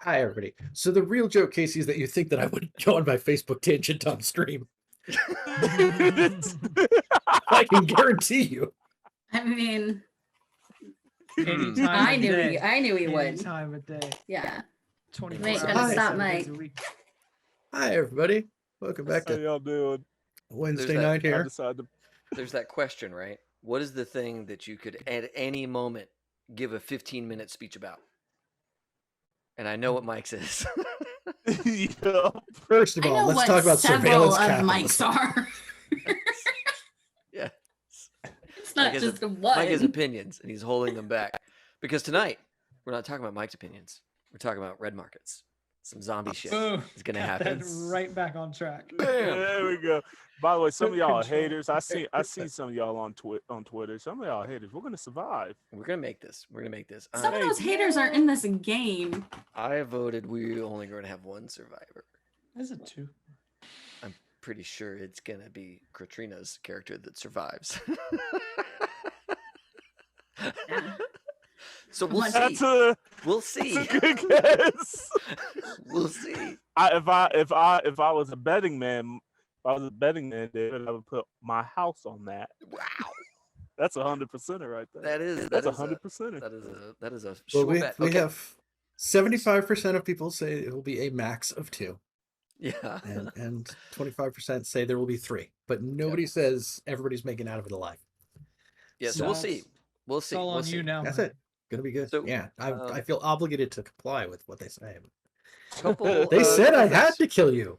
Hi, everybody. So the real joke, Casey, is that you think that I would go on my Facebook tangent on stream. I can guarantee you. I mean, Any time I of knew day. I knew he Any would. time of day. Yeah. 24 Wait, hours, gotta stop, 7 days Mike. a week. Hi, everybody. Welcome back How to y'all doing? Wednesday There's that- night I here. decided to. There's that question, right? What is the thing that you could at any moment give a 15-minute speech about? And I know what Mike's is. Yeah. First of I all, know let's what talk about several surveillance of capitalism. Mike's are. Yeah. It's not Mike has just a- one. Mike has opinions, and he's holding them back. Because tonight, we're not talking about Mike's opinions. We're talking about red markets. Some zombie shit Boom. is going to Got happen. that right back on track. There we go. By the way, some of y'all are Control. haters. I see some of y'all on Twitter. Some of y'all are haters. We're gonna survive. We're going to make this. We're going to make this. Some of Hey, those haters aren't in this game. I voted we only going to have one survivor. Is it 2? I'm pretty sure it's going to be Katrina's character that survives. Yeah. So we'll see. We'll see. That's a good guess. We'll see. If I was a betting man, David, I would put my house on that. Wow. That's 100% right there. That's 100%. That is a Well, sure we bet. we Okay. have 75% of people say it will be a max of 2, Yeah. and 25% say there will be 3. But nobody says everybody's making out of it alive. Yeah. So we'll see. We'll see. It's all We'll on see. you now. That's Mike. it. Gonna be good. So, Yeah, I feel obligated to comply with what they say. Couple. They said I couple had things. to kill you.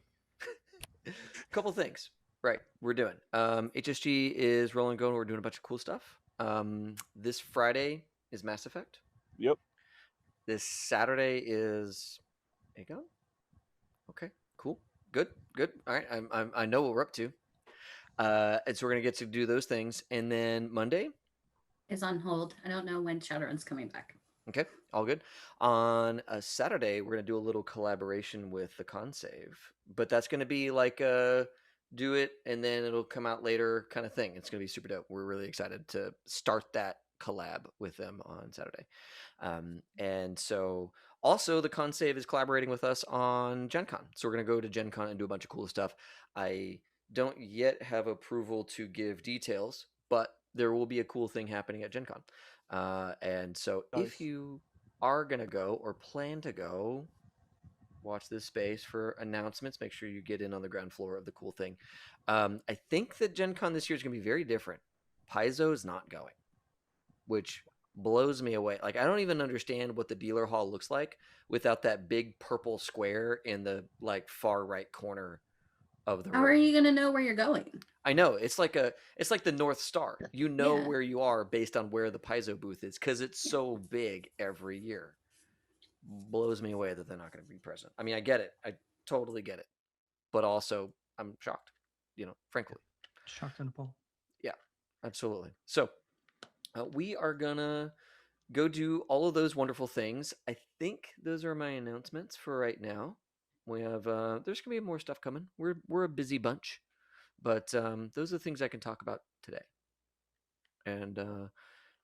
Couple things. Right. We're doing. HSG is rolling and going. We're doing a bunch of cool stuff. This Friday is Mass Effect. Yep. This Saturday is Aegon. Okay. Cool. Good. All right. I know what we're up to. And so we're gonna get to do those things, and then Monday. Is on hold. I don't know when Shadowrun's coming back. Okay, all good. On a Saturday, we're gonna do a little collaboration with the Con Save, but that's gonna be like a do it and then it'll come out later kind of thing. It's gonna be super dope. We're really excited to start that collab with them on Saturday. And so also the Con Save is collaborating with us on Gen Con. So we're gonna go to Gen Con and do a bunch of cool stuff. I don't yet have approval to give details, but there will be a cool thing happening at Gen Con. And so if Nice. you are going to go or plan to go, watch this space for announcements. Make sure you get in on the ground floor of the cool thing. I think that Gen Con this year is going to be very different. Paizo is not going, which blows me away. Like, I don't even understand what the dealer hall looks like without that big purple square in the like far right corner of the room. How are you gonna know where you're going? I know it's like the North Star. You know Yeah. where you are based on where the Paizo booth is because it's so big every year. Blows me away that they're not going to be present. I mean, I get it. I totally get it, but also I'm shocked. Frankly. Shocked and appalled. Yeah, absolutely. So we are gonna go do all of those wonderful things. I think those are my announcements for right now. We have there's gonna be more stuff coming. We're a busy bunch. But those are the things I can talk about today. And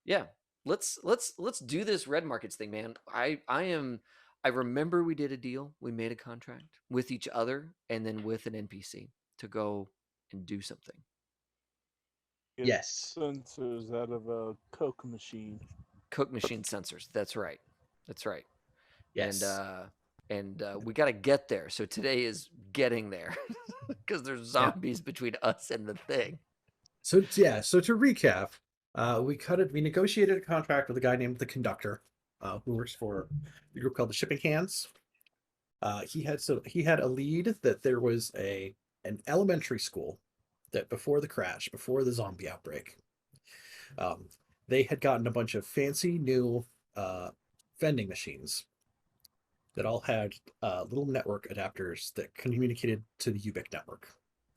yeah, let's do this red markets thing, man. I remember we did a deal. We made a contract with each other and then with an NPC to go and do something. Get Yes. Sensors out of a Coke machine. Coke machine sensors. That's right. Yes. And we got to get there. So today is getting there because there's zombies between us and the thing. So yeah. So to recap, we negotiated a contract with a guy named the Conductor, who works for the group called the Shipping Hands. He had a lead that there was an elementary school that before the crash, before the zombie outbreak, they had gotten a bunch of fancy new vending machines that all had little network adapters that communicated to the UBIC network,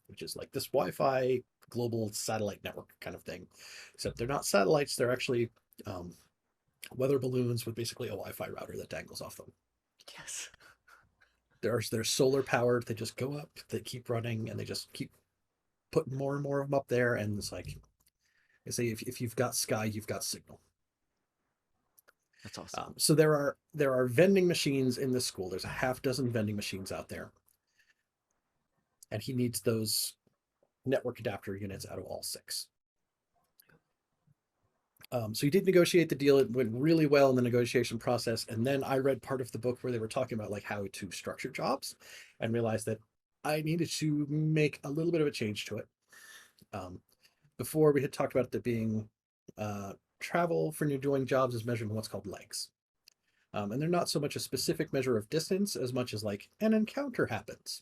which is like this Wi-Fi global satellite network kind of thing. Except they're not satellites; they're actually weather balloons with basically a Wi-Fi router that dangles off them. Yes. They're solar powered. They just go up. They keep running, and they just keep putting more and more of them up there. And it's like, I say, if you've got Sky, you've got Signal. That's awesome. So there are vending machines in the school. There's a half dozen vending machines out there, and he needs those network adapter units out of all 6. So he did negotiate the deal. It went really well in the negotiation process. And then I read part of the book where they were talking about like how to structure jobs, and realized that I needed to make a little bit of a change to it. Before we had talked about there being travel for new doing jobs is measured in what's called legs. And they're not so much a specific measure of distance as much as like an encounter happens.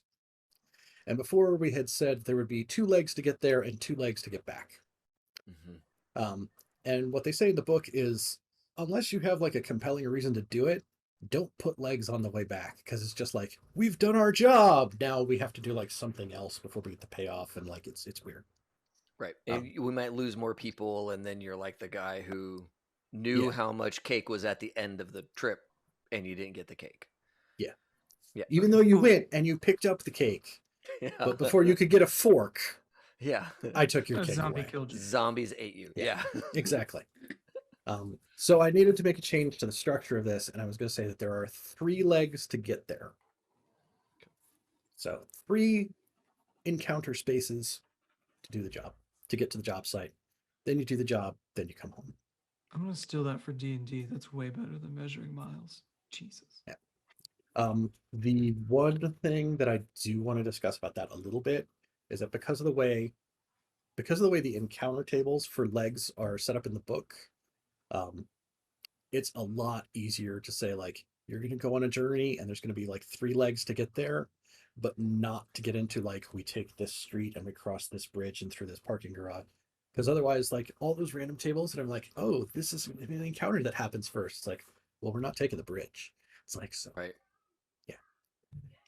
And before we had said there would be 2 legs to get there and 2 legs to get back. Mm-hmm. And what they say in the book is, unless you have like a compelling reason to do it, don't put legs on the way back, because it's just like, we've done our job. Now we have to do like something else before we get the payoff, and like it's weird. Right. And we might lose more people, and then you're like the guy who knew Yeah. how much cake was at the end of the trip, and you didn't get the cake. Yeah. Yeah. Even though you went and you picked up the cake, Yeah. but before you could get a fork, Yeah. I took your A cake zombie away. killed you. Zombies ate you. Yeah. Yeah. Exactly. So I needed to make a change to the structure of this, and I was going to say that there are 3 legs to get there. So 3 encounter spaces to do the job, to get to the job site. Then you do the job, then you come home. I'm gonna steal that for D&D. That's way better than measuring miles. Jesus. Yeah. The one thing that I do want to discuss about that a little bit is that because of the way the encounter tables for legs are set up in the book, it's a lot easier to say like, you're going to go on a journey and there's going to be like 3 legs to get there, but not to get into like, we take this street and we cross this bridge and through this parking garage. Because otherwise, like all those random tables, and I'm like, oh, this is an encounter that happens first. It's like, well, we're not taking the bridge. It's like, so Right.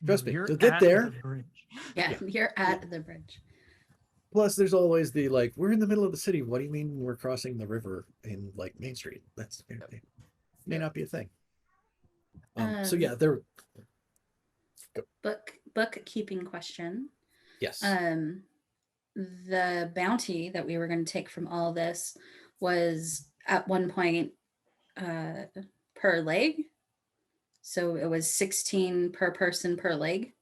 Trust me, You're to get at there. the bridge. Yeah, Yeah. you're at the bridge. Plus, there's always the like, we're in the middle of the city. What do you mean we're crossing the river in like Main Street? That's may not be a thing. So yeah, there. Bookkeeping question. Yes. The bounty that we were going to take from all this was at one point per leg. So it was 16 per person per leg.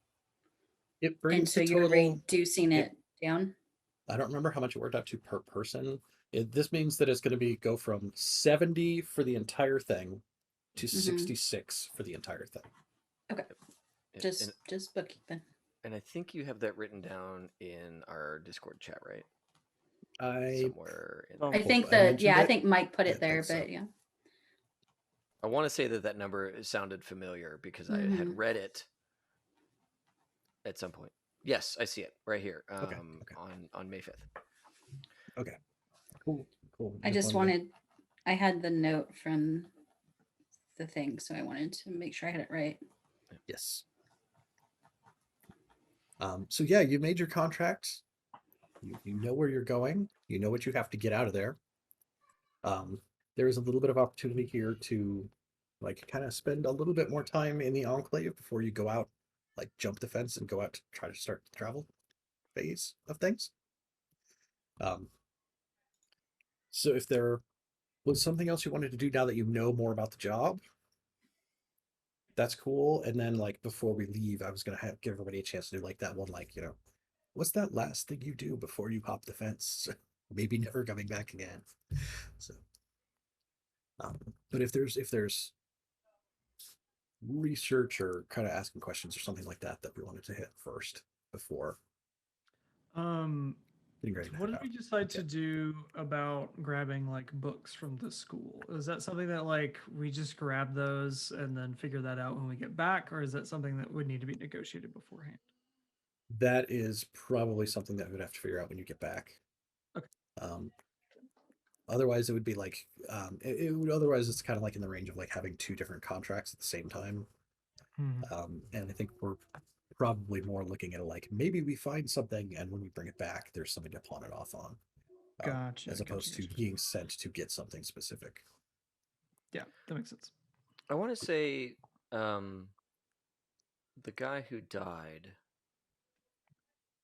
It And brings so the you're total. reducing it down. I don't remember how much it worked out to per person. This means that it's going to go from 70 for the entire thing to 66 for the entire thing. Okay. And Just bookkeeping. I think you have that written down in our Discord chat, right? I Somewhere in Oh. I think I that mentioned I it. think Mike put I it there, think so. but yeah. I want to say that number sounded familiar because I Mhm. had read it at some point. Yes, I see it right here. Okay. On May 5th. Cool. I just I had the note from the thing, so I wanted to make sure I had it right. Yes. So yeah, you made your contract. You know where you're going. You know what you have to get out of there. There is a little bit of opportunity here to like kind of spend a little bit more time in the enclave before you go out, like jump the fence and go out to try to start the travel phase of things. So if there was something else you wanted to do now that you know more about the job, that's cool. And then like before we leave, I was gonna give everybody a chance to do like that one, like, what's that last thing you do before you hop the fence? Maybe never coming back again. So, but if there's research or kind of asking questions or something like that we wanted to hit first before getting ready to What head did we out. decide to do about grabbing like books from the school? Is that something that like we just grab those and then figure that out when we get back, or is that something that would need to be negotiated beforehand? That is probably something that we'd have to figure out when you get back. Okay. Otherwise it would be like otherwise it's kind of like in the range of like having 2 different contracts at the same time. And I think we're probably more looking at like, maybe we find something and when we bring it back there's something to pawn it off on. Gotcha. As opposed to being sent to get something specific. Yeah, that makes sense. I want to say the guy who died.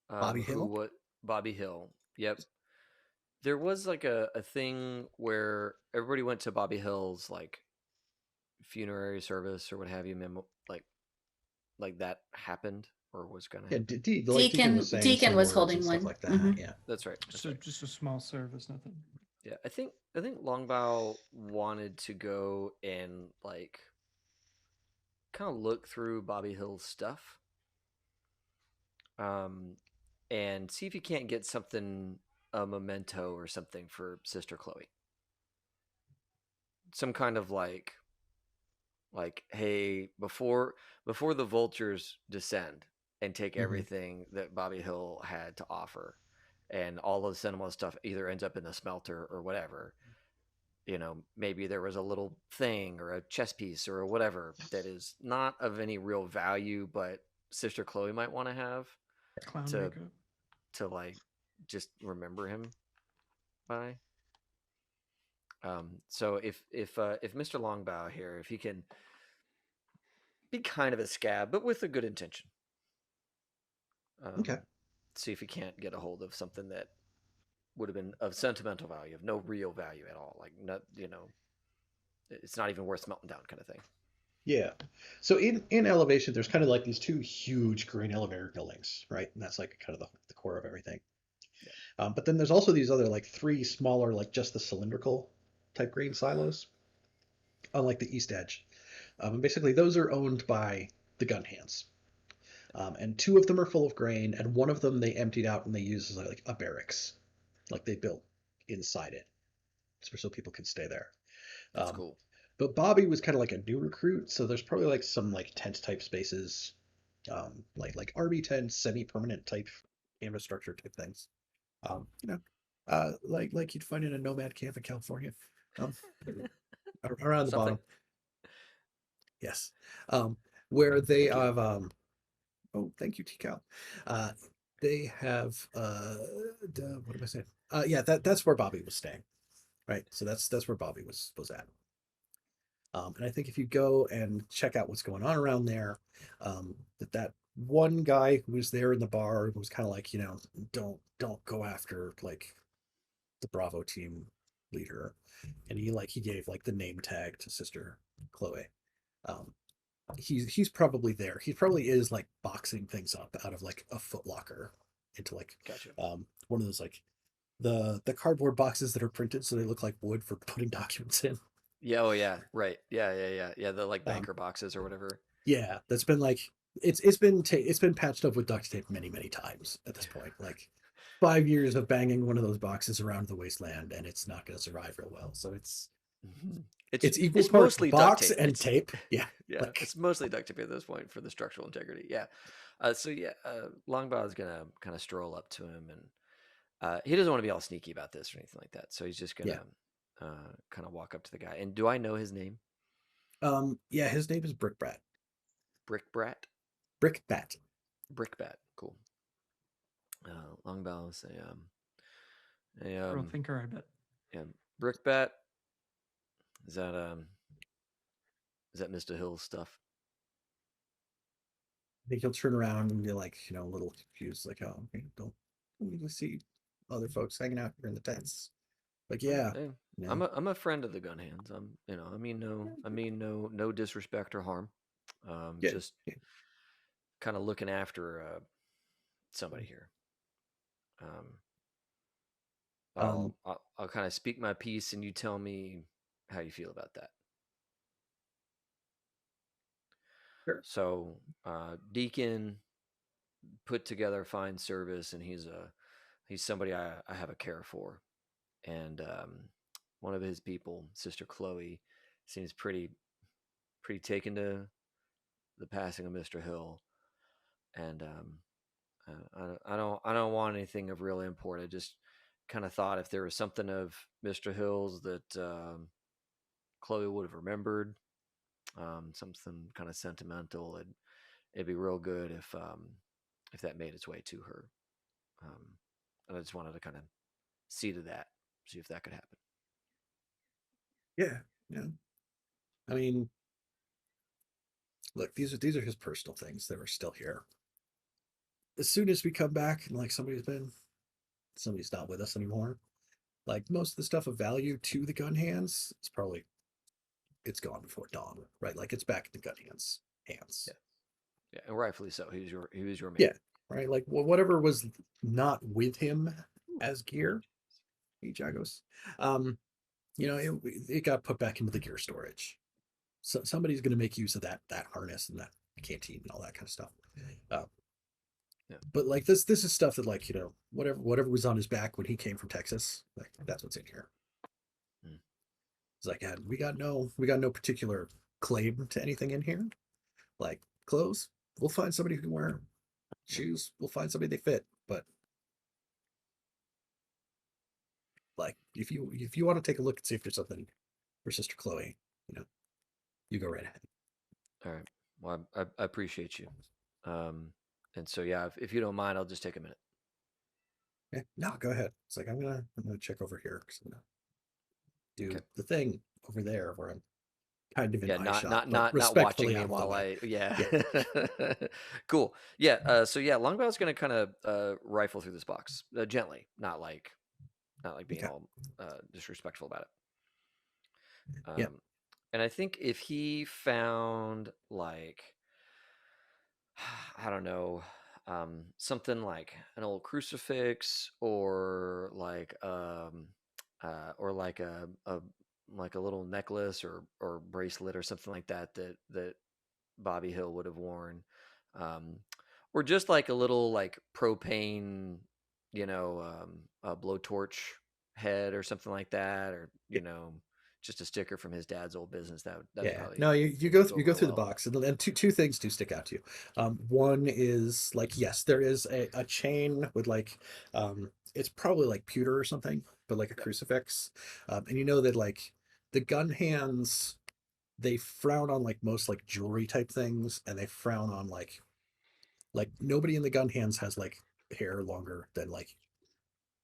Bobby Hill? Bobby Hill. Yep. There was like a thing where everybody went to Bobby Hill's like funerary service or what have you, like that happened or was gonna Yeah, happen? Deacon was saying Deacon some was words holding and stuff one. like that. Mhm. Yeah. That's right. That's So right. just a small service, nothing. Yeah, I think Longbow wanted to go and like kind of look through Bobby Hill's stuff, and see if he can't get something, a memento or something for Sister Chloe. Some kind of like hey, before the vultures descend and take Mhm. everything that Bobby Hill had to offer, and all of the sentimental stuff either ends up in the smelter or whatever. You know, maybe there was a little thing or a chess piece or whatever that is not of any real value, but Sister Chloe might want to have Clown to makeup. like just remember him by. So if Mr. Longbow here, if he can be kind of a scab, but with a good intention, Okay. see if he can't get a hold of something that would have been of sentimental value, of no real value at all, like not, it's not even worth smelting down, kind of thing. Yeah. So in Elevation, there's kind of like these two huge grain elevator buildings, right? And that's like kind of the core of everything. But then there's also these other like three smaller, like just the cylindrical type grain silos on like the east edge. And basically, those are owned by the gun hands. And two of them are full of grain, and one of them they emptied out and they use as like a barracks, like they built inside it, so people can stay there. That's Um, cool. but Bobby was kind of like a new recruit, so there's probably like some like tent type spaces, like RV tents, semi-permanent type infrastructure type things. You know, like you'd find in a nomad camp in California, um, around the Something. bottom. Yes, where they Thank you. have oh, thank you, TCal. They have what am I saying? Yeah, that's where Bobby was staying, right? So that's where Bobby was at. And I think if you go and check out what's going on around there, that one guy who was there in the bar was kind of like, don't go after like the Bravo team leader, and he gave like the name tag to Sister Chloe. Um, he's probably there. He probably is like boxing things up out of like a Foot Locker into like Gotcha. one of those like the cardboard boxes that are printed so they look like wood for putting documents in. Yeah. Oh yeah. Right. Yeah. The like Um, banker boxes or whatever. Yeah, that's been like it's been patched up with duct tape many times at this point. Like 5 years of banging one of those boxes around the wasteland, and it's not going to survive real well. So it's equal It's parts mostly duct box tape. and tape. Yeah, Yeah, like it's mostly duct tape at this point for the structural integrity. Yeah. So yeah, Longbow is gonna kind of stroll up to him, and he doesn't want to be all sneaky about this or anything like that. So he's just yeah. gonna kind of walk up to the guy. And do I know his name? Yeah, his name is Brickbat. Brickbat. Brickbat. Brickbat. Cool. Longbow say, Real thinker, I bet. yeah, Brickbat. Is that Mr. Hill's stuff? I think he'll turn around and be like, a little confused, like, oh, okay, don't we see other folks hanging out here in the tents. Like, yeah, Hey, you I'm a friend of the gun hands. I mean no disrespect or harm. yeah, Just yeah. kind of looking after somebody here. I'll kind of speak my piece, and you tell me how you feel about that. Sure. So, Deacon put together a fine service, and he's somebody I have a care for, and one of his people, Sister Chloe, seems pretty taken to the passing of Mr. Hill, and I don't want anything of real import. I just kind of thought if there was something of Mr. Hill's that Chloe would have remembered, something kind of sentimental, it'd be real good if that made its way to her. And I just wanted to kind of see to that, see if that could happen. Yeah. I mean, look, these are his personal things that are still here. As soon as we come back and like somebody's not with us anymore, like most of the stuff of value to the gun hands, it's probably it's gone before dawn, right? Like it's back in the gun hands. Yeah, and rightfully so. He was your man. Yeah, right. Like whatever was not with him as gear, Jagos, it got put back into the gear storage. So somebody's going to make use of that harness and that canteen and all that kind of stuff. Yeah. But like this is stuff that like whatever was on his back when he came from Texas, like that's what's in here. Hmm. It's like we got no particular claim to anything in here. Like clothes, we'll find somebody who can wear them. Shoes, we'll find somebody they fit. But like if you want to take a look and see if there's something for Sister Chloe, you go right ahead. All right. Well, I appreciate you. And so yeah, if you don't mind, I'll just take a minute. Yeah, no, go ahead. It's like I'm gonna check over here because I'm gonna do Okay. the thing over there where I'm kind of in Yeah, my not shop, not but not not respectfully watching me out of the while way. yeah. Cool. Yeah. So yeah, Longbow's gonna kind of rifle through this box gently, not like being Okay. all disrespectful about it. Yeah. And I think if he found like I don't know, something like an old crucifix or like like a little necklace or bracelet or something like that Bobby Hill would have worn, or just like a little like propane, a blowtorch head or something like that, or just a sticker from his dad's old business. That'd Yeah. probably No, you go go you go real through the well. box and two things do stick out to you. One is like yes, there is a chain with like it's probably like pewter or something, but like a crucifix. And you know that like the gun hands they frown on like most like jewelry type things, and they frown on like nobody in the gun hands has like hair longer than like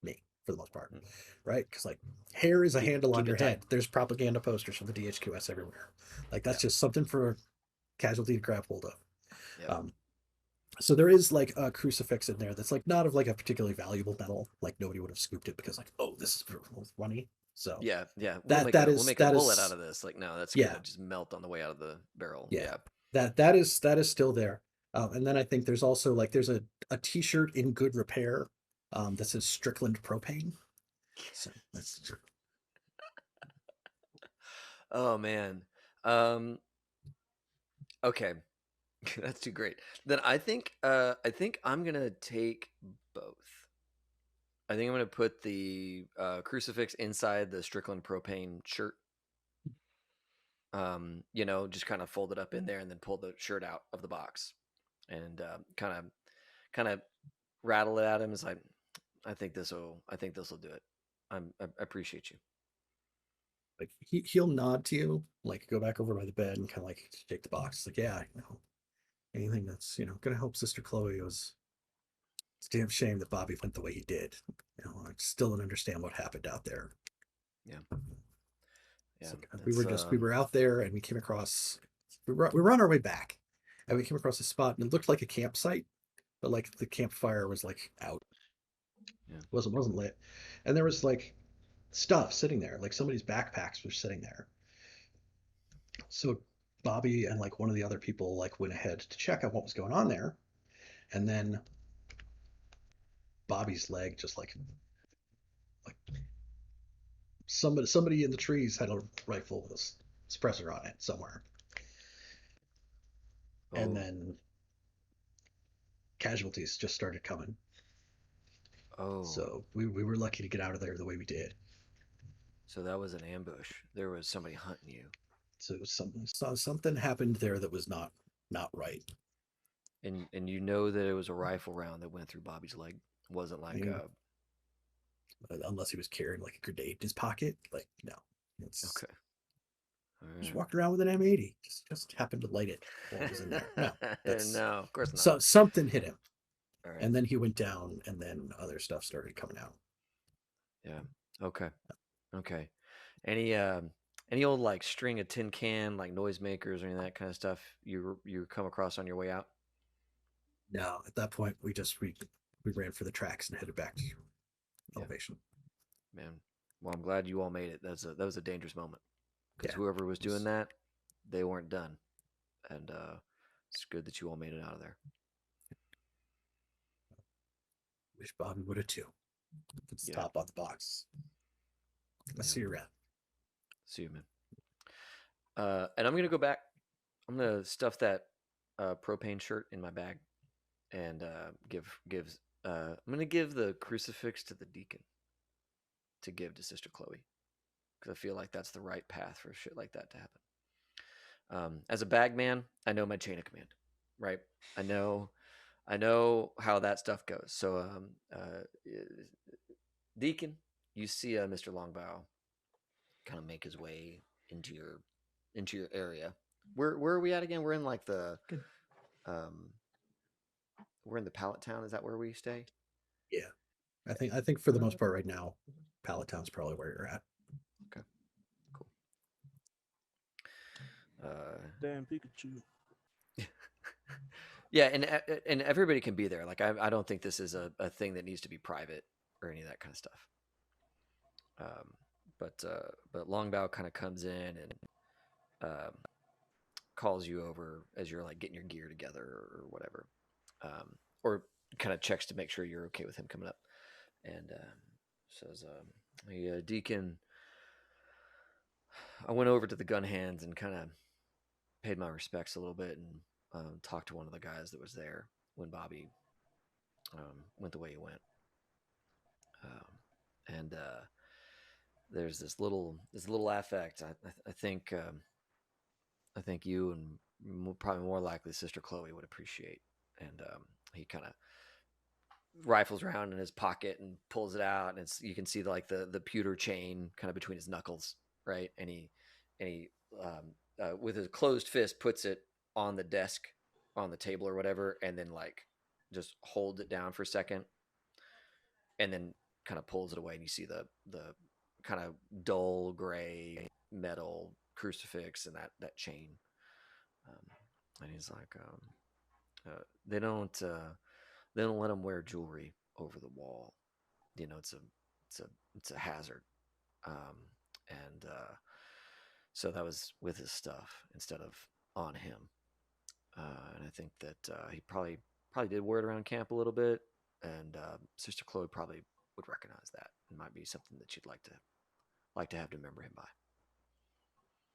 me for the most part, right? Because like hair is a handle on Keep your it tight. head. There's propaganda posters from the DHQS everywhere. Like that's Yeah. just something for casualty to grab hold of. Yep. So there is like a crucifix in there that's like not of like a particularly valuable metal. Like nobody would have scooped it because like, oh, this is money. So Yeah. that We'll make a bullet is out of this. Like, no, that's yeah. gonna just melt on the way out of the barrel. Yeah. Yeah. That is still there. And then I think there's also like there's a t-shirt in good repair that says Strickland Propane. So that's Oh man. Okay. That's too great. Then I think I'm gonna take both. I think I'm gonna put the crucifix inside the Strickland propane shirt. Just kind of fold it up in there and then pull the shirt out of the box and kind of rattle it at him. It's like, I think this will do it. I appreciate you. like he'll nod to you, like go back over by the bed and kind of like shake the box. It's like, yeah, anything that's gonna help Sister Chloe. It's a damn shame that Bobby went the way he did. I still don't understand what happened out there. Yeah. It's Yeah. like, we were out there and we came across we were on our way back and we came across a spot and it looked like a campsite, but like the campfire was like out. Yeah. Wasn't lit. And there was like stuff sitting there, like somebody's backpacks were sitting there. So Bobby and like one of the other people like went ahead to check out what was going on there. And then Bobby's leg just like somebody in the trees had a rifle with a suppressor on it somewhere. And Oh. then casualties just started coming. Oh. So we were lucky to get out of there the way we did. So that was an ambush. There was somebody hunting you. So something happened there that was not right. And that it was a rifle round that went through Bobby's leg. It wasn't like unless he was carrying like a grenade in his pocket. Like no. It's okay. All just right. walked around with an M80. Just happened to light it while it was in there. No, no, of course not. So something hit him. All right. And then he went down, and then other stuff started coming out. Yeah. Okay. Any old like string of tin can like noisemakers or any of that kind of stuff you come across on your way out? No, at that point we ran for the tracks and headed back to elevation. Man, well, I'm glad you all made it. That was a dangerous moment. because Yeah. whoever was doing that, they weren't done, and it's good that you all made it out of there. Wish Bobby would have too. It's Yeah. top on the box. Let's Yeah. see you around. See you, man. And I'm gonna go back. I'm gonna stuff that propane shirt in my bag, and I'm gonna give the crucifix to the deacon to give to Sister Chloe, because I feel like that's the right path for shit like that to happen. As a bag man, I know my chain of command, right? I know how that stuff goes. So, Deacon, you see Mr. Longbow kind of make his way into your area. Where are we at again? We're in like the Good. we're in the Pallet Town. Is that where we stay? Yeah. I think for the most part right now, Pallet Town's probably where you're at. Okay. Cool. Damn Pikachu. Yeah, and everybody can be there. Like I don't think this is a thing that needs to be private or any of that kind of stuff. But Longbow kind of comes in and calls you over as you're like getting your gear together or whatever, or kind of checks to make sure you're okay with him coming up, and says, "Hey, Deacon, I went over to the gun hands and kind of paid my respects a little bit and talked to one of the guys that was there when Bobby went the way he went, and there's this little affect. I think you and probably more likely Sister Chloe would appreciate." And he kind of rifles around in his pocket and pulls it out, and you can see the pewter chain kind of between his knuckles, right? And he with his closed fist puts it on the desk, on the table or whatever, and then like just holds it down for a second, and then kind of pulls it away, and you see the kind of dull gray metal crucifix and that chain, and he's like, they don't let them wear jewelry over the wall. You know, it's a hazard. And so that was with his stuff instead of on him. And I think that he probably did wear it around camp a little bit, and Sister Chloe probably would recognize that. It might be something that she'd like to have to remember him by.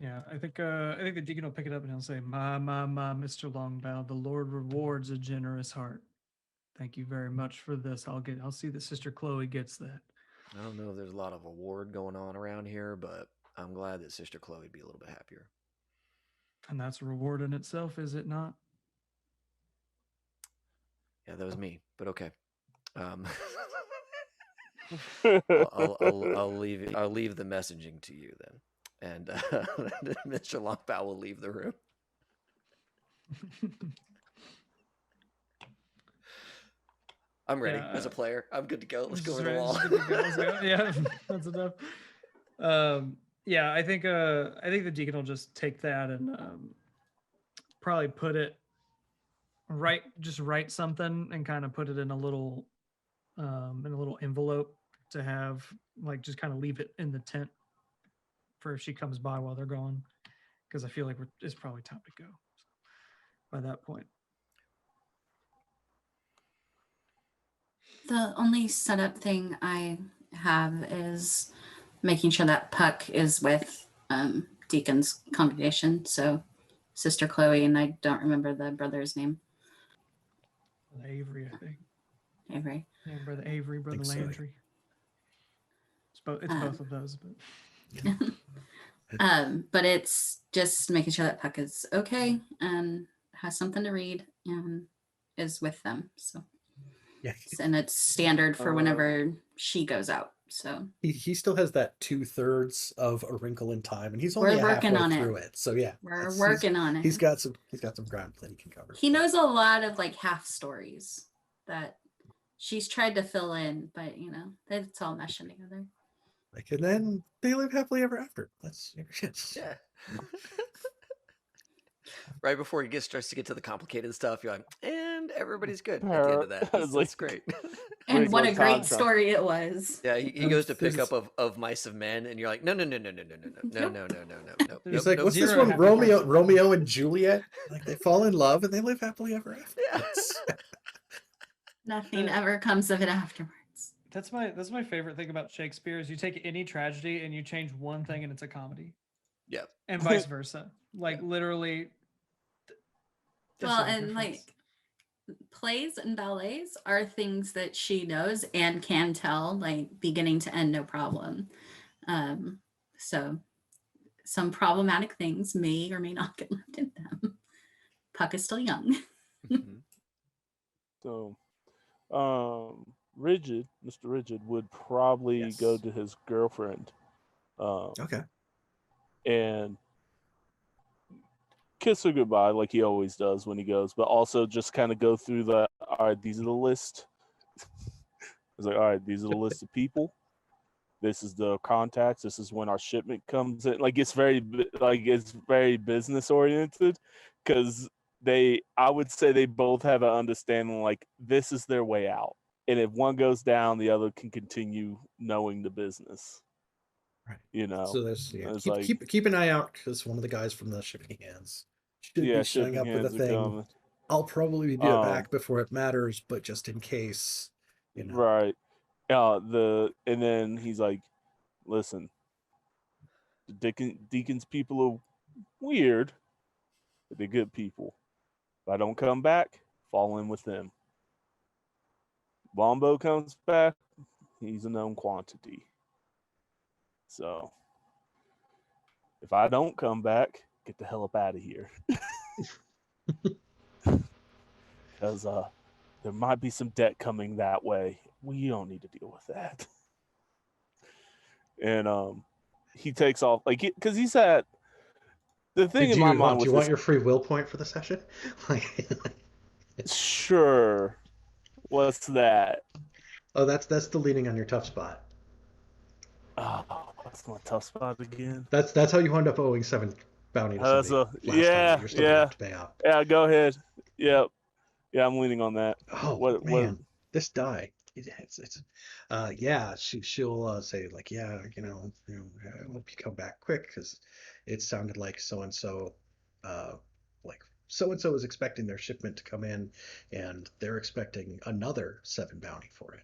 Yeah, I think the deacon will pick it up and he'll say, "My, Mr. Longbow, the Lord rewards a generous heart. Thank you very much for this. I'll see that Sister Chloe gets that." I don't know if there's a lot of award going on around here, but I'm glad that Sister Chloe would be a little bit happier. And that's a reward in itself, is it not? Yeah, that was me, but okay. I'll leave the messaging to you then, and Mr. Longbow will leave the room. I'm ready as a player. I'm good to go. Let's go over the wall. Yeah, that's enough. Yeah, I think the deacon will just take that and probably put it write something and kind of put it in a little envelope to have, like, just kind of leave it in the tent for if she comes by while they're gone, because I feel like it's probably time to go by that point. The only setup thing I have is making sure that Puck is with Deacon's congregation. So Sister Chloe, and I don't remember the brother's name. Avery, I think. Avery. Yeah, Brother Avery, Brother so. Landry. It's both of those, but but it's just making sure that Puck is okay and has something to read and is with them. So Yeah. and it's standard for whenever she goes out. So He still has that 2/3 of A Wrinkle in Time, and he's only We're working halfway on through it. So yeah, we're working on it. He's got some ground that he can cover. He knows a lot of like half stories that she's tried to fill in, but you know, it's all meshing together. Like, and then they live happily ever after. That's Yeah. Right before he starts to get to the complicated stuff, you're like, and everybody's good at the end of that. I was That's like- great. And what a Regular time great trial. story it was. Yeah, he goes to pick up of Mice of Men, and you're like, no. He's like, what's this Zero one? happy Romeo and Juliet? Like they fall in love and they live happily ever after. Yeah. Nothing ever comes of it afterwards. That's my favorite thing about Shakespeare is you take any tragedy and you change one thing and it's a comedy, Yeah. and vice versa. Like literally. that's Well, the and difference. like plays and ballets are things that she knows and can tell, like beginning to end, no problem. So some problematic things may or may not get left in them. Puck is still young. Mhm. So, Rigid, Mr. Rigid would probably go Yes. to his girlfriend, Okay. and kiss her goodbye like he always does when he goes, but also just kind of go through the, all right, these are the list. It's like, all right, these are the list of people. This is the contacts. This is when our shipment comes in. Like it's very business oriented, because I would say they both have an understanding like this is their way out, and if one goes down, the other can continue knowing the business. Right. You know, So there's it's keep an eye out because one of the guys from the shipping hands should be showing shipping up with a hands are thing. coming. I'll probably be back before it matters, but just in case, you know. Right. And then he's like, listen, the Deacon's people are weird, but they're good people. If I don't come back, fall in with them. Bombo comes back, he's a known quantity. So if I don't come back, get the hell up out of here. Because there might be some debt coming that way. We don't need to deal with that. And he takes off, like, because he said, the thing in my mind Do was you want your free will point for the session? sure. What's that? Oh, that's the leaning on your tough spot. Oh, that's my tough spot again. That's how you wound up owing 7 bounty to somebody last time. You're still gonna have to pay out. Yeah, go ahead. Yep. Yeah, I'm leaning on that. Oh man, this die. She'll say like, yeah, I hope you come back quick because it sounded like so and so is expecting their shipment to come in, and they're expecting another 7 bounty for it.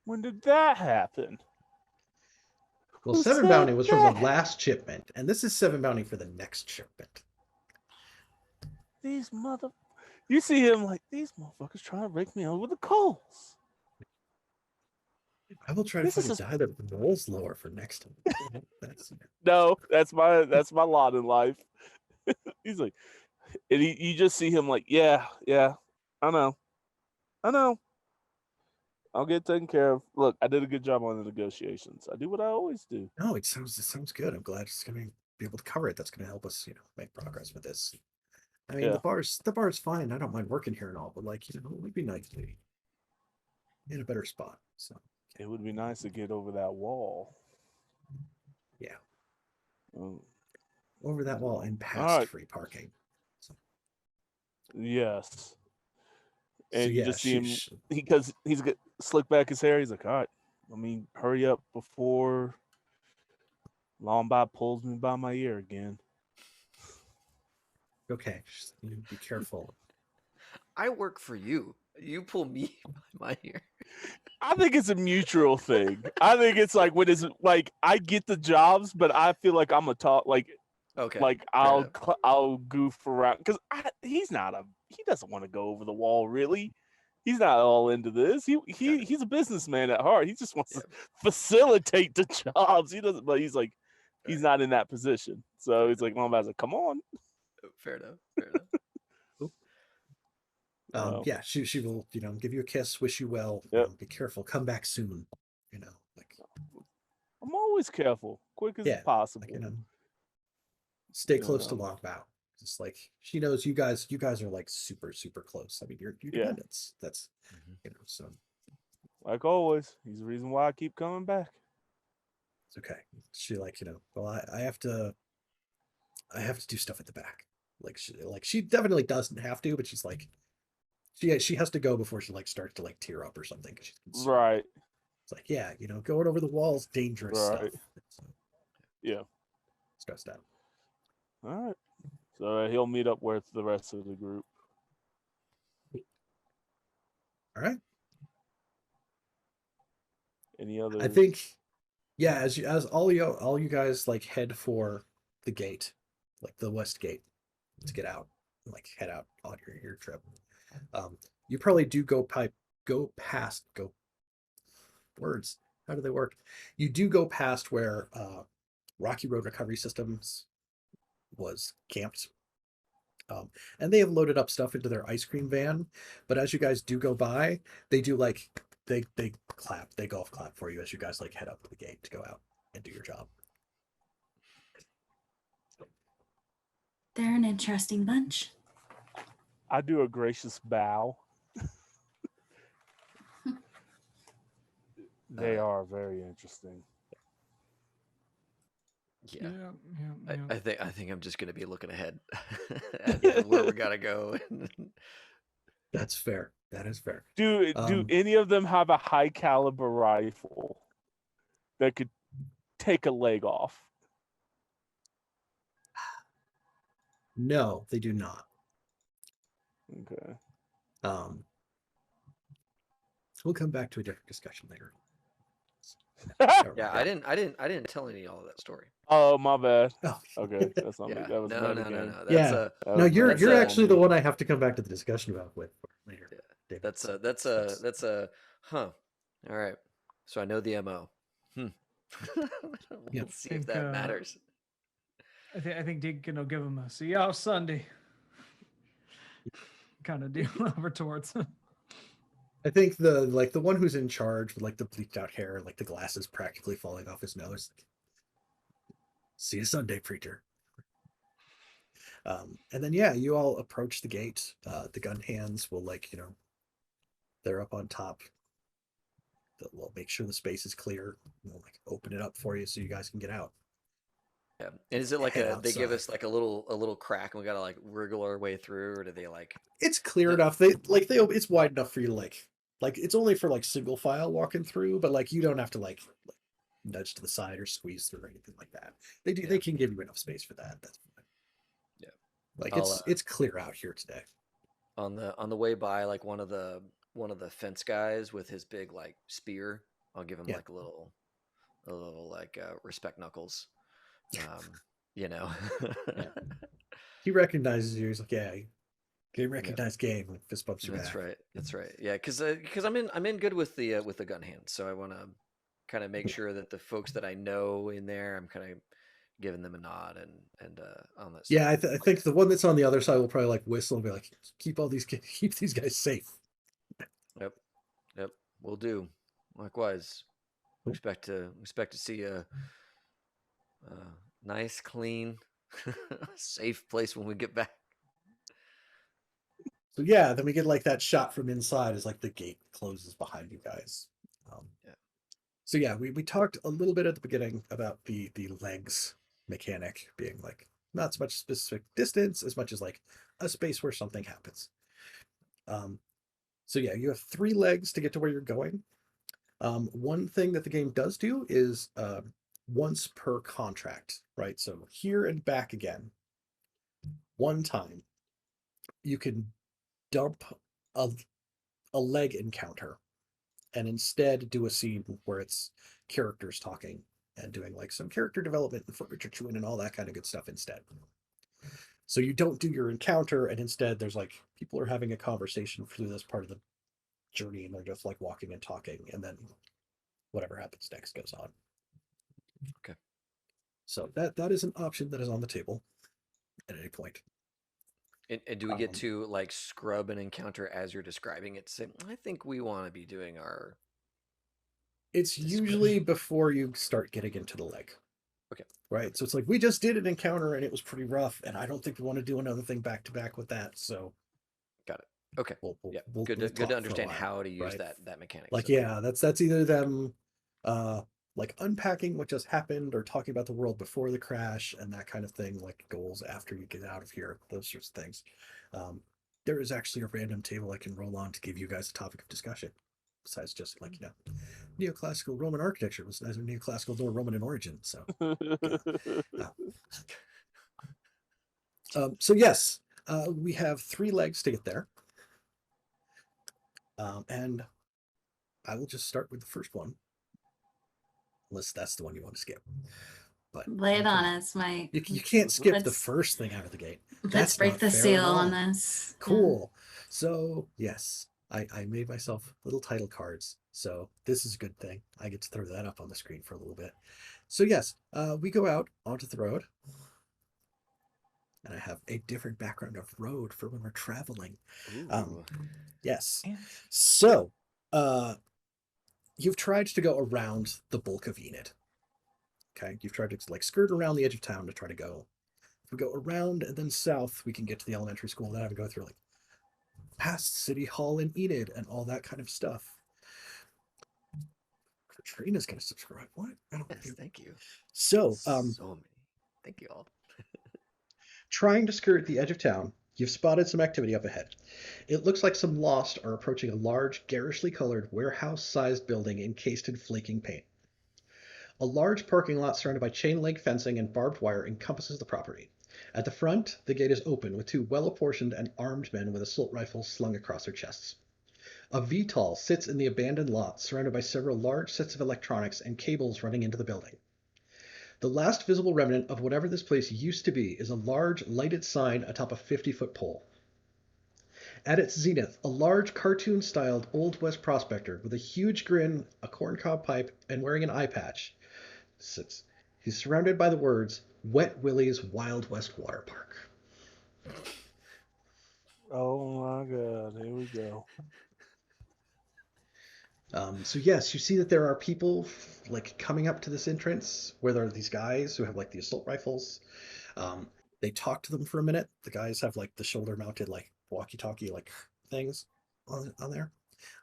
When did that happen? Well, Who 7 said bounty was from the that? last shipment. And this is 7 bounty for the next shipment. These you see him like, these motherfuckers trying to rake me over the coals. I will try to This find a is die that rolls lower for next time. No, that's my lot in life. He's like, and you just see him like, yeah, I know. I'll get taken care of. Look, I did a good job on the negotiations. I do what I always do. No, it sounds good. I'm glad it's going to be able to cover it. That's going to help us, make progress with this. I mean, Yeah. the bar's fine. I don't mind working here and all, but it would be nice to be in a better spot. So It would be nice to get over that wall. yeah, Mm, over that wall and past Alright. free parking. yes. So, And you yeah, just see him sheesh. because he's got slick back his hair. He's like, all right, let me hurry up before Lombard pulls me by my ear again. Okay, just, be careful. I work for you. You pull me by my ear. I think it's a mutual thing. I think it's like when it's like I get the jobs, but I feel like I'm a talk like Okay. like fair I'll enough. I'll goof around because he doesn't want to go over the wall really. He's not all into this. He's a businessman at heart. He just wants to facilitate the jobs. He doesn't, but he's like he's not in that position. So he's like, Lombard's like, come on. Fair enough. Wow. Yeah, she will, give you a kiss, wish you well. Yep. Be careful, come back soon. I'm always careful, quick as Yeah, possible. Stay close to Yeah. Longbow. Just like she knows you guys are like super, super close. I mean, you're dependents. That's so Like always, he's the reason why I keep coming back. it's okay. She well, I have to do stuff at the back. Like she definitely doesn't have to, but she's like she has to go before she like starts to like tear up or something. 'Cause she's concerned. Right. It's like, yeah, you know, going over the walls, dangerous Right. stuff. So, Yeah. stressed out. All right. So he'll meet up with the rest of the group. All right. Any other? I think, yeah, as all you guys like head for the gate, like the west gate, to get out, like head out on your trip. You probably do go words. How do they work? You do go past where Rocky Road Recovery Systems was camped. And they have loaded up stuff into their ice cream van. But as you guys do go by, they do like they golf clap for you as you guys like head up to the gate to go out and do your job. They're an interesting bunch. I do a gracious bow. They are very interesting. Yeah. Yeah. I think I'm just gonna be looking ahead at where we gotta go. That's fair. That is fair. Do any of them have a high caliber rifle that could take a leg off? No, they do not. Okay. We'll come back to a different discussion later. Yeah, I didn't tell any all of that story. Oh, my bad. Oh. Okay, that's not me. Yeah. That was No. metagame. That's Yeah. That No, was you're that's actually the metagame. one I have to come back to the discussion about with later. Yeah. David. That's a huh. All right. So I know the MO. We'll Yeah. see if that matters. I think Deacon will give him a see y'all Sunday kind of deal over towards him. I think the one who's in charge with like the bleached out hair, like the glasses practically falling off his nose. See you Sunday, preacher. And then yeah, you all approach the gate. The gun hands will they're up on top. They'll make sure the space is clear. They'll open it up for you so you guys can get out. Yeah. And is it like Head they give us outside. a little crack and we gotta wriggle our way through, or do they It's clear enough. It's wide enough for you to it's only for single file walking through, but you don't have to nudge to the side or squeeze through or anything like that. They can give you enough space for that. That's fine. Yeah. It's clear out here today. On the way by one of the fence guys with his big spear, I'll give him a little respect knuckles. Yeah. He recognizes you. He's like, yeah, game recognized game. Fist bumps you back. That's right. Yeah, because I'm in good with the gun hand, so I want to kind of make sure that the folks that I know in there, I'm kind of giving them a nod and on that. Yeah, I think the one that's on the other side will probably whistle and be like, keep these guys safe. Yep, we'll do. Likewise, expect to see a nice, clean, safe place when we get back. So yeah, then we get that shot from inside as the gate closes behind you guys. Yeah. So yeah, we talked a little bit at the beginning about the legs mechanic being not so much specific distance as much as a space where something happens. So yeah, you have 3 legs to get to where you're going. One thing that the game does do is once per contract, right? So here and back again, one time, you can dump a leg encounter and instead do a scene where it's characters talking and doing some character development and furniture chewing and all that kind of good stuff instead. So you don't do your encounter, and instead there's people are having a conversation through this part of the journey, and they're just walking and talking, and then whatever happens next goes on. Okay. So that is an option that is on the table at any point. And do we get to scrub an encounter as you're describing it? Say, I think we want to be doing our. It's usually before you start getting into the leg. Okay. Right. So it's we just did an encounter and it was pretty rough, and I don't think we want to do another thing back to back with that. So. Got it. Okay. Good we'll to talk understand for a while, how to use right? that mechanic. Yeah, that's either them like unpacking what just happened or talking about the world before the crash and that kind of thing, like goals after you get out of here, those sorts of things. There is actually a random table I can roll on to give you guys a topic of discussion. Besides just like, neoclassical Roman architecture was neither neoclassical nor Roman in origin. So, so yes, we have 3 legs to get there. And I will just start with the first one. Unless that's the one you want to skip. But Lay it on us, Mike. you can't skip the Let's- first thing out of the gate. Let's That's break not the fair seal at all. on this. Cool. So yes, I made myself little title cards. So this is a good thing. I get to throw that up on the screen for a little bit. So yes, we go out onto the road. And I have a different background of road for when we're traveling. Ooh. Yes. And So you've tried to go around the bulk of Enid. Okay, you've tried to like skirt around the edge of town to try to go. If we go around and then south, we can get to the elementary school. Then I would go through like past City Hall in Enid and all that kind of stuff. Katrina's gonna subscribe. What? I don't Yes, thank you. So, So many. Thank you all. Trying to skirt the edge of town, you've spotted some activity up ahead. It looks like some lost are approaching a large, garishly colored, warehouse-sized building encased in flaking paint. A large parking lot surrounded by chain-link fencing and barbed wire encompasses the property. At the front, the gate is open with 2 well-apportioned and armed men with assault rifles slung across their chests. A VTOL sits in the abandoned lot, surrounded by several large sets of electronics and cables running into the building. The last visible remnant of whatever this place used to be is a large, lighted sign atop a 50-foot pole. At its zenith, a large cartoon-styled Old West prospector with a huge grin, a corncob pipe, and wearing an eye patch sits. He's surrounded by the words, Wet Willie's Wild West Water Park. Oh my god, here we go. So yes, you see that there are people like coming up to this entrance where there are these guys who have like the assault rifles. They talk to them for a minute. The guys have like the shoulder mounted like walkie-talkie like things on there.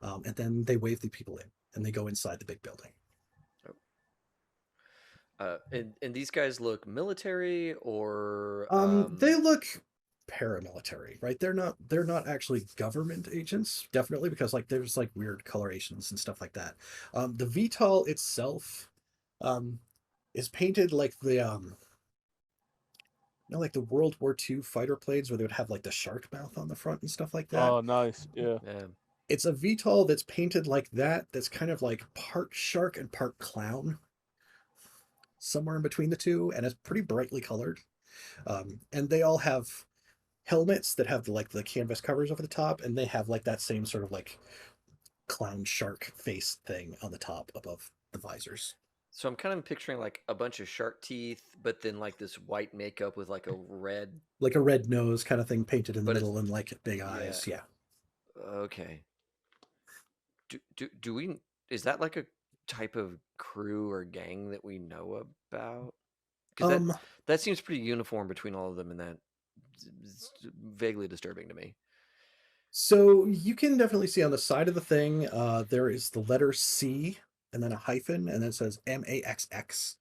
And then they wave the people in and they go inside the big building. And these guys look military or They look paramilitary, right? They're not actually government agents, definitely, because like there's like weird colorations and stuff like that. The VTOL itself is painted like the like the World War II fighter planes where they would have like the shark mouth on the front and stuff like that. Oh, nice. Yeah. yeah. It's a VTOL that's painted like that. That's kind of like part shark and part clown, somewhere in between the two, and it's pretty brightly colored. And they all have helmets that have like the canvas covers over the top, and they have like that same sort of like clown shark face thing on the top above the visors. So I'm kind of picturing like a bunch of shark teeth, but then like this white makeup with like a red. Like a red nose kind of thing painted in the But middle and like big eyes. Yeah. Okay. Do we? Is that like a type of crew or gang that we know about? Because that seems pretty uniform between all of them, and that is vaguely disturbing to me. So you can definitely see on the side of the thing, there is the letter C and then a hyphen, and then it says MAXX.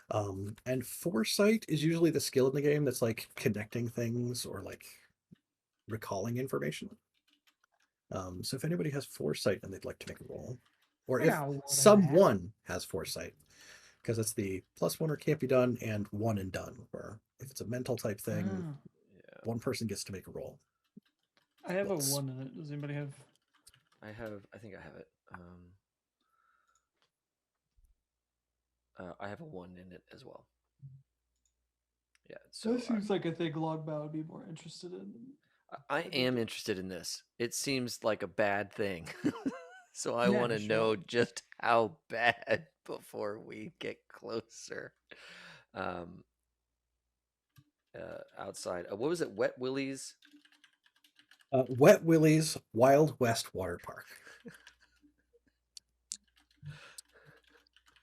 And foresight is usually the skill in the game that's like connecting things or like recalling information. So if anybody has foresight and they'd like to make a roll, or if someone has foresight, because it's the +1 or can't be done and 1 and done, where if it's a mental type thing, Yeah. one person gets to make a roll. I have Let's- a 1 in it. Does anybody have? I think I have it. I have a 1 in it as well. Yeah. So That seems like a thing Longbow would be more interested in. I am interested in this. It seems like a bad thing. So I Yeah, want to sure. know just how bad before we get closer. Outside. What was it? Wet Willie's? Wet Willie's Wild West Water Park.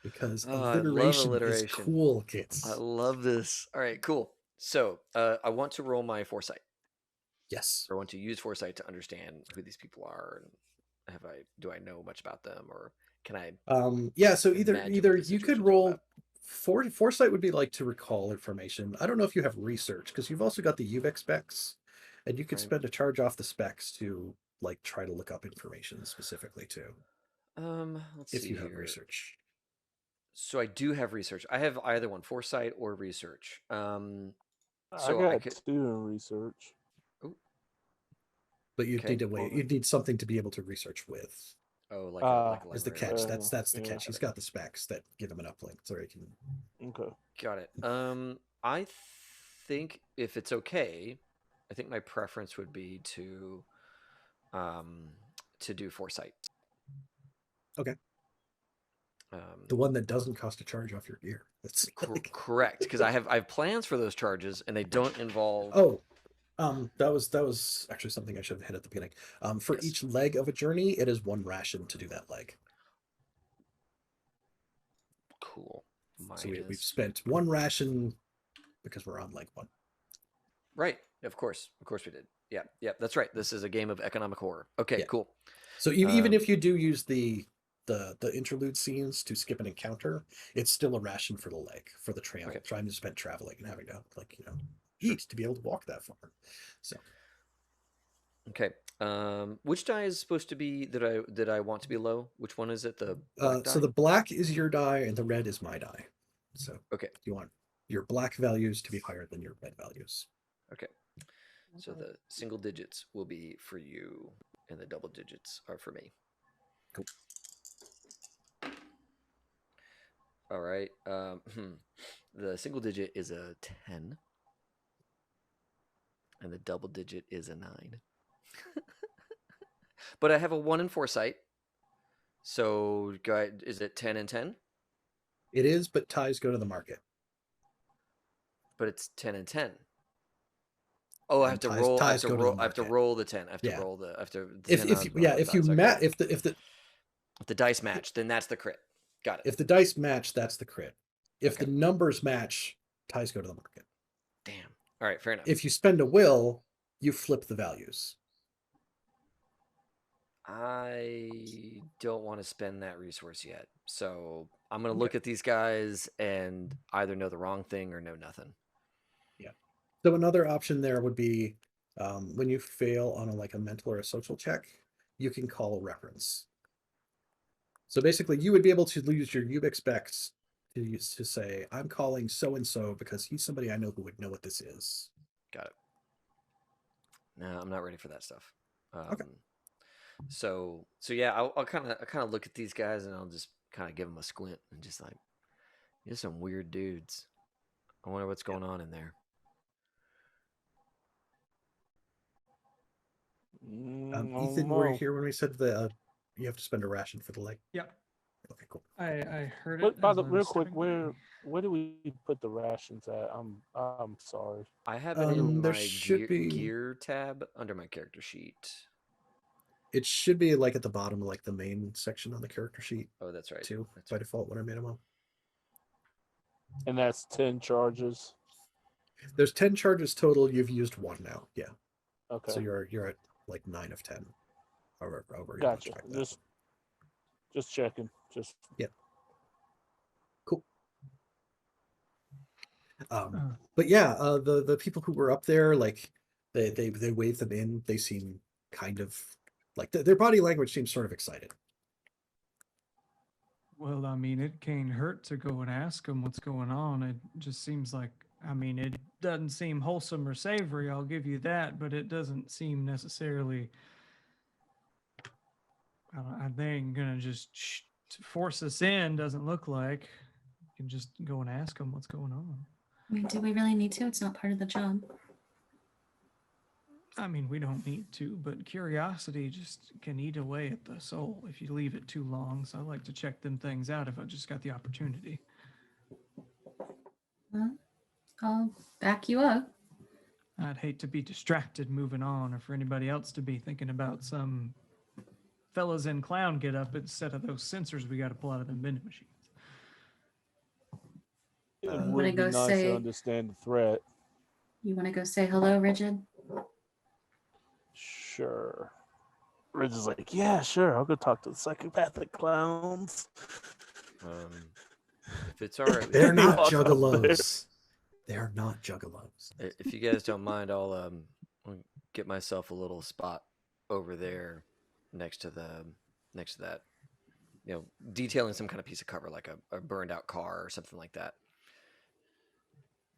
Because I love alliteration is alliteration. cool, kids. I love this. All right, cool. So I want to roll my foresight. Yes. Or I want to use foresight to understand who these people are and do I know much about them or Can I? Yeah, so either imagine what either the you could situation's roll about? foresight would be like to recall information. I don't know if you have research because you've also got the UVEX specs, and you could Right. spend a charge off the specs to like try to look up information specifically too, Let's if see you have here. research. So I do have research. I have either one, foresight or research. I So got I could. 2 in research. Oh, But you'd okay. need a way. You'd need something to be able to research with. Oh, like a Is the library. catch? fair That's enough, the yeah. catch. He's got the specs that give him an uplink, so he can. Okay. Got it. I think if it's okay, I think my preference would be to do foresight. Okay. Um, The one that doesn't cost a charge off your gear. That's like, correct, because I have plans for those charges, and they don't involve. oh, that was actually something I should have hit at the beginning. For Yes. each leg of a journey, it is 1 ration to do that leg. Cool. So we've spent 1 ration because we're on leg 1. Right. Of course we did. Yeah. That's right. This is a game of economic horror. Okay. Yeah. Cool. So even if you do use the interlude scenes to skip an encounter, it's still a ration for the leg, for the trail, Okay. trying to spend traveling and having to eat to be able to walk that far. So Okay. Which die is supposed to be that I want to be low? Which one is it? The black so die? the black is your die and the red is my die. So Okay. you want your black values to be higher than your red values. Okay. So the single digits will be for you, and the double digits are for me. Cool. All right. The single digit is a 10, and the double digit is a 9. But I have a 1 in foresight. So, is it 10 and 10? It is, but ties go to the market. But it's 10 and 10. Oh, I have to Ties- roll. I have ties to go to roll. the I have to market. roll the 10. I have to Yeah. roll the. I have to. If 10 you on yeah both if you sides. match Okay. if the dice match, then that's the crit. Got it. if the dice match, that's the crit. If Okay. the numbers match, ties go to the market. Damn. All right. Fair enough. If you spend a will, you flip the values. I don't want to spend that resource yet. So I'm going to look at these guys and either know the wrong thing or know nothing. Yeah. So another option there would be when you fail on a mental or a social check, you can call a reference. So basically, you would be able to use your UBIC specs to say, I'm calling so-and-so because he's somebody I know who would know what this is. Got it. No, I'm not ready for that stuff. Okay. So yeah, I'll kind of look at these guys and I'll just kind of give them a squint and just like, you're some weird dudes. I wonder what's going on in there. Ethan, were you here when we said that you have to spend a ration for the leg? Yep. Okay, cool. I heard it. But by as the I real was quick, stepping where do we put the rations at? I'm sorry. I have it in there my should be- gear tab under my character sheet. It should be at the bottom of the main section on the character sheet Oh, that's right. too, That's by right. default when I made them up. And that's 10 charges. There's 10 charges total. You've used 1 now. Yeah. Okay. So you're at 9 of 10. However you want to Gotcha. track that. Just checking. Just Cool. Uh, But yeah, the people who were up there, they wave them in. They seem kind of their body language seems sort of excited. Well, I mean, it can't hurt to go and ask them what's going on. It just seems like, I mean, it doesn't seem wholesome or savory, I'll give you that, but it doesn't seem necessarily. They ain't gonna just force us in, doesn't look like. You can just go and ask them what's going on. I mean, do we really need to? It's not part of the job. I mean, we don't need to, but curiosity just can eat away at the soul if you leave it too long. So I like to check them things out if I just got the opportunity. Well, I'll back you up. I'd hate to be distracted moving on, or for anybody else to be thinking about some fellas in clown get up instead of those sensors we got to pull out of them vending machines. it wanna would be go nice say- to understand the threat. You want to go say hello, Rigid? Sure. Ridge is like, yeah, sure, I'll go talk to the psychopathic clowns. If it's all right with They're you not Walk up there. juggalos. They're not juggalos. If you guys don't mind, I'll get myself a little spot over there next to that. Detailing some kind of piece of cover, like a burned out car or something like that.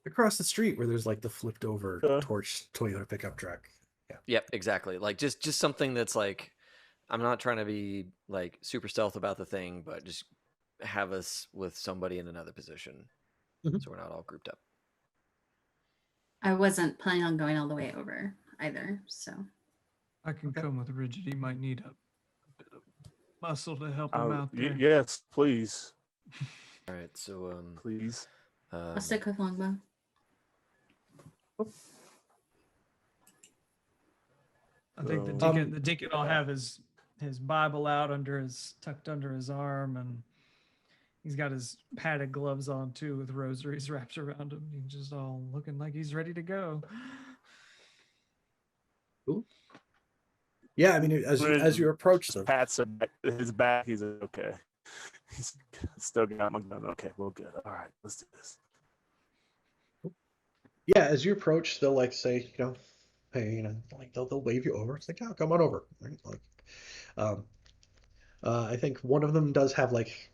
Across the street where there's like the flipped over Okay. torch Toyota pickup truck. Yeah. Yep, exactly. Like just something that's like, I'm not trying to be like super stealth about the thing, but just have us with somebody in another position, Mhm. so we're not all grouped up. I wasn't planning on going all the way over either. So I can Okay. come with Rigid. He might need a bit of muscle to help him out there. Yes, please. All right, so Please. I'll stick with Longbow. I think the So- deacon will have his Bible out tucked under his arm, and he's got his padded gloves on too, with rosaries wrapped around him. He's just all looking like he's ready to go. Yeah, I mean, as you approach them, Pats his back. He's like, okay. He's still got my gun. Okay, well, good. All right, let's do this. Yeah, as you approach, they'll like say, hey, like they'll wave you over. It's like, oh, come on over. Right? Like, I think one of them does have like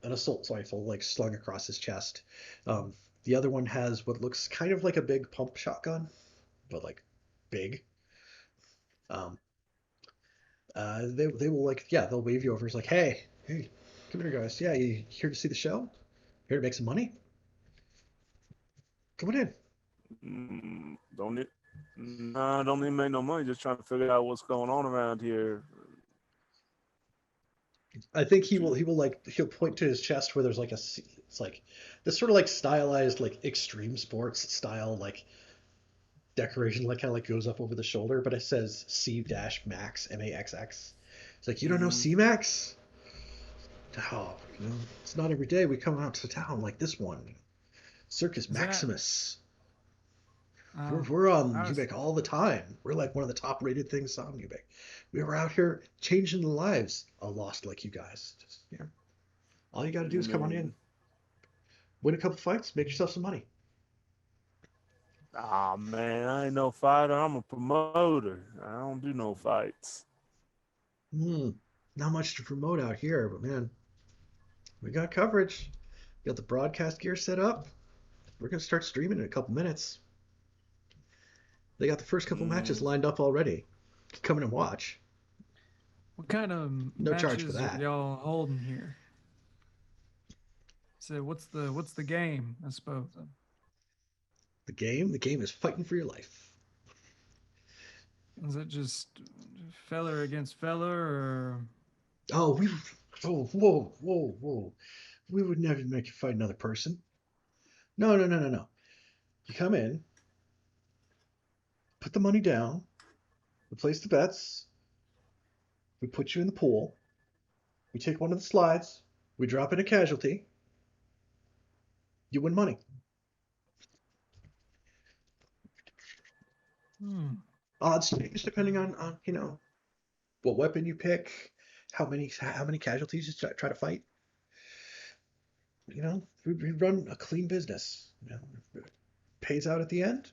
an assault rifle like slung across his chest. The other one has what looks kind of like a big pump shotgun, but like big. They will like, yeah, they'll wave you over. It's like, hey, come here, guys. Yeah, you here to see the show? Here to make some money? Come on in. Don't need to make no money. Just trying to figure out what's going on around here. I think he'll point to his chest where there's like it's like this sort of like stylized like extreme sports style like decoration like kind of like goes up over the shoulder, but it says C-Max MAXX. It's like, you don't know C-Max? Oh, it's not every day we come out to town like this one. Circus Is that- Maximus. Oh, We're on I was- Ubic all the time. We're like one of the top rated things on Ubic. We were out here changing the lives of lost like you guys. Just, all you got to do is come on in, win a couple fights, make yourself some money. Ah, man, I ain't no fighter. I'm a promoter. I don't do no fights. Not much to promote out here, but man, we got coverage. Got the broadcast gear set up. We're gonna start streaming in a couple minutes. They got the first couple matches lined up already. Come in and watch. What kind of No charge for matches that. are y'all holding here? So what's the game? I suppose. The game is fighting for your life. Is it just feller against feller, or Oh, whoa. We would never make you fight another person. No. You come in, put the money down, we place the bets, we put you in the pool, we take one of the slides, we drop in a casualty, you win money. Odds change depending on what weapon you pick, how many casualties you try to fight. We run a clean business. It pays out at the end.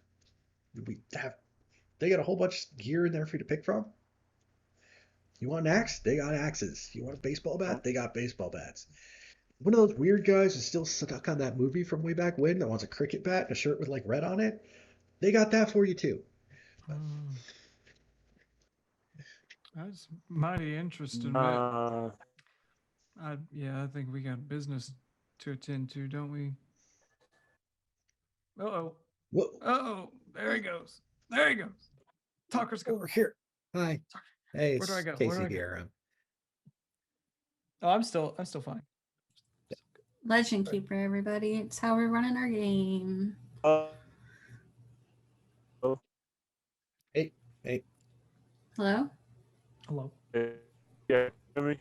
They got a whole bunch of gear in there for you to pick from. You want an axe? They got axes. You want a baseball bat? They got baseball bats. One of those weird guys who's still stuck on that movie from way back when that wants a cricket bat and a shirt with like red on it. They got that for you too. that's mighty interesting. But I think we got business to attend to, don't we? Oh, there he goes. Talker's go. over here. Hi. Hey, Where do I it's go? Where Casey do I go? here. Oh, I'm still fine. Legend Keeper, everybody. It's how we're running our game. Hey. Hello? Hello. Yeah, hear me?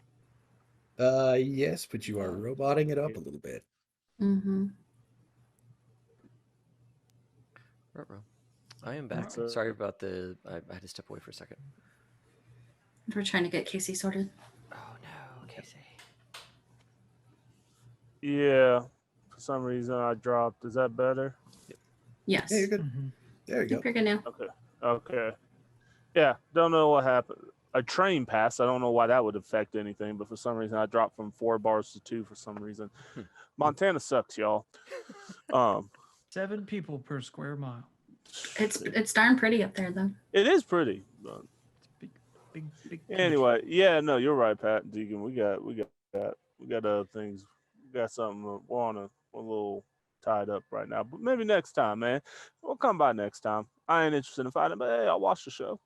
Yes, but you are roboting it up a little bit. Mm-hmm. Ruh-roh. I am back. So- Sorry about I had to step away for a second. We're trying to get Casey sorted. Oh no, Casey. Yeah. For some reason I dropped. Is that better? Yes. Yeah, you're good. Mhm. There you go. Yep, you're good now. Okay. Okay. Yeah. Don't know what happened. A train passed. I don't know why that would affect anything, but for some reason I dropped from 4 bars to 2 for some reason. Montana sucks, y'all. 7 people per square mile. It's darn pretty up there though. It is pretty. But It's big country. anyway, yeah, no, you're right, Pat Deacon. We got other things. We got something we're on a little tied up right now. But maybe next time, man. We'll come by next time. I ain't interested in fighting, but hey, I'll watch the show.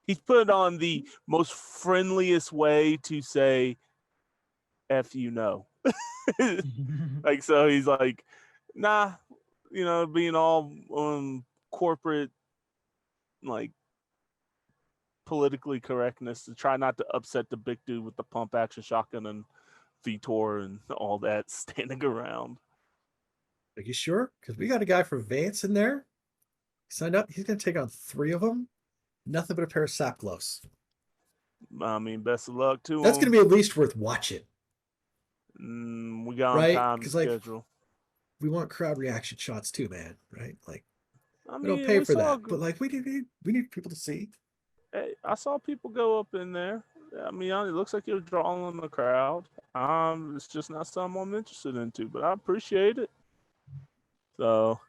He's put it on the most friendliest way to say F you know. Like, so he's like, nah, being all corporate, like politically correctness to try not to upset the big dude with the pump action shotgun and Vitor and all that standing around. Are you sure? Because we got a guy from Vance in there. He signed up. He's going to take on 3 of them. Nothing but a pair of sap gloves. I mean, best of luck to That's him. going to be at least worth watching. We got on Right? time 'Cause, like, schedule. We want crowd reaction shots too, man. Right? Like, I we don't mean, pay we for saw that. But like, we need people to see. Hey, I saw people go up in there. I mean, it looks like you're drawing the crowd. It's just not something I'm interested into, but I appreciate it. So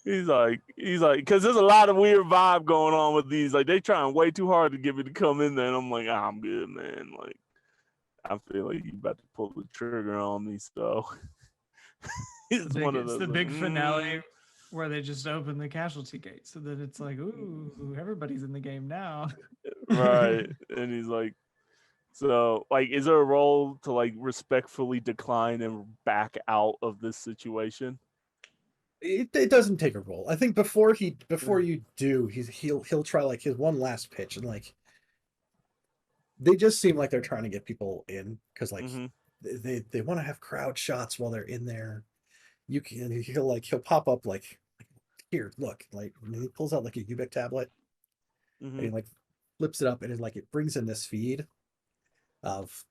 he's like, because there's a lot of weird vibe going on with these. Like, they trying way too hard to get me to come in there, and I'm like, I'm good, man. Like, I feel like you about to pull the trigger on me, so it's one of It's those. the like, big finale where they just open the casualty gate, so that it's like, ooh, everybody's in the game now. Right. And he's like, so, like, is there a role to like respectfully decline and back out of this situation? It doesn't take a roll. I think before you do, he'll try like his one last pitch, and like they just seem like they're trying to get people in because like they want to have crowd shots while they're in there. He'll pop up like here, look, like he pulls out like a Ubic tablet and he like flips it up, and it brings in this feed of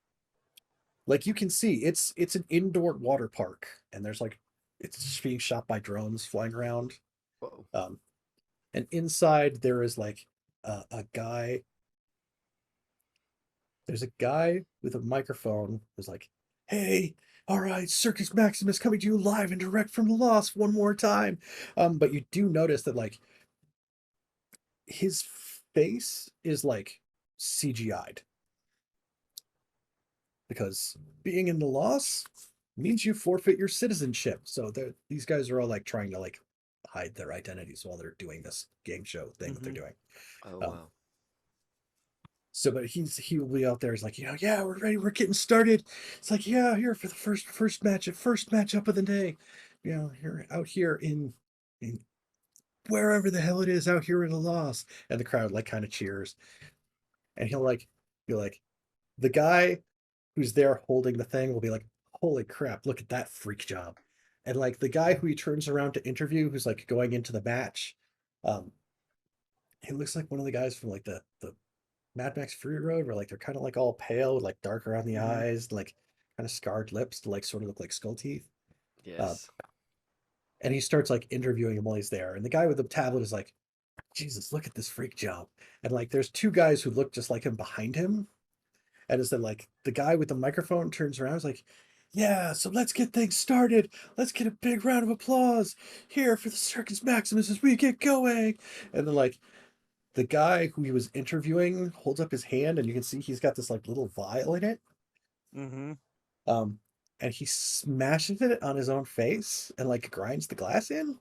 like you can see it's an indoor water park, and there's like it's being shot by drones flying around. Whoa. And inside there is like a guy. There's a guy with a microphone who's like, "Hey, all right, Circus Maximus coming to you live and direct from the Lost one more time." But you do notice that like his face is like CGI'd because being in the Lost means you forfeit your citizenship. So these guys are all like trying to like hide their identities while they're doing this game show thing that they're doing. Oh wow. So, but he will be out there. He's like, yeah, we're ready. We're getting started. It's like, yeah, here for the first matchup of the day. Here out here in wherever the hell it is out here in the Lost, and the crowd like kind of cheers. And he'll be like, the guy who's there holding the thing will be like, holy crap, look at that freak job. And like the guy who he turns around to interview, who's like going into the match, he looks like one of the guys from like the Mad Max Fury Road, where like they're kind of like all pale, like dark around the eyes, like kind of scarred lips to like sort of look like skull teeth. Yes. And he starts like interviewing him while he's there. And the guy with the tablet is like, Jesus, look at this freak job. And like there's 2 guys who look just like him behind him. And as then like the guy with the microphone turns around, is like, yeah, so let's get things started. Let's get a big round of applause here for the Circus Maximus as we get going. And then like the guy who he was interviewing holds up his hand, and you can see he's got this like little vial in it. And he smashes it on his own face and like grinds the glass in.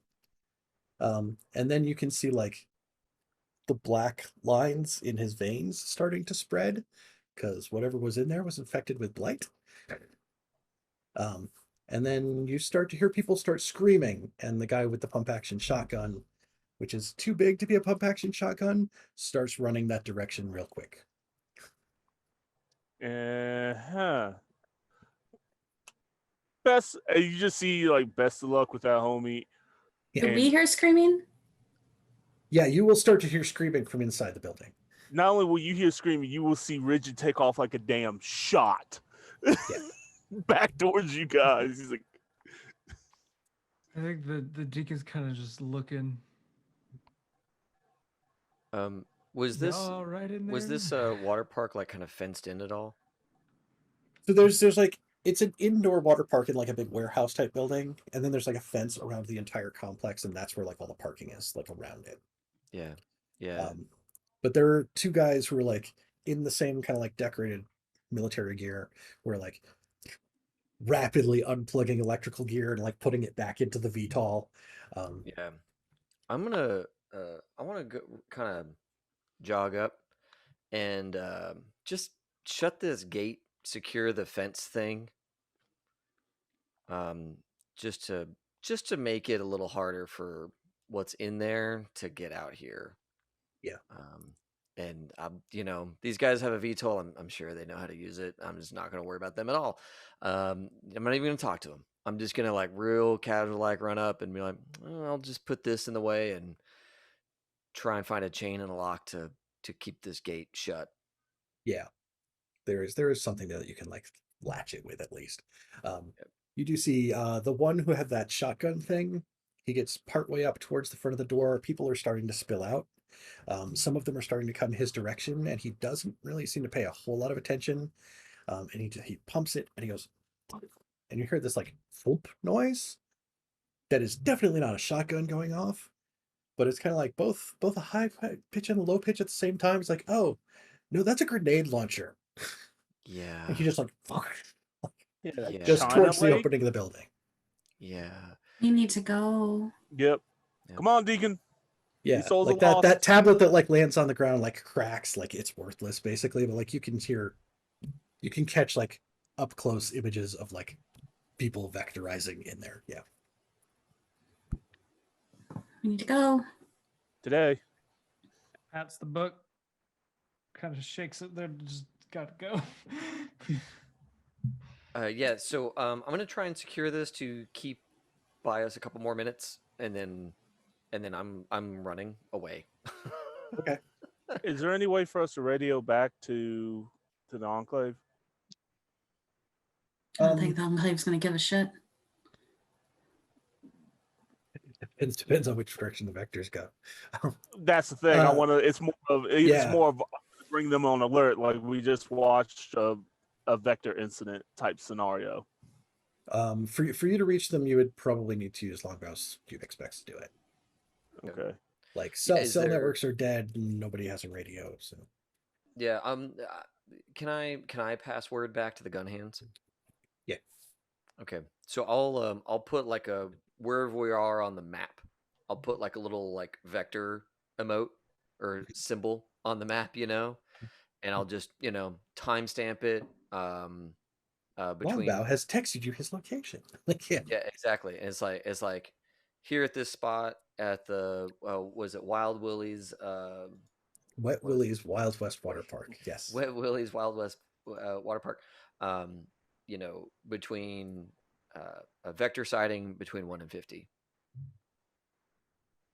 And then you can see like the black lines in his veins starting to spread because whatever was in there was infected with blight. And then you start to hear people start screaming, and the guy with the pump action shotgun, which is too big to be a pump action shotgun, starts running that direction real quick. You just see like best of luck with that, homie. Do we hear screaming? Yeah, you will start to hear screaming from inside the building. not only will you hear screaming, you will see Rigid take off like a damn shot back towards you guys. He's like, I think the deacon's kind of just looking. Was this Y'all right in there? was this water park like kind of fenced in at all? So there's like it's an indoor water park in like a big warehouse type building, and then there's like a fence around the entire complex, and that's where like all the parking is, like around it. Yeah, yeah, But there are two guys who are like in the same kind of like decorated military gear, who are like rapidly unplugging electrical gear and like putting it back into the VTOL. yeah. I'm gonna I want to go kind of jog up and just shut this gate, secure the fence thing. Um, just to make it a little harder for what's in there to get out here. Yeah. And these guys have a VTOL. I'm sure they know how to use it. I'm just not going to worry about them at all. I'm not even going to talk to them. I'm just going to like real casual, like run up and be like, "Oh, I'll just put this in the way and try and find a chain and a lock to keep this gate shut." Yeah, there is something there that you can like latch it with at least. You do see the one who had that shotgun thing. He gets partway up towards the front of the door. People are starting to spill out. Some of them are starting to come his direction, and he doesn't really seem to pay a whole lot of attention. And he pumps it, and he goes, and you hear this like thump noise. That is definitely not a shotgun going off, but it's kind of like both a high pitch and a low pitch at the same time. It's like, oh no, that's a grenade launcher. Yeah. And he just like yeah, just China towards the Lake? opening of the building. Yeah. We need to go. Yep. Yeah. Come on, Deacon. Yeah, souls like are that lost. tablet that like lands on the ground like cracks, like it's worthless basically, but like you can catch like up close images of like people vectorizing in there. Yeah. We need to go. Today. Pats the book, kind of shakes it there, just gotta go. Yeah, so I'm gonna try and secure this to keep by us a couple more minutes, and then I'm running away. Okay. Is there any way for us to radio back to the enclave? I don't think the enclave's going to give a shit. Depends on which direction the vectors go. That's the thing. I want to. It's yeah. more of bring them on alert. Like we just watched a vector incident type scenario. For you to reach them, you would probably need to use longbows. You'd expect to do it. Okay. Like cell there... networks are dead. Nobody has a radio, so. Yeah. Can I pass word back to the gun hands? Yeah. Okay. So I'll put like a wherever we are on the map. I'll put like a little like vector emote or symbol on the map, and I'll just timestamp it. Between Longbow has texted you his location. Like yeah, exactly. And it's like here at this spot at the was it Wild Willie's Wet Willie's Wild West Water Park. Yes. Wet Willie's Wild West Water Park. Between a vector sighting between 1 and 50,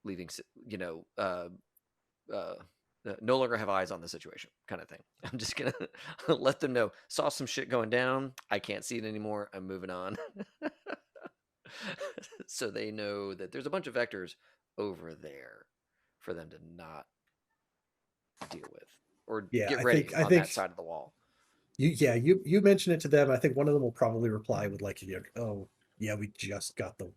leaving no longer have eyes on the situation, kind of thing. I'm just gonna let them know. Saw some shit going down. I can't see it anymore. I'm moving on. So they know that there's a bunch of vectors over there for them to not deal with or get ready on that side of the wall. You mention it to them. I think one of them will probably reply with like, oh yeah, we just got the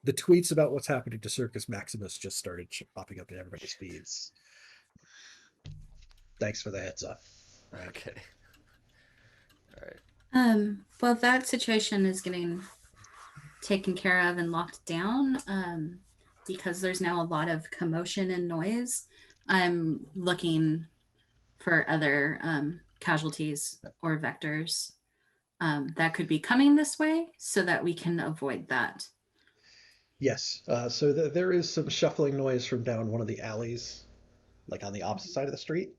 the tweets about what's happening to Circus Maximus just started popping up in everybody's feeds. Thanks for the heads up. Right. Okay. All right. Well, that situation is getting taken care of and locked down because there's now a lot of commotion and noise. I'm looking for other casualties or vectors that could be coming this way so that we can avoid that. Yes. So there is some shuffling noise from down one of the alleys, like on the opposite side of the street.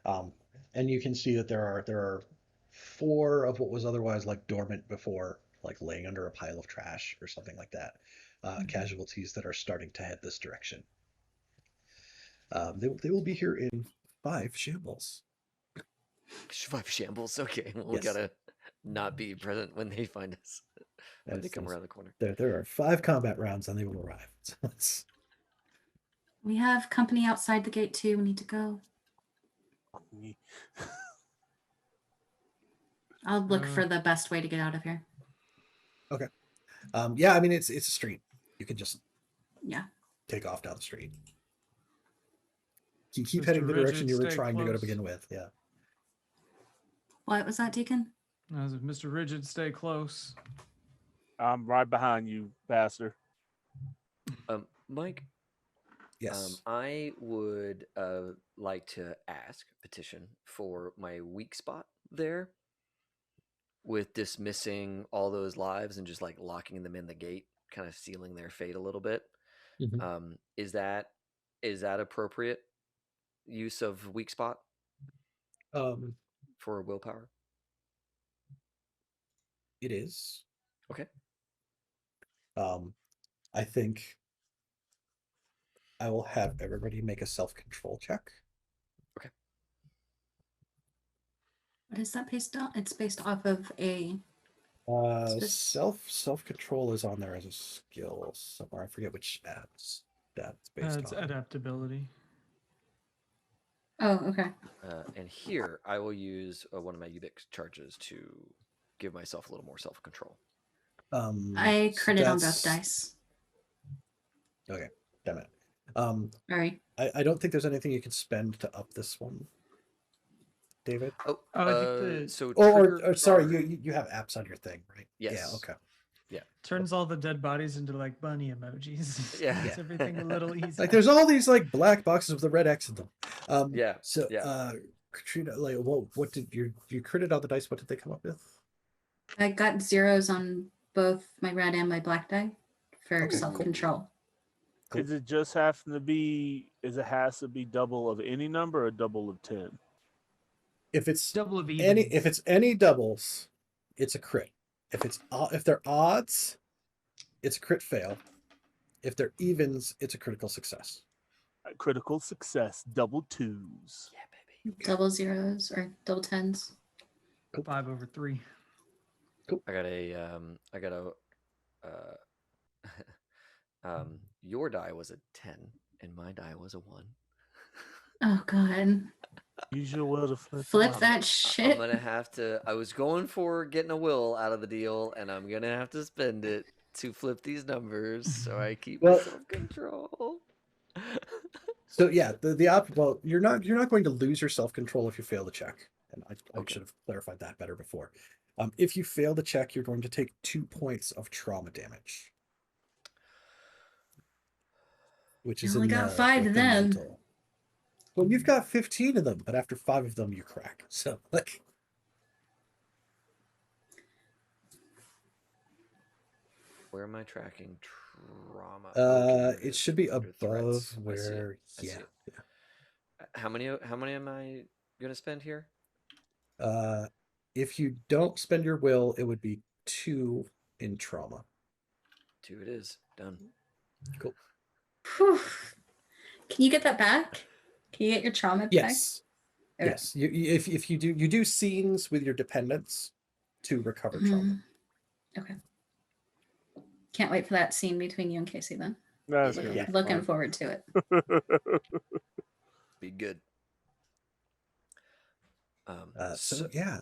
And you can see that there are 4 of what was otherwise like dormant before, like laying under a pile of trash or something like that. Casualties that are starting to head this direction. They will be here in 5 shambles. 5 shambles. Okay, well, we Yes. gotta not be present when they find us. When they Yes, come yes. around the corner. There are 5 combat rounds and they will arrive. So it's- We have company outside the gate too. We need to go. I'll look for the best way to get out of here. yeah, I mean it's a street. You can just Yeah. take off down the street. Keep Mr. heading the direction Rigid, you were stay trying to go to close. begin with. Yeah. What was that, Deacon? As if Mr. Rigid, stay close. I'm right behind you, Pastor. Mike, Yes. I would like to petition for my weak spot there, with dismissing all those lives and just like locking them in the gate, kind of sealing their fate a little bit. Mhm. Is that appropriate use of weak spot for willpower? It is. Okay. I think I will have everybody make a self-control check. What is that based on? It's based off of a Self-control is on there as a skill somewhere. I forget which stats that's based It's on. adaptability. Oh, okay. And here I will use one of my Ubix charges to give myself a little more self-control. I so critted on both that's- dice. Okay, damn it. Sorry. I don't think there's anything you can spend to up this one, David. Oh, I think so Or sorry, you have apps on your thing, right? Yeah. Yes. Okay. Turns all the dead bodies into like bunny emojis. Yeah. Makes everything a little easier. Like there's all these like black boxes with a red X in them. Yeah, So yeah. Katrina, like what did you critted all the dice? What did they come up with? I got zeros on both my red and my black die for Okay, cool. self-control. Cool. Is it just having to be? Is it has to be double of any number or double of 10? If it's Double of if it's any doubles, it's a crit. If they're odds, it's a crit fail. If they're evens, it's a critical success. Critical success, double 2s. Yeah, baby. Double zeros or double tens. 5/3. I got a your die was a 10 and my die was a 1. Oh god. Use your will to flip. Flip them. that I'm shit. gonna have to. I was going for getting a will out of the deal, and I'm gonna have to spend it to flip these numbers so I keep Well- self control. So yeah, well, you're not going to lose your self-control if you fail the check. And I Okay. should have clarified that better before. If you fail the check, you're going to take 2 points of trauma damage. Which You is only in got the- 5 with of the them. mental. Well, you've got 15 of them, but after 5 of them, you crack. So like, Where am I tracking trauma? it should be under above threats. I see it. where, I see yeah. it. How many am I gonna spend here? If you don't spend your will, it would be 2 in trauma. 2 it is. Done. Cool. Whew. Can you get that back? Can you get your trauma back? Yes. Okay. Yes. If you do scenes with your dependents to recover trauma. Okay. Can't wait for that scene between you and Casey then. That's gonna Yeah. be Looking fun. forward to it. Be good. So yeah,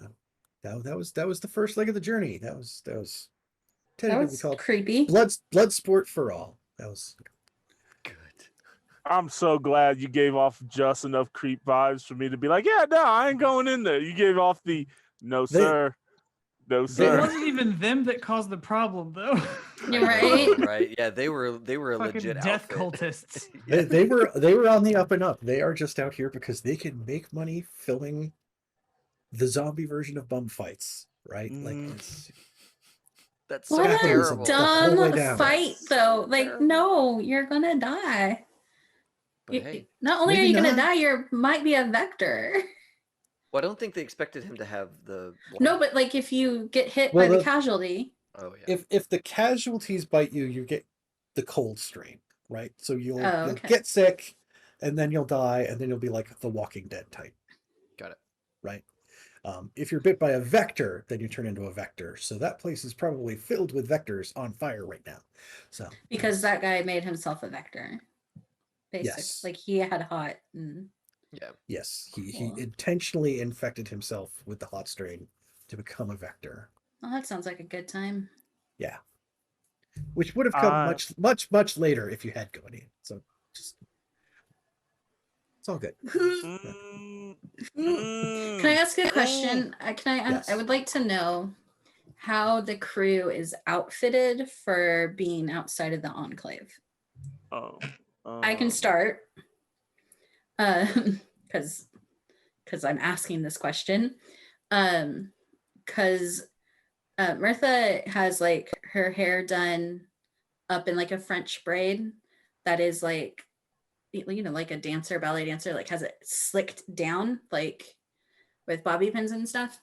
that was the first leg of the journey. That was That technically was called creepy. blood sport for all. That was good. I'm so glad you gave off just enough creep vibes for me to be like, yeah, no, I ain't going in there. You gave off the no, sir. No, It sir. wasn't even them that caused the problem, though. You're I right. know, right? Yeah, they were a Fucking legit death outfit. cultists. Yeah. they were on the up and up. They are just out here because they can make money filming the zombie version of bum fights, right? Like it's, That's so What a terrible. The whole way dumb down. fight, though. Like, Terrible. no, you're gonna die. But hey, Not only are maybe you gonna not. die, you might be a vector. well, I don't think they expected him to have the. No, blood. but like if you get hit Well, by the the- casualty, Oh yeah. if the casualties bite you, you get the cold strain, right? So you'll Oh, okay. get sick, and then you'll die, and then you'll be like the Walking Dead type, Got it. right? If you're bit by a vector, then you turn into a vector. So that place is probably filled with vectors on fire right now. So Because that guy made himself a vector. Basic. Yes. Like he had hot. And, Yeah. yes, he Cool. intentionally infected himself with the hot strain to become a vector. oh, that sounds like a good time. Yeah, which would have come much later if you had Gonine. So just it's all good. Mm, Can I ask a question? Yes. I would like to know how the crew is outfitted for being outside of the enclave. Oh, I can start because I'm asking this question. Because Mirtha has like her hair done up in like a French braid that is like, you know, like a dancer, ballet dancer, like has it slicked down like with bobby pins and stuff.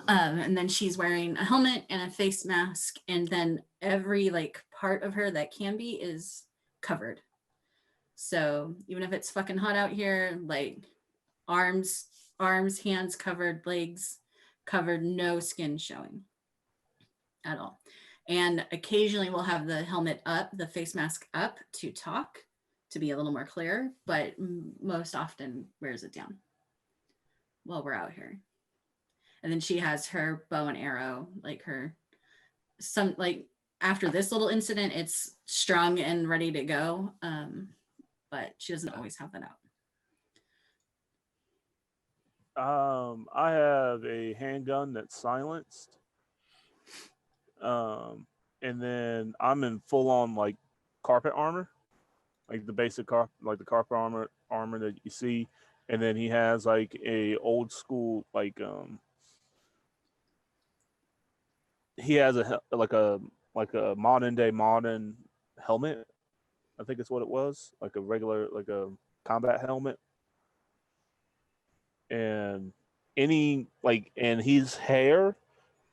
And then she's wearing a helmet and a face mask, and then every like part of her that can be is covered. So even if it's fucking hot out here, like arms, hands covered, legs covered, no skin showing at all. And occasionally we'll have the helmet up, the face mask up to talk, to be a little more clear, but most often wears it down while we're out here. And then she has her bow and arrow, like after this little incident, it's strung and ready to go. But she doesn't always have that out. I have a handgun that's silenced. And then I'm in full on like carpet armor, like the basic the carpet armor that you see. And then he has like a old school he has like a modern helmet. I think it's what it was, like a regular combat helmet. And and his hair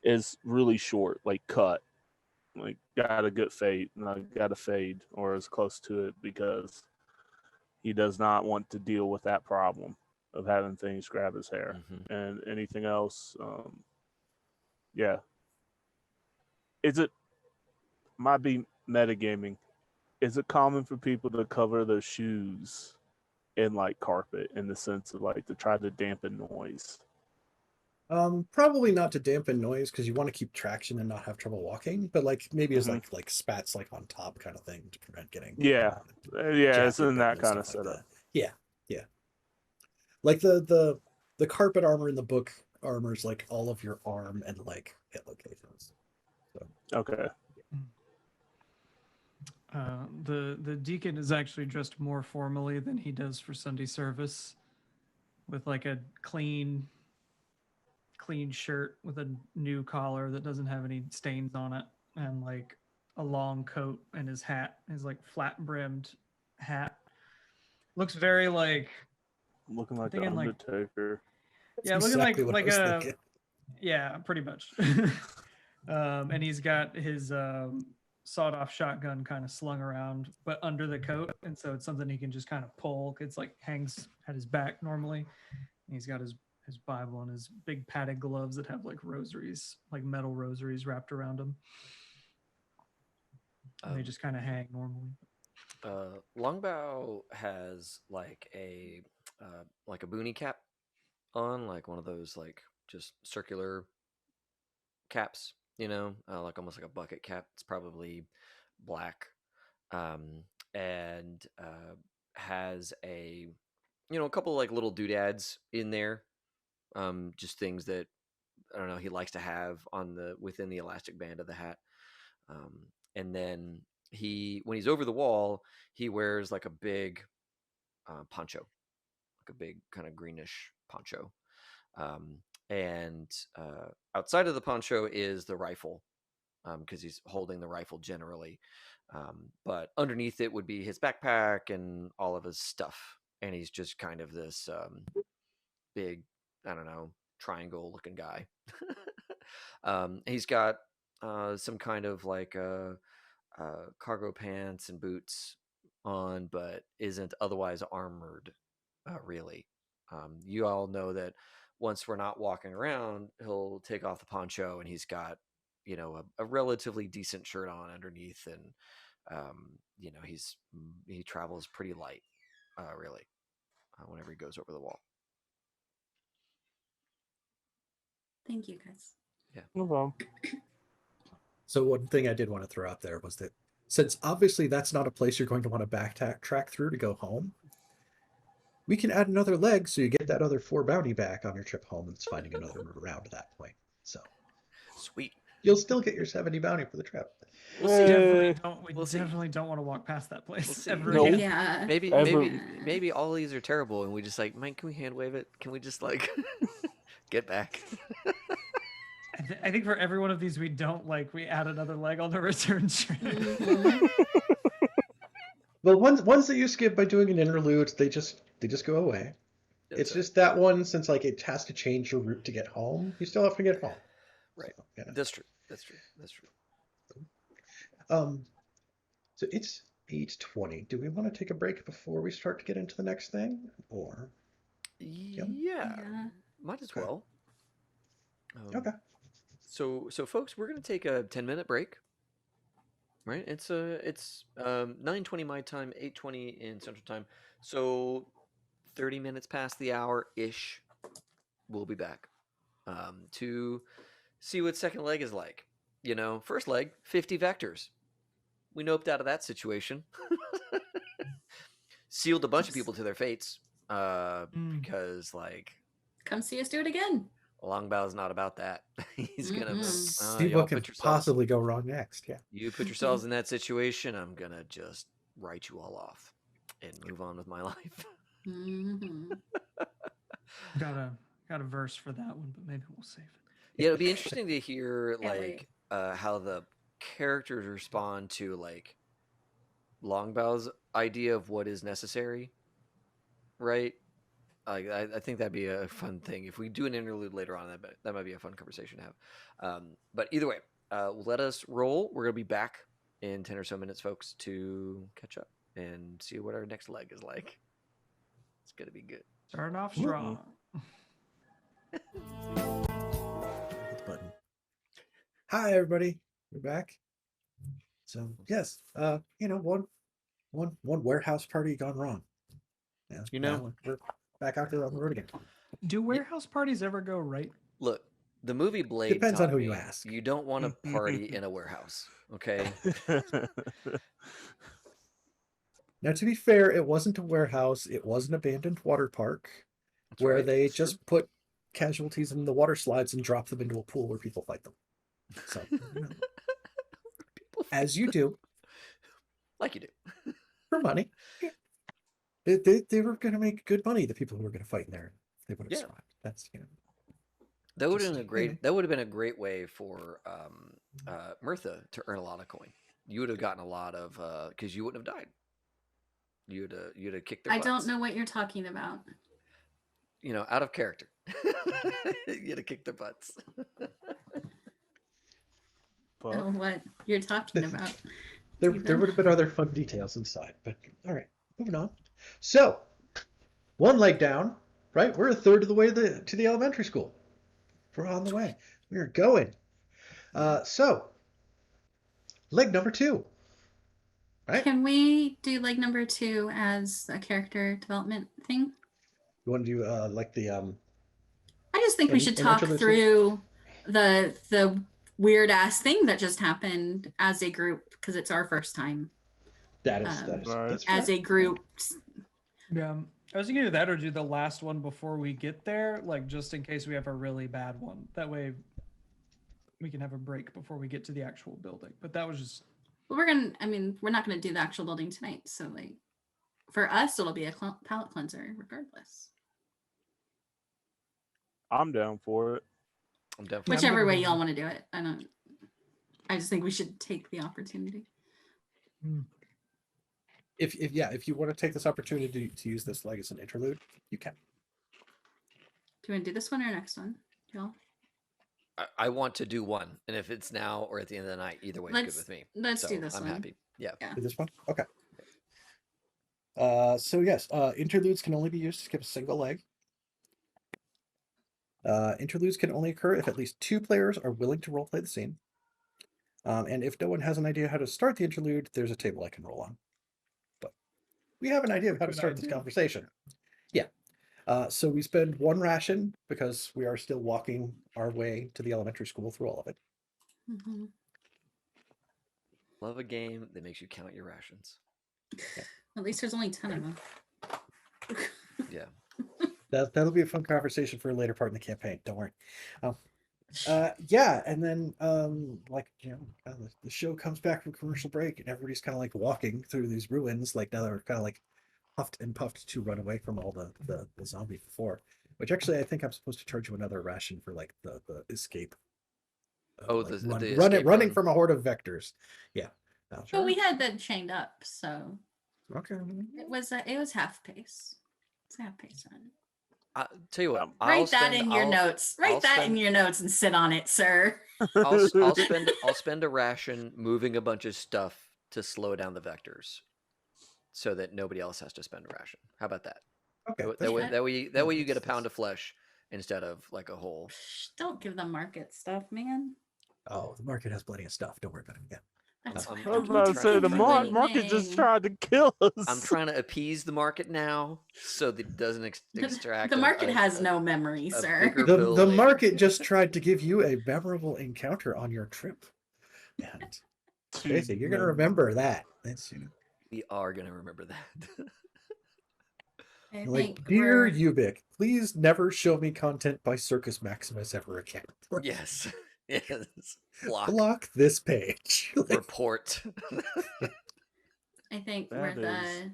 is really short, like cut, like got a good fade, got a fade or as close to it, because he does not want to deal with that problem of having things grab his hair. And anything else. Yeah. Might be metagaming. Is it common for people to cover their shoes in like carpet, in the sense of like to try to dampen noise? Probably not to dampen noise, because you want to keep traction and not have trouble walking, but like maybe as like spats like on top kind of thing to prevent getting it's in that kind of stuff like setup. that. Yeah. Like the carpet armor in the book armors like all of your arm and like hit locations. So okay. The deacon is actually dressed more formally than he does for Sunday service, with like a clean shirt with a new collar that doesn't have any stains on it, and like a long coat, and his hat is like flat brimmed hat. Looks very like looking like the Undertaker. Yeah, looking exactly like a thinking. Yeah, pretty much. And he's got his sawed-off shotgun kind of slung around, but under the coat, and so it's something he can just kind of pull. It's like hangs at his back normally. And he's got his Bible and his big padded gloves that have like rosaries, like metal rosaries wrapped around them. And they just kind of hang normally. Longbow has like a boonie cap on, like one of those like just circular caps, like almost like a bucket cap. It's probably black, and has a couple like little doodads in there, just things that I don't know he likes to have within the elastic band of the hat. And then when he's over the wall, he wears like a big poncho, like a big kind of greenish poncho. And outside of the poncho is the rifle, because he's holding the rifle generally. But underneath it would be his backpack and all of his stuff. And he's just kind of this big, I don't know, triangle looking guy. He's got some kind of like cargo pants and boots on, but isn't otherwise armored, really. You all know that once we're not walking around, he'll take off the poncho and he's got, a relatively decent shirt on underneath, and he travels pretty light, really, whenever he goes over the wall. Thank you, guys. No problem. So one thing I did want to throw out there was that since obviously that's not a place you're going to want to backtrack through to go home, we can add another leg so you get that other 4 bounty back on your trip home, and it's finding another route around to that point. So Sweet. you'll still get your 70 bounty for the trip. We'll see. We see. definitely don't want to walk past that place We'll see. ever Nope. again. Yeah. Maybe all these are terrible, and we just like, Mike, can we hand wave it? Can we just like get back? I think for every one of these we don't like, we add another leg on the return trip. Mhm. Well, ones that you skip by doing an interlude, they just go away. It's just that one, since like it has to change your route to get home, you still have to get home. Right. So, yeah. That's true. So it's 8:20. Do we want to take a break before we start to get into the next thing, or? Yeah, Yeah. might as Okay. well. Okay. So folks, we're gonna take a 10-minute break. Right? It's 9:20 my time, 8:20 in Central Time. So 30 minutes past the hour ish, we'll be back to see what second leg is like. First leg, 50 vectors. We noped out of that situation. Sealed a bunch of people to their fates because, like, Come see us do it again. Longbow's not about that. He's gonna See y'all what can put yourselves, possibly go wrong next. Yeah. you put yourselves in that situation. I'm gonna just write you all off and move on with my life. Mhm. Got a verse for that one, but maybe we'll save it. Yeah, it'll be interesting to hear Can't wait. how the characters respond to like Longbow's idea of what is necessary, right? I think that'd be a fun thing if we do an interlude later on. That might be a fun conversation to have. But either way, let us roll. We're gonna be back in 10 or so minutes, folks, to catch up and see what our next leg is like. It's gonna be good. Starting off strong. Hit the button. Hi, everybody. We're back. So yes, one warehouse party gone wrong. Yeah, now we're back out there on the road again. Do warehouse parties ever go right? Look, the movie Blade Depends on taught who you me ask. you don't want to party in a warehouse, okay? Now, to be fair, it wasn't a warehouse. It was an abandoned water park That's where right, they that's true. just put casualties in the water slides and drop them into a pool where people fight them. So, as you do, like you do. for money. Yeah. They were going to make good money. The people who were going to fight in there, they would have Yeah. survived. That's That would Just, have been a great. That would have been a great way for Mirtha to earn a lot of coin. You would have gotten a lot of because you wouldn't have died. You'd have kicked their I butts. don't know what you're talking about. Out of character. You'd have kicked their butts. I don't know what you're talking about. There Steven. would have been other fun details inside, but all right, moving on. So, one leg down, right? We're a third of the way to the elementary school. We're on the way. We're going. So, leg number 2. Right? Can we do leg number 2 as a character development thing? You want to do like the I just think we Any- should any talk other through the weird ass thing that just happened as a group because it's our first time that is Right. that's as fair. a group. Yeah. I was thinking of that or do the last one before we get there, like just in case we have a really bad one. That way we can have a break before we get to the actual building. But that was just Well, we're not gonna do the actual building tonight, so like for us it'll be a palate cleanser regardless. I'm down for it. I'm down for Yeah, I'm Whichever good way with y'all that. want to do it. I just think we should take the opportunity. if you want to take this opportunity to use this leg as an interlude, you can. Do you want to do this one or next one, y'all? I want to do one, and if it's now or at the end of the night, either way is good with me. Let's do So this I'm one. happy. Yeah. Yeah. Do this one? Okay. So yes, interludes can only be used to skip a single leg. Interludes can only occur if at least 2 players are willing to roleplay the scene. And if no one has an idea how to start the interlude, there's a table I can roll on. But we have an idea of how to Good start this idea. conversation. Yeah. So we spend 1 ration because we are still walking our way to the elementary school through all of it. Mhm. Love a game that makes you count your rations. At least there's only 10 of them. Yeah. That'll be a fun conversation for a later part in the campaign. Don't worry. Yeah, and then like the show comes back from commercial break, and everybody's kind of like walking through these ruins. Like now they're kind of like huffed and puffed to run away from all the zombies before. Which actually, I think I'm supposed to charge you another ration for like the escape. Oh, like the running escape run. from a horde of vectors. Yeah. But we had them chained up, so Okay. it was half pace. It's a half pace run. Tell you what, Write that in your notes. Write that in your notes and sit on it, sir. I'll spend a ration moving a bunch of stuff to slow down the vectors, so that nobody else has to spend a ration. How about that? Okay. That way you get a pound of flesh instead of like a whole. Shh, don't give them market stuff, man. Oh, the market has plenty of stuff. Don't worry about it. Yeah. That's why I'm I I was don't about to do say the anything. market just tried to kill us. I'm trying to appease the market now, so that it doesn't extract. The market has no memory, a sir. bigger The bill later. market just tried to give you a memorable encounter on your trip. And Tracy, you're gonna remember that. That's We are gonna remember that. I like, think dear we're Ubik, please never show me content by Circus Maximus ever again. Yes. Yes. Block this page. Like, Report. I think That Martha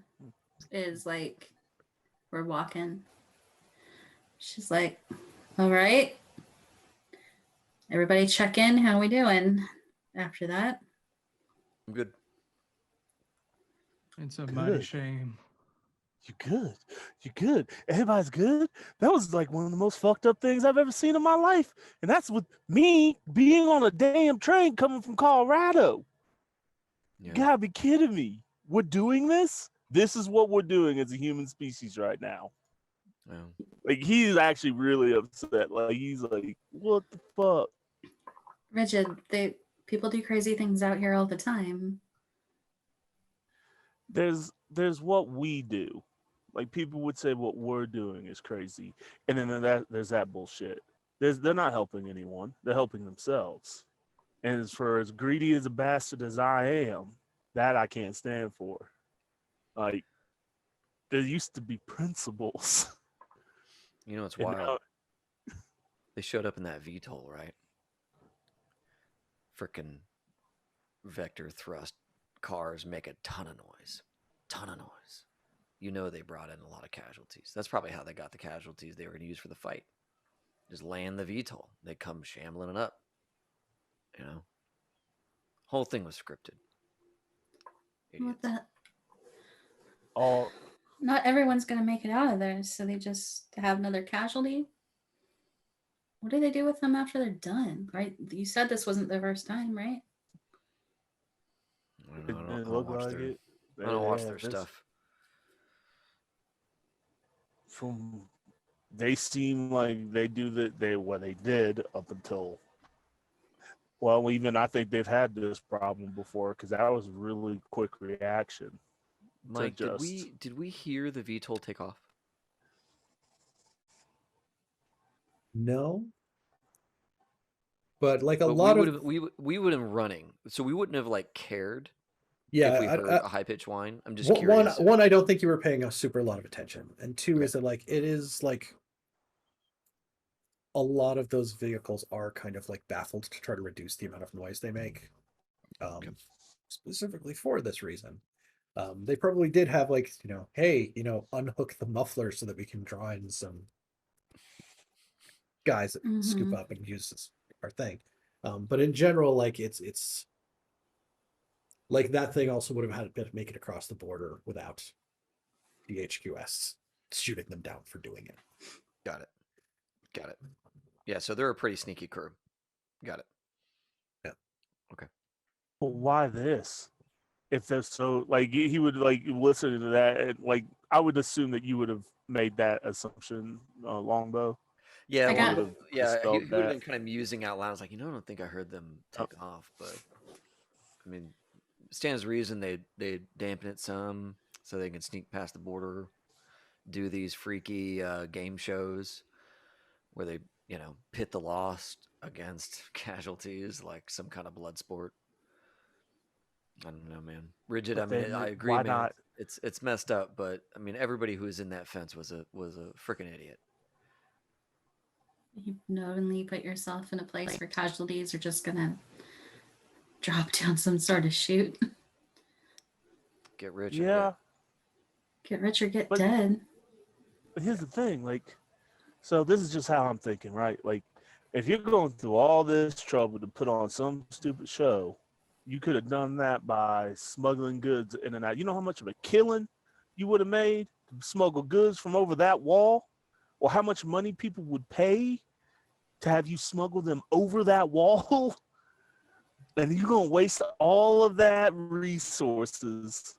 is like, we're walking. She's like, all right. Everybody check in. How we doing after that? I'm good. It's a mighty Good. shame. You good? You good? Everybody's good? That was like one of the most fucked up things I've ever seen in my life. And that's with me being on a damn train coming from Colorado. Yeah. You gotta be kidding me. We're doing this? This is what we're doing as a human species right now. Yeah. Like, he's actually really upset. Like, he's like, what the fuck? Rigid, people do crazy things out here all the time. There's what we do. Like, people would say what we're doing is crazy. And then there's that bullshit. They're not helping anyone. They're helping themselves. And as for as greedy as a bastard as I am, that I can't stand for. Like, there used to be principles. You know, it's And wild. now- They showed up in that VTOL, right? Frickin' vector thrust cars make a ton of noise. Ton of noise. You know they brought in a lot of casualties. That's probably how they got the casualties they were going to use for the fight. Just land the VTOL. They come shambling it up. You know? Whole thing was scripted. What Idiots. the? all Not everyone's gonna make it out of there, so they just have another casualty. What do they do with them after they're done? Right? You said this wasn't the first time, right? I don't it know. I didn't don't look watch like their, it. I don't watch Yeah, their this- stuff. From they seem like they do what they did up until, well, even I think they've had this problem before, because that was really quick reaction. Mike, just- did we hear the VTOL take off? no. But like a But lot we of we would have been running, so we wouldn't have like cared yeah, if we heard a high pitched whine. I'm just curious. one, I don't think you were paying a super lot of attention, and two Okay. is that like it is like a lot of those vehicles are kind of like baffled to try to reduce the amount of noise they make, specifically for this reason. They probably did have like, hey, unhook the muffler so that we can draw in some guys that scoop up and use this, our thing. But in general, like it's like that thing also would have had to make it across the border without the HQS shooting them down for doing it. Got it. Yeah, so they're a pretty sneaky crew. Got it. But why this? if there's so like he would like listen to that, and like I would assume that you would have made that assumption, Longbow. Yeah, I You got- would have yeah, he dispelled would have that. been kind of musing out loud. I was like, I don't think I heard them Oh. take off, but I mean, stands to reason they dampen it some so they can sneak past the border, do these freaky game shows where they pit the lost against casualties like some kind of blood sport. I don't know, man. Rigid. But I mean, then I agree, why man. not? It's messed up, but I mean, everybody who was in that fence was a freaking idiot. You knowingly put yourself in a place where casualties are just gonna drop down some sort of chute. Get rich. Yeah, Get rich or get But- dead. but here's the thing, like, so this is just how I'm thinking, right? Like, if you're going through all this trouble to put on some stupid show, you could have done that by smuggling goods in and out. You know how much of a killing you would have made to smuggle goods from over that wall? Or how much money people would pay to have you smuggle them over that wall? And you're going to waste all of that resources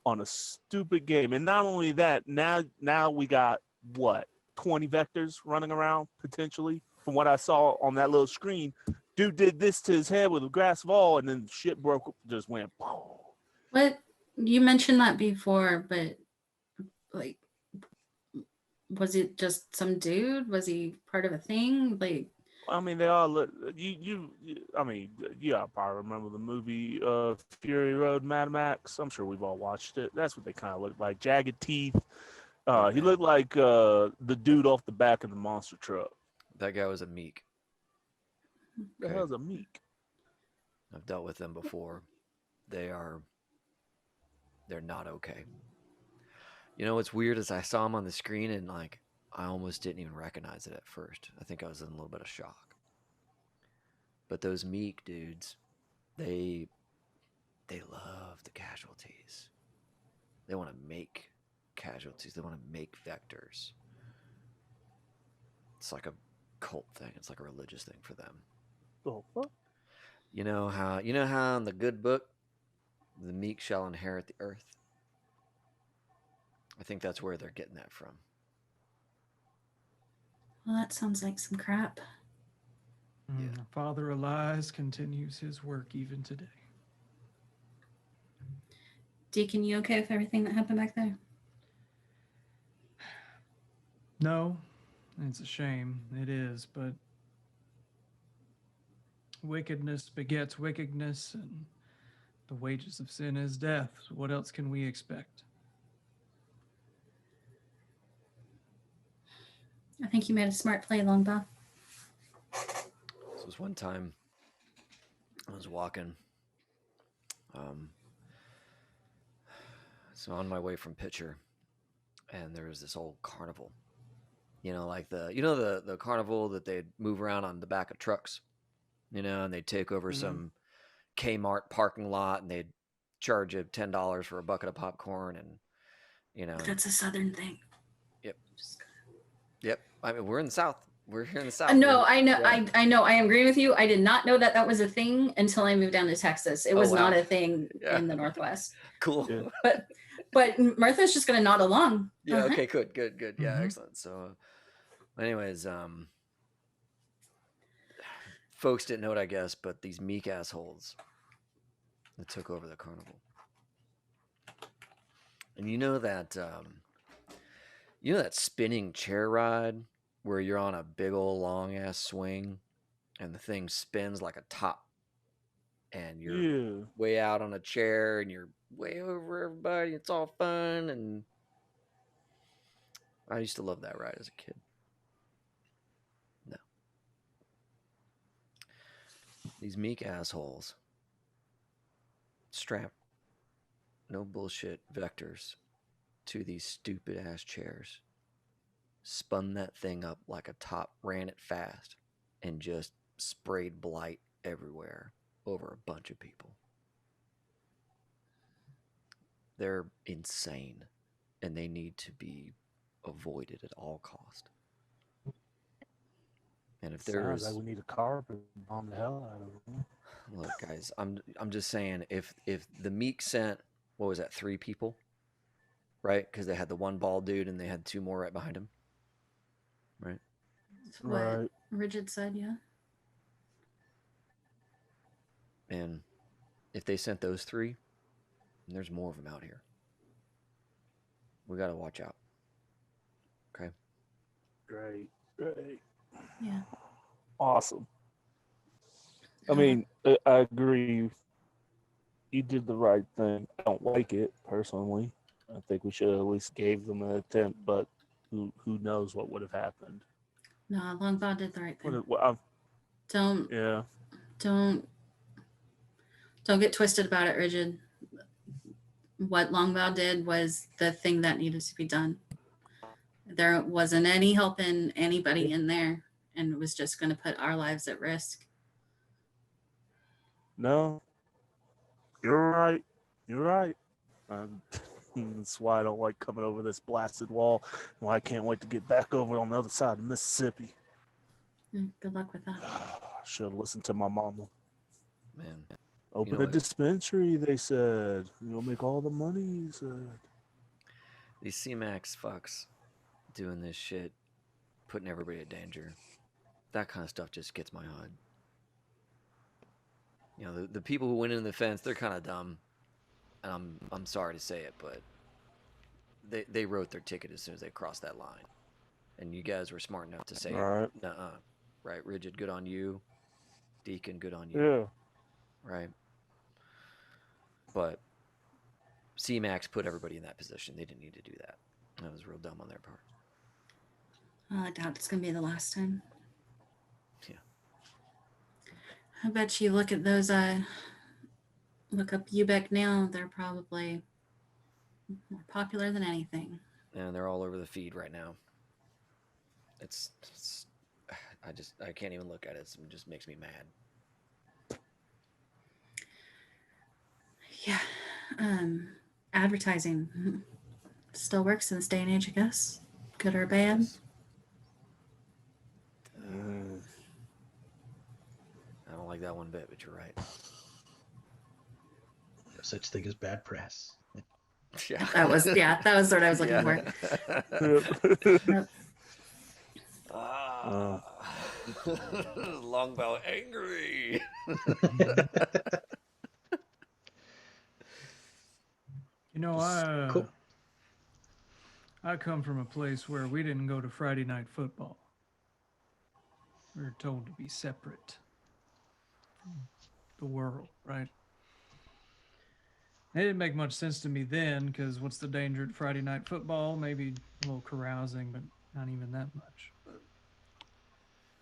on a stupid game. And not only that, now we got, what, 20 vectors running around, potentially? From what I saw on that little screen, dude did this to his head with a grass ball, and then shit broke, just went, What you mentioned that before, but like, was it just some dude? Was he part of a thing? Like, I mean, they all look. I mean, you all probably remember the movie Fury Road, Mad Max. I'm sure we've all watched it. That's what they kind of looked like. Jagged teeth. He looked like the dude off the back of the monster truck. That guy was a meek. The Okay. hell's a meek? I've dealt with them before. They're not okay. You know what's weird is I saw him on the screen and like I almost didn't even recognize it at first. I think I was in a little bit of shock. But those meek dudes, they love the casualties. They want to make casualties. They want to make vectors. It's like a cult thing. It's like a religious thing for them. Oh, fuck? You know how in the good book, the meek shall inherit the earth. I think that's where they're getting that from. well, that sounds like some crap. Yeah. Father Elias continues his work even today. Deacon, you okay with everything that happened back there? No, it's a shame. It is, but wickedness begets wickedness, and the wages of sin is death. What else can we expect? I think you made a smart play, Longbow. This was one time I was walking. So on my way from Pitcher, and there was this old carnival. Like the carnival that they'd move around on the back of trucks, and they'd take over some Kmart parking lot, and they'd charge you $10 for a bucket of popcorn, and That's a southern thing. Yep. I mean, we're in the South. We're here in the South. No, I know. Yeah. I know. I agree with you. I did not know that was a thing until I moved down to Texas. It was wow. not a thing Yeah. in the Northwest. Cool. Yeah. But Martha's just going to nod along. Yeah. Uh-huh. Okay. Good. Yeah. Mhm. Excellent. So, anyways, folks didn't know it, I guess, but these meek assholes that took over the carnival, and you know that spinning chair ride where you're on a big old long ass swing, and the thing spins like a top, and you're Yeah. way out on a chair, and you're way over everybody. It's all fun, and I used to love that ride as a kid. No. These meek assholes strap no bullshit vectors to these stupid ass chairs, spun that thing up like a top, ran it fast, and just sprayed blight everywhere over a bunch of people. They're insane, and they need to be avoided at all cost. And if Sounds there's like we need a carpet bomb the hell out of them. look, guys, I'm just saying if the Meek sent what was that 3 people, right? Because they had the one bald dude and they had 2 more right behind him, right? What Right. Rigid said, yeah. And if they sent those 3, and there's more of them out here, we gotta watch out. Okay. Great. Yeah. Awesome. I mean, I agree. You did the right thing. I don't like it personally. I think we should have at least gave them an attempt, but who knows what would have happened? No, Longbow did the right thing. Don't Yeah. don't get twisted about it, Rigid. What Longbow did was the thing that needed to be done. There wasn't any helping anybody in there, and it was just going to put our lives at risk. No. You're right. You're right. That's why I don't like coming over this blasted wall. Why I can't wait to get back over on the other side of Mississippi. Good luck with that. Should have listened to my mama. Man. Open know a what? dispensary, they said. You'll make all the money, he said. These C-Max fucks doing this shit, putting everybody at danger. That kind of stuff just gets my hood. You know, the people who went in the fence, they're kind of dumb. And I'm sorry to say it, but they wrote their ticket as soon as they crossed that line. And you guys were smart enough to say, All right. nuh-uh. Right, Rigid, good on you. Deacon, good on you. Yeah. Right? But C-Max put everybody in that position. They didn't need to do that. That was real dumb on their part. I doubt it's going to be the last time. Yeah. I bet you look at those, look up Ubec now, they're probably more popular than anything. And they're all over the feed right now. It's I can't even look at it. It just makes me mad. Yeah. Advertising still works in this day and age, I guess. Good or bad. I don't like that one bit, but you're right. No such thing as bad press. Yeah. That was what I was looking for. Longbow angry. You know, Cool. I come from a place where we didn't go to Friday night football. We were told to be separate from the world, right? It didn't make much sense to me then, because what's the danger at Friday night football? Maybe a little carousing, but not even that much. But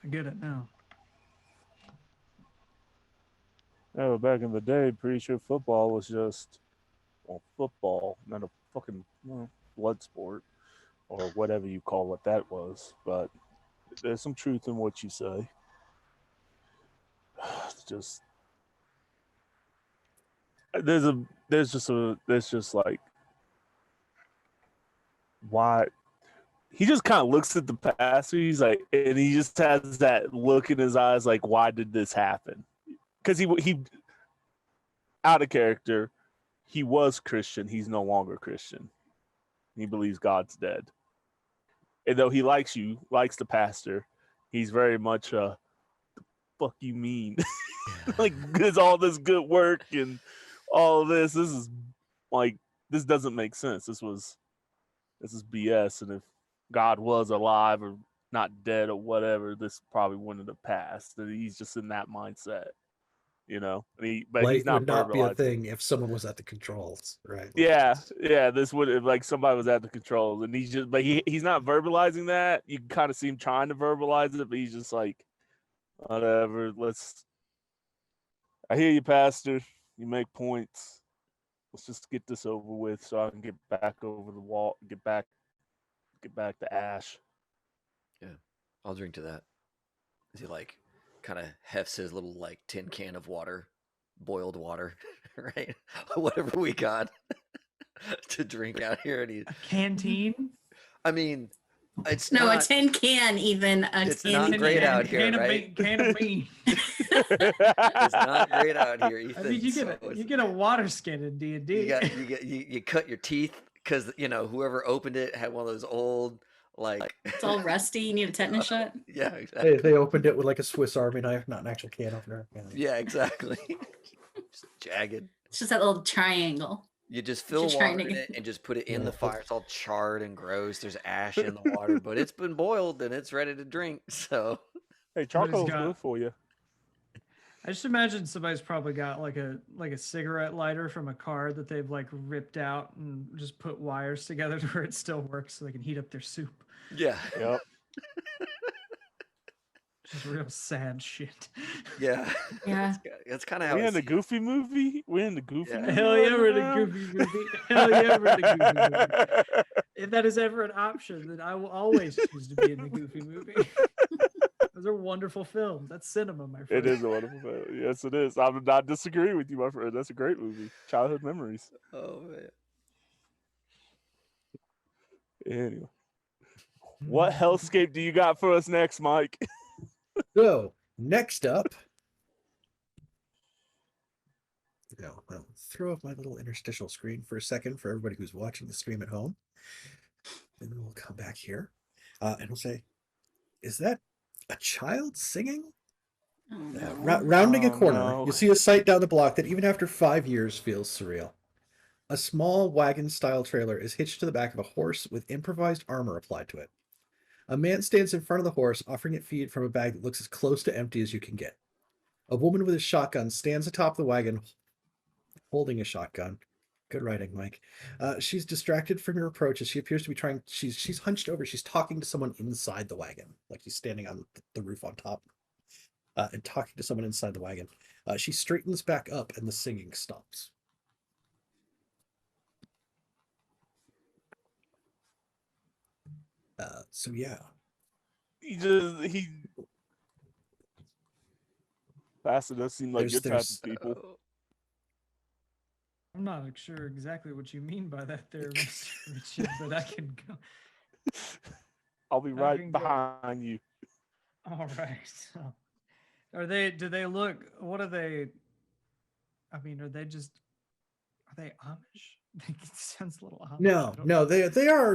I get it now. Yeah, but back in the day, pretty sure football was just, well, football, not a fucking blood sport or whatever you call what that was. But there's some truth in what you say. It's just there's just like, why he just kind of looks at the pastor. He's like, and he just has that look in his eyes, like, why did this happen? Because he out of character. He was Christian. He's no longer Christian. He believes God's dead. And though he likes the pastor, he's very much the fuck you mean? Like, there's all this good work and all of this. This is like, this doesn't make sense. This is BS. And if God was alive or not dead or whatever, this probably wouldn't have passed. And he's just in that mindset, you know. But Light he's not would not be a verbalizing. thing if someone was at the controls, right? Like, Yeah. This would have, like, somebody was at the controls, and he's not verbalizing that. You can kind of see him trying to verbalize it, but he's just like, whatever. I hear you, Pastor. You make points. Let's just get this over with, so I can get back over the wall. Get back to Ash. Yeah, I'll drink to that. Is he like kind of hefts his little like tin can of water, boiled water, right? Whatever we got to drink out here, and A canteen? I mean, It's No, a not. tin can even. It's tin not can. great out here, Can of right? Can of bean. It's not great out here, I Ethan. mean, you so get a water skin in D&D. you cut your teeth because whoever opened it had one of those old It's all rusty. You need a tetanus shot. yeah, exactly. They opened it with like a Swiss Army knife, not an actual can opener. Yeah, exactly. Just jagged. It's just that little triangle. You just You're fill trying water to in get- it and just put it in Yeah. the fire. It's all charred and gross. There's ash in the water, but it's been boiled and it's ready to drink. So Hey, charcoal's got- good for you. I just imagine somebody's probably got like a cigarette lighter from a car that they've like ripped out and just put wires together to where it still works so they can heat up their soup. yeah, Yep. Just real sad shit. yeah, Yeah. That's kind of how We I in the see it. Goofy movie? We in the Goofy Yeah. movie? Hell yeah, right we're in a now? Goofy movie. Hell yeah, we're in a Goofy movie. If that is ever an option, then I will always choose to be in the Goofy movie. Those are wonderful films. That's cinema, my friend. It is a wonderful film. Yes, it is. I'm not disagreeing with you, my friend. That's a great movie. Childhood memories. Oh man. Anyway. What hellscape do you got for us next, Mike? So next up, I'll throw up my little interstitial screen for a second for everybody who's watching the stream at home, and then we'll come back here, and we'll say, "Is that a child singing?" Oh, no. Rounding a Oh, corner, no. you see a sight down the block that even after 5 years feels surreal. A small wagon-style trailer is hitched to the back of a horse with improvised armor applied to it. A man stands in front of the horse, offering it feed from a bag that looks as close to empty as you can get. A woman with a shotgun stands atop the wagon, holding a shotgun. Good writing, Mike. She's distracted from your approach as she appears to be trying. She's hunched over. She's talking to someone inside the wagon, like she's standing on the roof on top, and talking to someone inside the wagon. She straightens back up, and the singing stops. So yeah, He Pastor does seem like your type There's- of people. Oh, I'm not sure exactly what you mean by that there, Mr. Richard, but I can go. I'll be I right can go. behind you. All right. So, do they look, what are they? I mean, are they Amish? It sounds a little Amish. I don't know.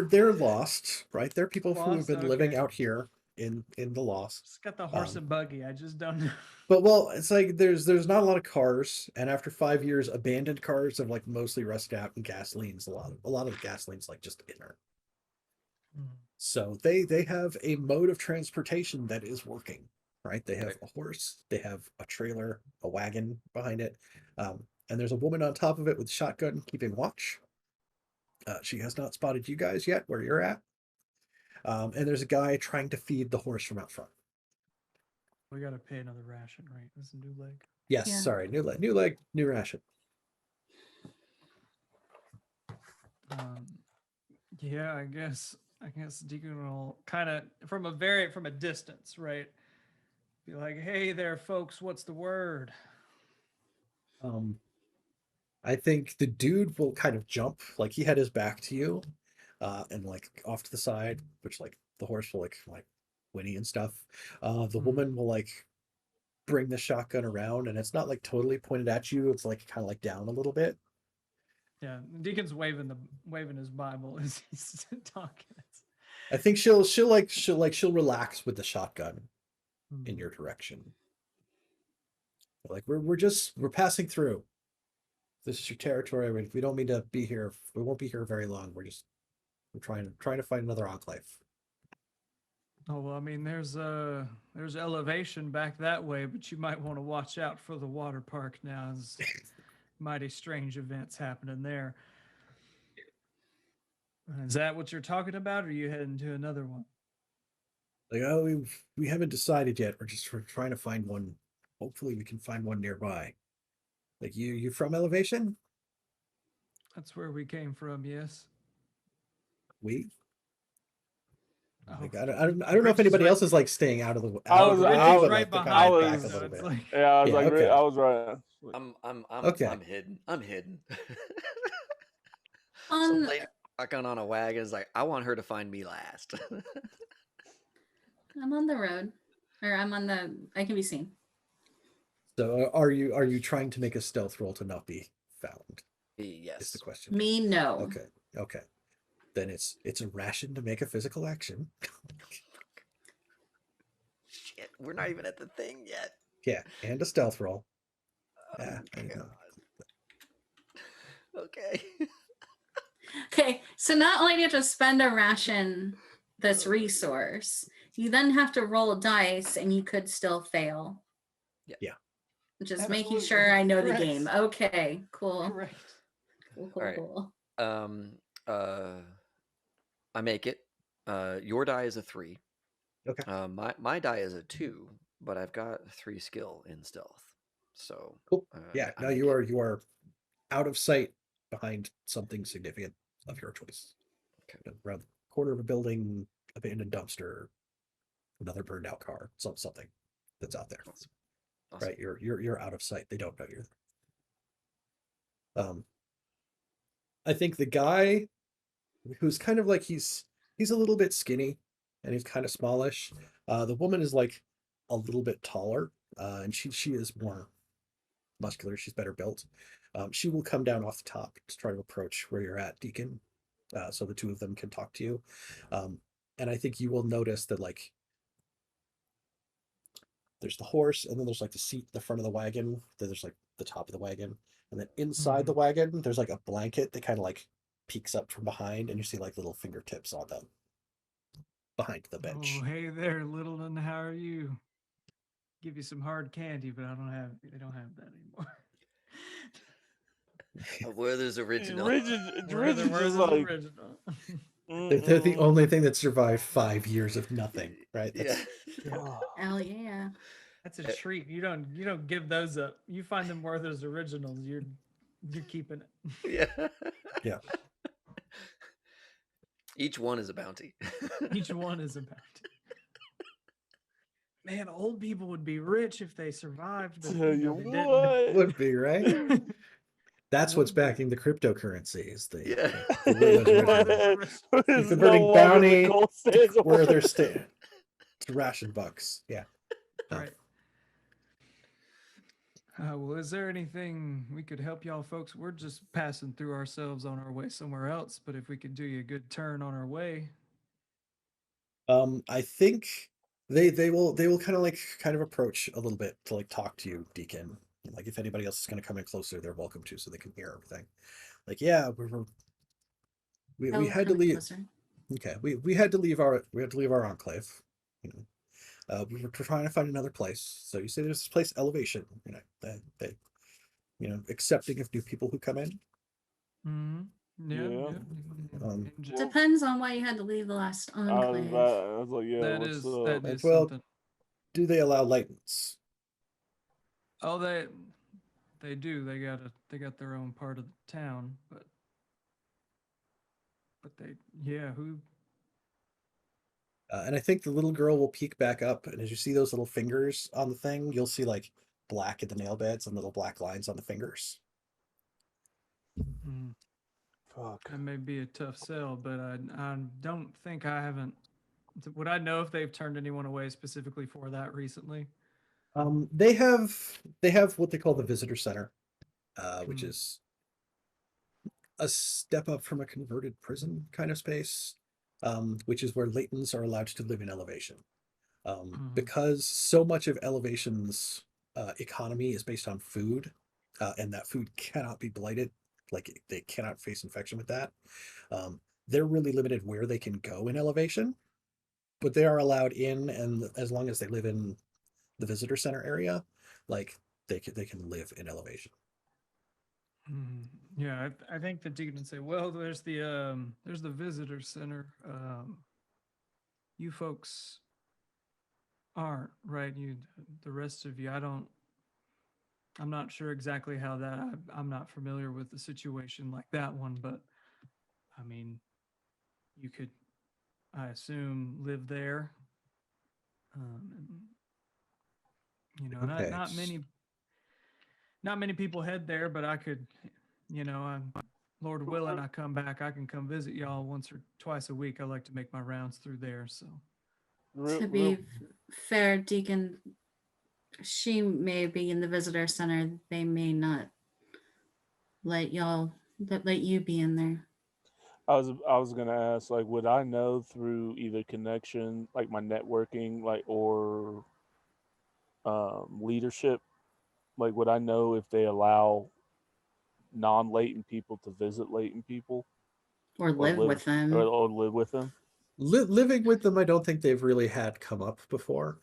they're lost, right? They're people who have Lost? been living Okay. out here in the lost. It's got the horse and buggy. I just don't know. But well, it's like there's not a lot of cars, and after 5 years, abandoned cars have like mostly rusted out, and gasoline's a lot of the gasoline's like just inert. So they have a mode of transportation that is working, right? They have Right. a horse, they have a trailer, a wagon behind it, and there's a woman on top of it with a shotgun keeping watch. She has not spotted you guys yet where you're at, and there's a guy trying to feed the horse from out front. We got to pay another ration, right? That's a new leg. Yes, Yeah. sorry, new leg, new ration. Yeah, I guess Deacon will kind of from a distance, right? Be like, "Hey there, folks, what's the word?" I think the dude will kind of jump, like he had his back to you, and like off to the side, which like the horse will like whinny and stuff. The woman will like bring the shotgun around, and it's not like totally pointed at you. It's like kind of like down a little bit. Yeah, Deacon's waving his Bible as he's talking. I think she'll relax with the shotgun in your direction. Like we're passing through. This is your territory. We don't mean to be here. We won't be here very long. We're trying to find another enclave. Oh well, I mean, there's elevation back that way, but you might want to watch out for the water park now. There's mighty strange events happening there. Is that what you're talking about, or are you heading to another one? Like, we haven't decided yet. We're trying to find one. Hopefully we can find one nearby. Like you from elevation? That's where we came from. Yes. We? Oh, Like I don't know if Rich is anybody right- else is like staying out of the. I was- Rich I is was- right the guy behind back us, a so little it's bit. like Yeah, I was Yeah, like, okay. I was right. I'm Okay. I'm hidden. I'm hidden. So On lady, Walking on a wagon is like, I want her to find me last. I'm on the road, or I can be seen. So are you trying to make a stealth roll to not be found? Is the Yes. question. Me, no. Okay. Okay. Then it's a ration to make a physical action. Shit, we're not even at the thing yet. Yeah, and a stealth roll. Oh, Yeah. There you go. God. Okay. Okay, so not only do you have to spend a ration, this resource, you then have to roll dice, and you could still fail. Yeah. Just making Absolutely. sure I know Correct. the game. Okay, cool. Correct. Cool. All right. Cool. I make it. Your die is a 3. Okay. My die is a 2, but I've got 3 skill in stealth. So Cool. Yeah. I No, make you it. are out of sight behind something significant of your choice. Okay. Around the corner of a building, abandoned dumpster, another burned out car, something that's out there. Awesome. Awesome. Right. You're out of sight. They don't know you're there. I think the guy who's kind of like he's a little bit skinny and he's kind of smallish. The woman is like a little bit taller, and she is more muscular. She's better built. She will come down off the top to try to approach where you're at, Deacon, so the two of them can talk to you. And I think you will notice that like there's the horse, and then there's like the seat, the front of the wagon. Then there's like the top of the wagon, and then inside the wagon there's like a blanket that kind of like peeks up from behind, and you see like little fingertips on them behind the bench. Oh, hey there, Littleton. How are you? Give you some hard candy, but they don't have that anymore. Werther's original. Werther's just like, original. They're the only thing that survived 5 years of nothing, right? Yeah. Hell yeah. That's a treat. You don't give those up. You find them Werther's originals. You're keeping it. Yeah. Yeah. Each one is a bounty. Each one is a bounty. Man, old people would be rich if they survived. But Tell you they didn't. what. Would be, right? That's what's Would be. backing the cryptocurrency is the Yeah. It's converting no longer bounty the gold standard. where they're staying. It's ration bucks. Yeah. Right. Well, is there anything we could help y'all folks? We're just passing through ourselves on our way somewhere else, but if we could do you a good turn on our way. I think they will kind of approach a little bit to like talk to you, Deacon. Like if anybody else is going to come in closer, they're welcome to, so they can hear everything. Like, yeah, we Oh, had to come leave. closer. Okay, we had to leave our enclave. You know, we were trying to find another place. So you say there's this place, Elevation. You know, they accepting of new people who come in. Mm-hmm. Yeah. Yeah. Depends on why you had to leave the last enclave. I was like, yeah, That what's is up? that is Well, something. Do they allow lightens? Oh, they do. They got their own part of the town, but who? And I think the little girl will peek back up, and as you see those little fingers on the thing, you'll see like black at the nail beds and little black lines on the fingers. Mm, Fuck. that may be a tough sell, but I don't think I haven't. Would I know if they've turned anyone away specifically for that recently? They have what they call the visitor center, which Hmm. is a step up from a converted prison kind of space, which is where Laytons are allowed to live in Elevation. Mhm. Because so much of Elevation's economy is based on food, and that food cannot be blighted, like they cannot face infection with that. They're really limited where they can go in Elevation, but they are allowed in, and as long as they live in the visitor center area, like they can live in Elevation. Mhm. Yeah, I think that you can say, well, there's the visitor center. You folks aren't, right? The rest of you, I'm not sure exactly how I'm not familiar with the situation like that one, but I mean, you could, I assume, live there. And, Okay. not many people head there, but I could, Lord willing, I come back, I can come visit y'all once or twice a week. I like to make my rounds through there. So To be fair, Deacon, she may be in the visitor center. They may not let you be in there. I was gonna ask, like, would I know through either connection, like my networking, like, or leadership, like, would I know if they allow non-latent people to visit latent people Or live with them. or live with them? Living with them, I don't think they've really had come up before.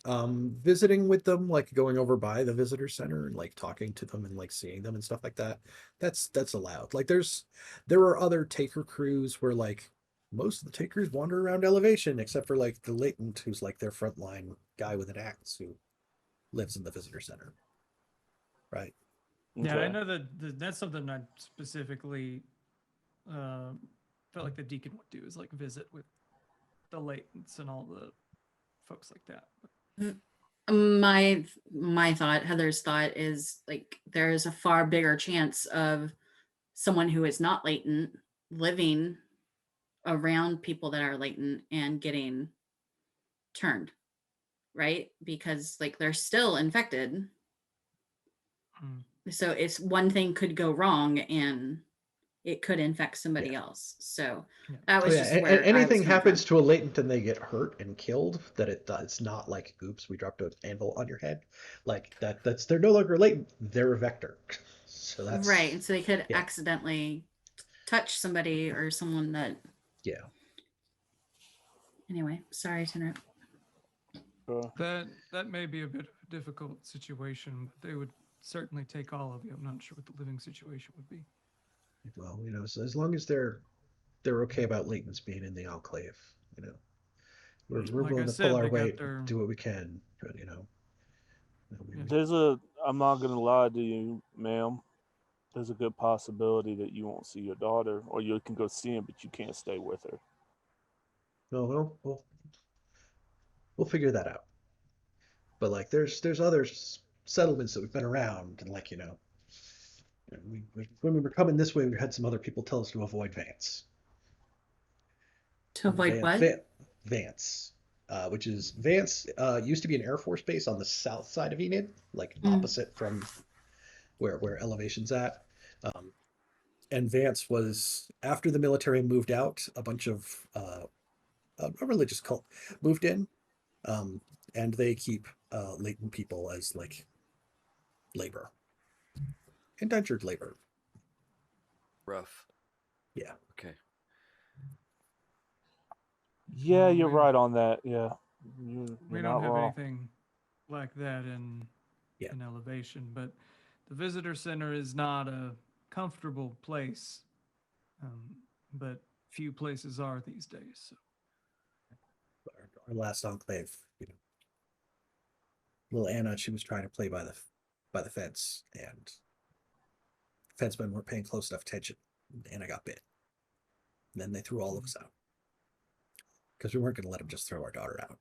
Visiting with them, like going over by the visitor center and like talking to them and like seeing them and stuff like that, that's allowed. Like there are other taker crews where like most of the takers wander around Elevation, except for like the latent, who's like their frontline guy with an axe who lives in the visitor center. Right. yeah, I Okay. know that that's something I specifically felt like the deacon would do, is like visit with the latents and all the folks like that. But My thought, Heather's thought, is like there is a far bigger chance of someone who is not latent living around people that are latent and getting turned, right? Because like they're still infected. mm, So it's one thing could go wrong and it could infect somebody else. So Yeah. that Oh was yeah, just and where I was anything coming happens from. to a latent and they get hurt and killed, that it's not like, oops, we dropped an anvil on your head. Like that's they're no longer latent, they're a vector. So that's Right. And so they could yeah. accidentally touch somebody or someone that, Yeah. anyway, sorry to interrupt. that may be a bit of a difficult situation, but they would certainly take all of you. I'm not sure what the living situation would be. Well, so as long as they're okay about latents being in the enclave, we're Like I willing to pull said, our they got weight, their do what we can, but Yeah. There's I'm not gonna lie to you, ma'am. There's a good possibility that you won't see your daughter, or you can go see him, but you can't stay with her. no, we'll figure that out. But like, there's other settlements that we've been around, and like, when we were coming this way, we had some other people tell us to avoid Vance. To avoid what? Vance, which is Vance used to be an Air Force base on the south side of Enid, like opposite from where Elevation's at. And Vance was, after the military moved out, a bunch of a religious cult moved in, and they keep latent people as like labor, indentured labor. Rough. Yeah. Okay. Yeah, Well, you're right on that. Yeah, we you're don't not have wrong. anything like that in Elevation, but the visitor center is not a comfortable place. But few places are these days. So. Our last enclave, little Anna, she was trying to play by the fence, and fencemen weren't paying close enough attention. Anna got bit. And then they threw all of us out because we weren't going to let them just throw our daughter out.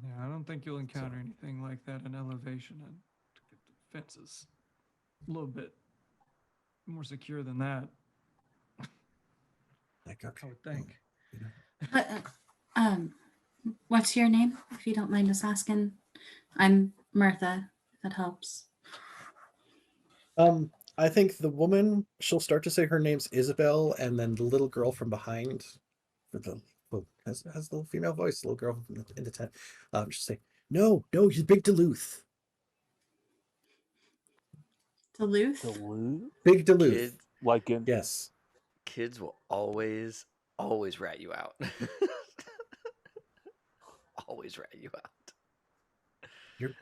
Yeah, I don't think you'll encounter anything like that in Elevation, and the fences a little bit more secure than that. Like, okay, I would think. What's your name, if you don't mind us asking? I'm Martha. If that helps. I think the woman, she'll start to say her name's Isabel, and then the little girl from behind, for the has the little female voice, the little girl in the tent, she'll say, "No, he's Big Duluth." Duluth? Big Duluth. Kids, Like in yes. Kids will always rat you out. Always rat you out.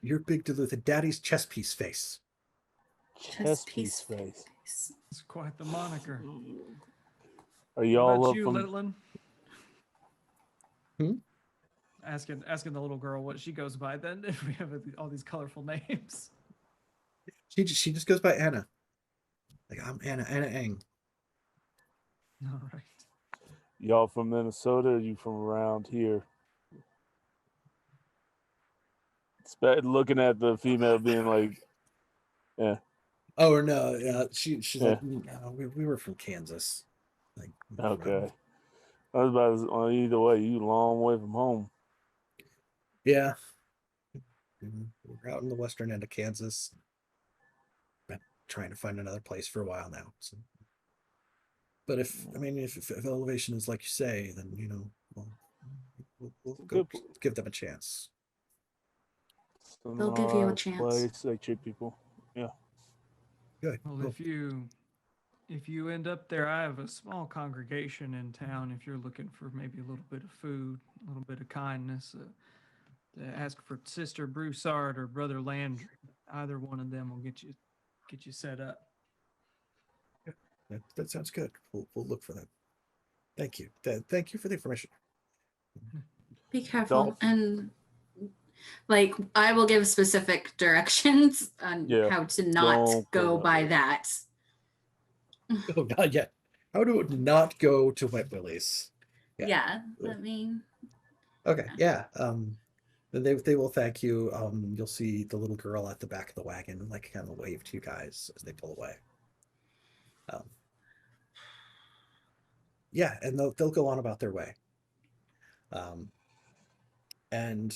You're Big Duluth, and Daddy's chess piece face. chess piece face. It's quite the moniker. Are you What all about up you, from? Litlin? Hmm? Asking the little girl what she goes by. Then, if we have all these colorful names. She just goes by Anna. Like, I'm Anna Eng. All right. Y'all from Minnesota? Or you from around here? Looking at the female, being like, "Yeah." Oh no, she's Yeah. like, no, we were from Kansas. Like, Okay. I was about to say, either way, you a long way from home. yeah. We're out in the western end of Kansas. Been trying to find another place for a while now. So. But if elevation is like you say, then we'll go Good. give them a chance. They'll give you a Seminar chance. place, they treat people. Yeah. Good. Well, Cool. if you end up there, I have a small congregation in town. If you're looking for maybe a little bit of food, a little bit of kindness, to ask for Sister Broussard or Brother Landry. Either one of them will get you set up. That sounds good. We'll look for that. Thank you. Thank you for the information. Be careful. Don't- And like, I will give specific directions on Yeah, how to not don't go go that by way. that. Oh, not yet. How to not go to Wet Willie's? Yeah. I mean, Okay. Yeah. They will thank you. You'll see the little girl at the back of the wagon, like, kind of wave to you guys as they pull away. Yeah, and they'll go on about their way. And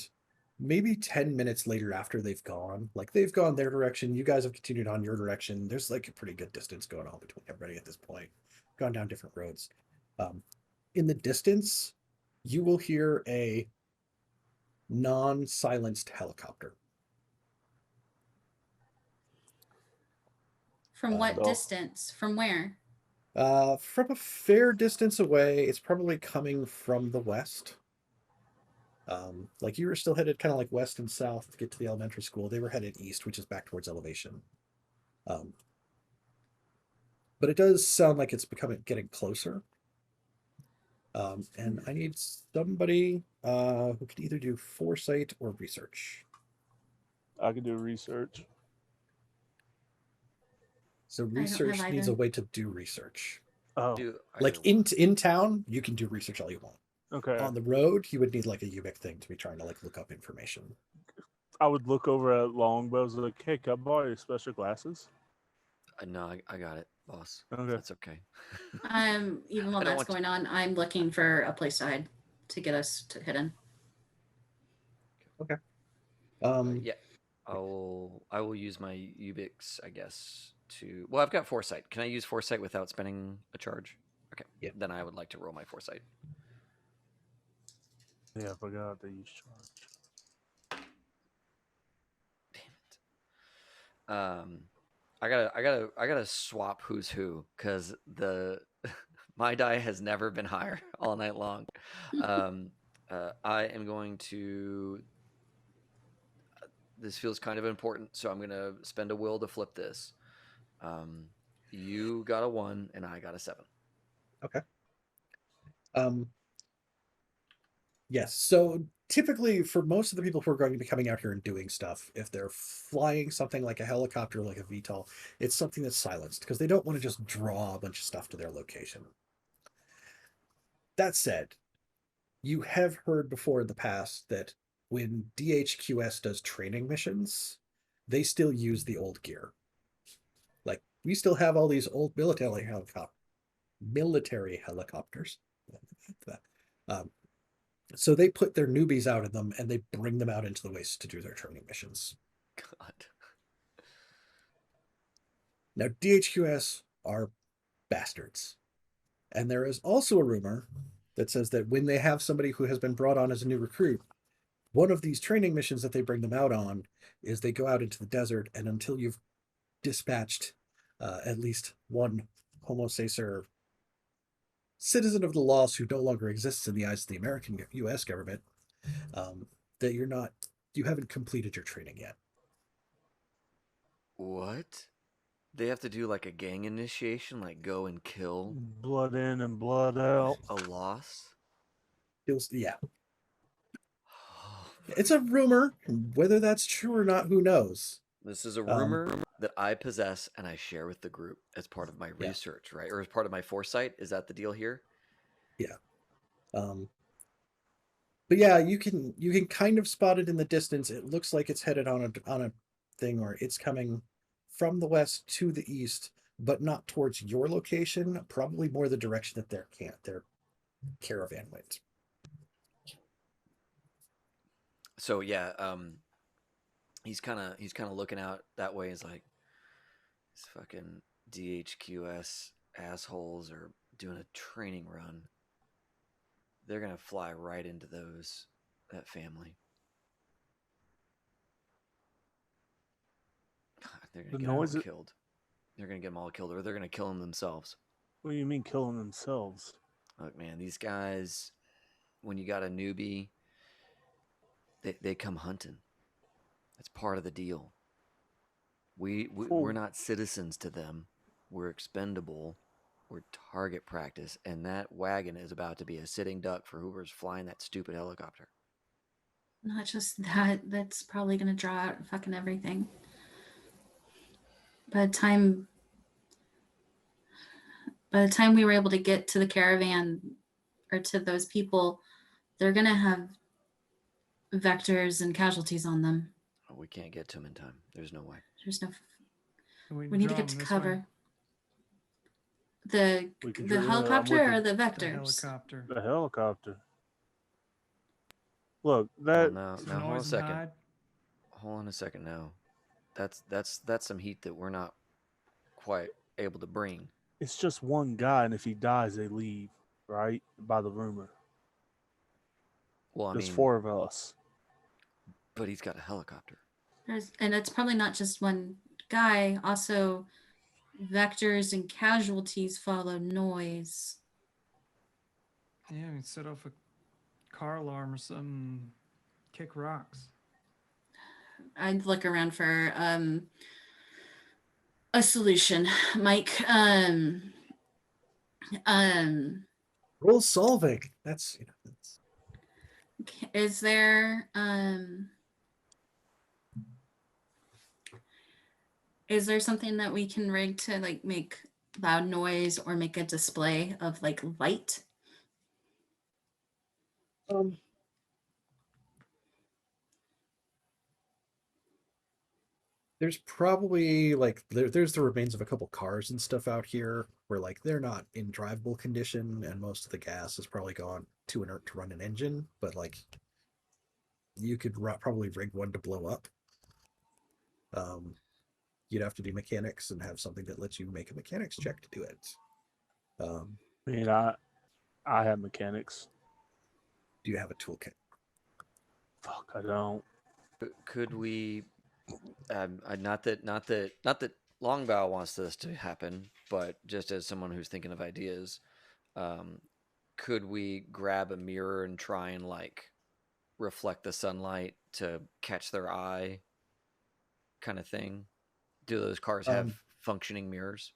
maybe 10 minutes later, after they've gone their direction, you guys have continued on your direction. There's like a pretty good distance going on between everybody at this point, gone down different roads. In the distance, you will hear a non-silenced helicopter. from what So- distance? From where? From a fair distance away, it's probably coming from the west. Like, you were still headed kind of like west and south to get to the elementary school. They were headed east, which is back towards elevation. But it does sound like it's getting closer. And I need somebody who can either do foresight or research. I can do research. So have research needs a either. way to do research. Oh, Like, in town, you can do research all you want. okay. On the road, you would need like a UBIC thing to be trying to like look up information. I would look over at Longbow's like, hey, can I borrow your special glasses? No, I got it, boss. Okay. That's okay. Even I while don't that's want to- going on, I'm looking for a place to hide to get us to hidden. Yeah, I will use my Ubix, I guess. Well, I've got foresight. Can I use foresight without spending a charge? Okay. Yeah. Then I would like to roll my foresight. Yeah, I forgot to use charge. Damn it. I gotta swap who's who because my die has never been higher all night long. I am going to. This feels kind of important, so I'm gonna spend a will to flip this. You got a 1 and I got a 7. Yes. So typically, for most of the people who are going to be coming out here and doing stuff, if they're flying something like a helicopter, like a VTOL, it's something that's silenced because they don't want to just draw a bunch of stuff to their location. That said, you have heard before in the past that when DHQS does training missions, they still use the old gear. Like, we still have all these old military helicopters. So they put their newbies out in them and they bring them out into the waste to do their training missions. God. Now, DHQS are bastards. And there is also a rumor that says that when they have somebody who has been brought on as a new recruit, one of these training missions that they bring them out on is they go out into the desert, and until you've dispatched at least one Homo sacer citizen of the laws who no longer exists in the eyes of the American U.S. government, that you haven't completed your training yet. What? They have to do like a gang initiation, like go and kill Blood in and blood out. a lost? Yeah. It's a rumor. Whether that's true or not, who knows? This is a rumor that I possess and I share with the group as part of my research, right? Or as part of my foresight. Is that the deal here? Yeah. But yeah, you can kind of spot it in the distance. It looks like it's headed on a thing, or it's coming from the west to the east, but not towards your location. Probably more the direction that their caravan went. So yeah, he's kind of looking out that way. He's like, these fucking DHQS assholes are doing a training run. They're gonna fly right into that family. God, they're gonna The get them all noise. killed. They're gonna get them all killed, or they're gonna kill them themselves. What do you mean killing themselves? Look, man, these guys, when you got a newbie, they come hunting. That's part of the deal. We're not citizens to them. We're expendable. We're target practice, and that wagon is about to be a sitting duck for whoever's flying that stupid helicopter. Not just that, that's probably going to draw out fucking everything. By the time we were able to get to the caravan or to those people, they're going to have vectors and casualties on them. Oh, we can't get to them in time. There's no way. There's no. We We need to draw get to them this cover. way. We can The draw- helicopter I'm or with the The vectors? helicopter. The helicopter. Look, Well, that now For hold on a noise and second. hide. Hold on a second now. That's some heat that we're not quite able to bring. it's just one guy, and if he dies, they leave. Right? By the rumor, Well, I there's mean, 4 of us. but he's got a helicopter. And it's probably not just one guy. Also, vectors and casualties follow noise. Yeah, we set off a car alarm or something. Kick rocks. I'd look around for a solution, Mike. Roll solving. That's Is there something that we can rig to like make loud noise or make a display of like light? There's probably like there's the remains of a couple cars and stuff out here where like they're not in drivable condition, and most of the gas is probably gone too inert to run an engine. But like you could probably rig one to blow up. You'd have to do mechanics and have something that lets you make a mechanics check to do it. I mean, I have mechanics. Do you have a toolkit? Fuck, I don't. Could we? Not that Longbow wants this to happen, but just as someone who's thinking of ideas, could we grab a mirror and try and like reflect the sunlight to catch their eye, kind of thing? Do those cars have functioning mirrors?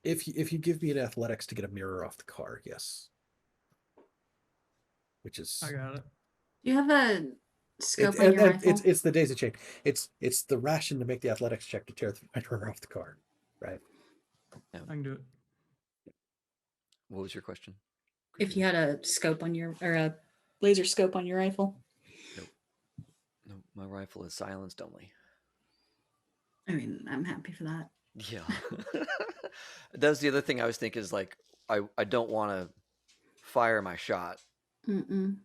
If you give me an athletics to get a mirror off the car, yes. Which is I got it. Do you have a scope on your rifle? it's the daisy chain. It's the ration to make the athletics check to tear the mirror off the car, right? I can do it. What was your question? If you had a scope on your or a laser scope on your rifle. No, my rifle is silenced only. I mean, I'm happy for that. Yeah. That's the other thing I was thinking is like, I don't want to fire my shot. Mm-mm.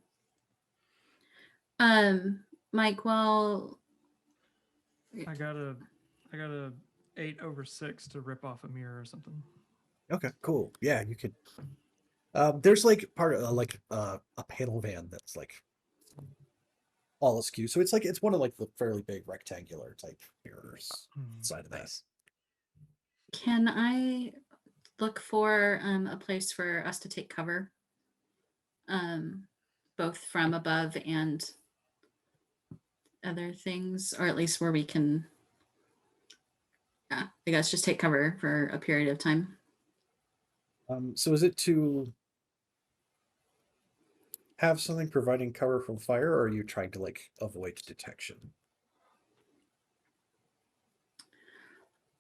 Mike, well, I got a 8/6 to rip off a mirror or something. Okay, cool. Yeah, you could. There's like part of a panel van that's like all askew. So it's one of like the fairly big rectangular type mirrors side of that. Nice. can I look for a place for us to take cover? Both from above and other things, or at least where we can, I guess, just take cover for a period of time. So is it to have something providing cover from fire, or are you trying to like avoid detection?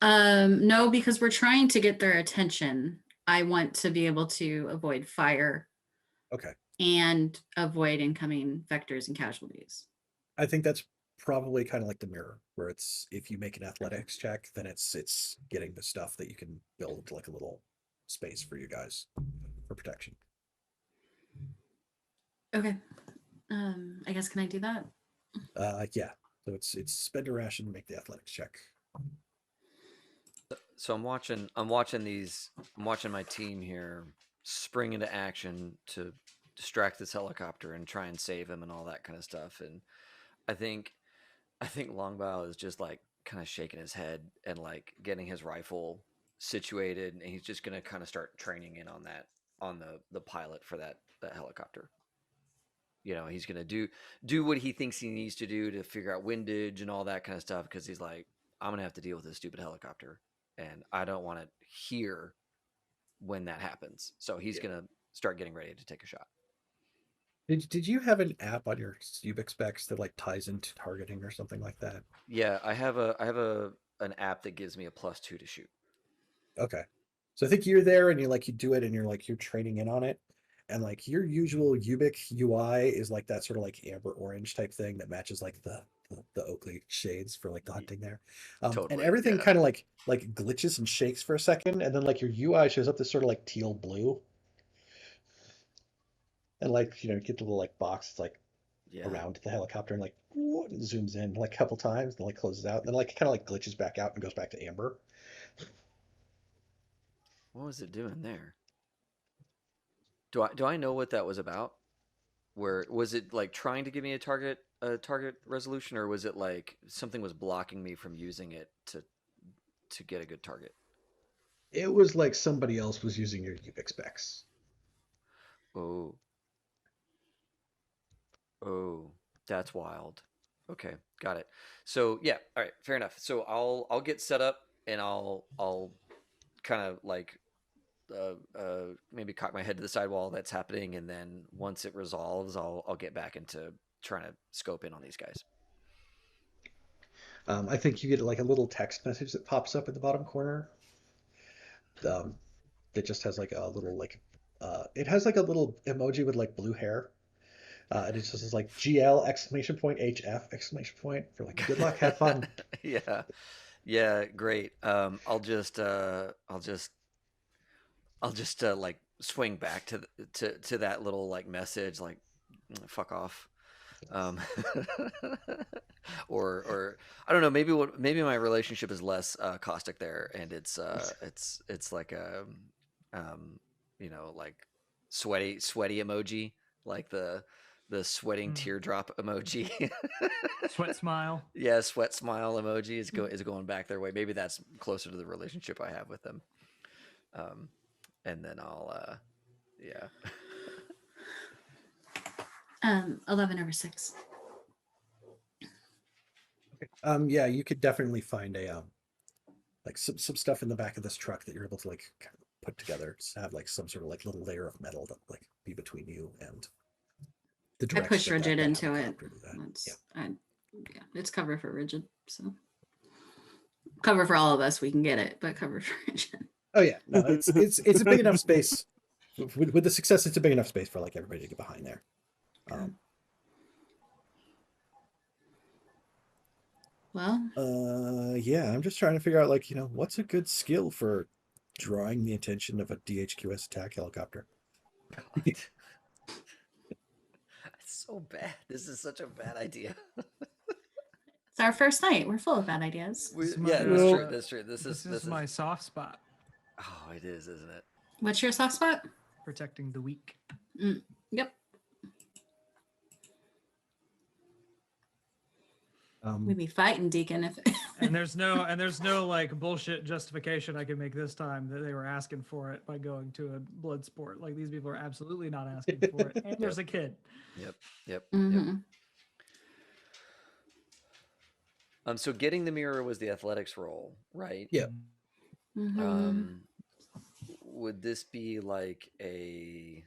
No, because we're trying to get their attention. I want to be able to avoid fire. Okay. And avoid incoming vectors and casualties. I think that's probably kind of like the mirror, where it's if you make an athletics check, then it's getting the stuff that you can build like a little space for you guys for protection. Okay. I guess can I do that? Yeah. So it's spend a ration to make the athletics check. So I'm watching my team here spring into action to distract this helicopter and try and save him and all that kind of stuff. And I think Longbow is just like kind of shaking his head and like getting his rifle situated, and he's just gonna kind of start training in on the pilot for that helicopter. You know, he's gonna do what he thinks he needs to do to figure out windage and all that kind of stuff, because he's like, I'm gonna have to deal with this stupid helicopter, and I don't want to hear when that happens. So he's gonna start getting ready to take a shot. Did you have an app on your Ubix specs that like ties into targeting or something like that? Yeah, I have an app that gives me a +2 to shoot. Okay. So I think you're there and you do it and you're training in on it. And like your usual Ubix UI is like that sort of like amber orange type thing that matches like the Oakley shades for like the hunting there. And Totally, everything yeah. kind of like glitches and shakes for a second, and then like your UI shows up this sort of like teal blue. And like, you get the little like box it's like Yeah. around the helicopter and like and zooms in like a couple times and like closes out and then like kind of like glitches back out and goes back to amber. What was it doing there? Do I know what that was about? Where was it like trying to give me a target resolution, or was it like something was blocking me from using it to get a good target? It was like somebody else was using your Ubix specs. Oh, that's wild. Okay, got it. So yeah, all right, fair enough. So I'll get set up and I'll kind of like maybe cock my head to the side while that's happening, and then once it resolves, I'll get back into trying to scope in on these guys. I think you get like a little text message that pops up in the bottom corner. That just has like a little like it has like a little emoji with like blue hair. And it just says like GL HF for like good luck, have fun. Yeah, great. I'll just like swing back to that little like message like fuck off. Or I don't know, maybe my relationship is less caustic there, and it's like like sweaty emoji, like the sweating teardrop emoji. Sweat smile. Yeah, sweat smile emoji is going back their way. Maybe that's closer to the relationship I have with them. And then I'll yeah. 11/6. Okay. Yeah, you could definitely find a like some stuff in the back of this truck that you're able to like kind of put together to have like some sort of like little layer of metal that like be between you and the I direction pushed of Rigid that into it. helicopter to that. Yeah. It's cover for Rigid, so cover for all of us. We can get it, but cover for Rigid. Oh yeah, no, it's a big enough space. With the success, it's a big enough space for like everybody to get behind there. Well, yeah, I'm just trying to figure out like what's a good skill for drawing the attention of a DHQS attack helicopter. God. It's so bad. This is such a bad idea. it's our first night. We're full of bad ideas. Yeah, That's true. This is my soft spot. Oh, it is, isn't it? What's your soft spot? Protecting the weak. Yep. We'd be fighting Deacon if. and there's no like bullshit justification I can make this time that they were asking for it by going to a blood sport. Like these people are absolutely not asking for it. And there's a kid. Yep. Mm-hmm. So getting the mirror was the athletics roll, right? Yeah. Mm-hmm. Would this be like a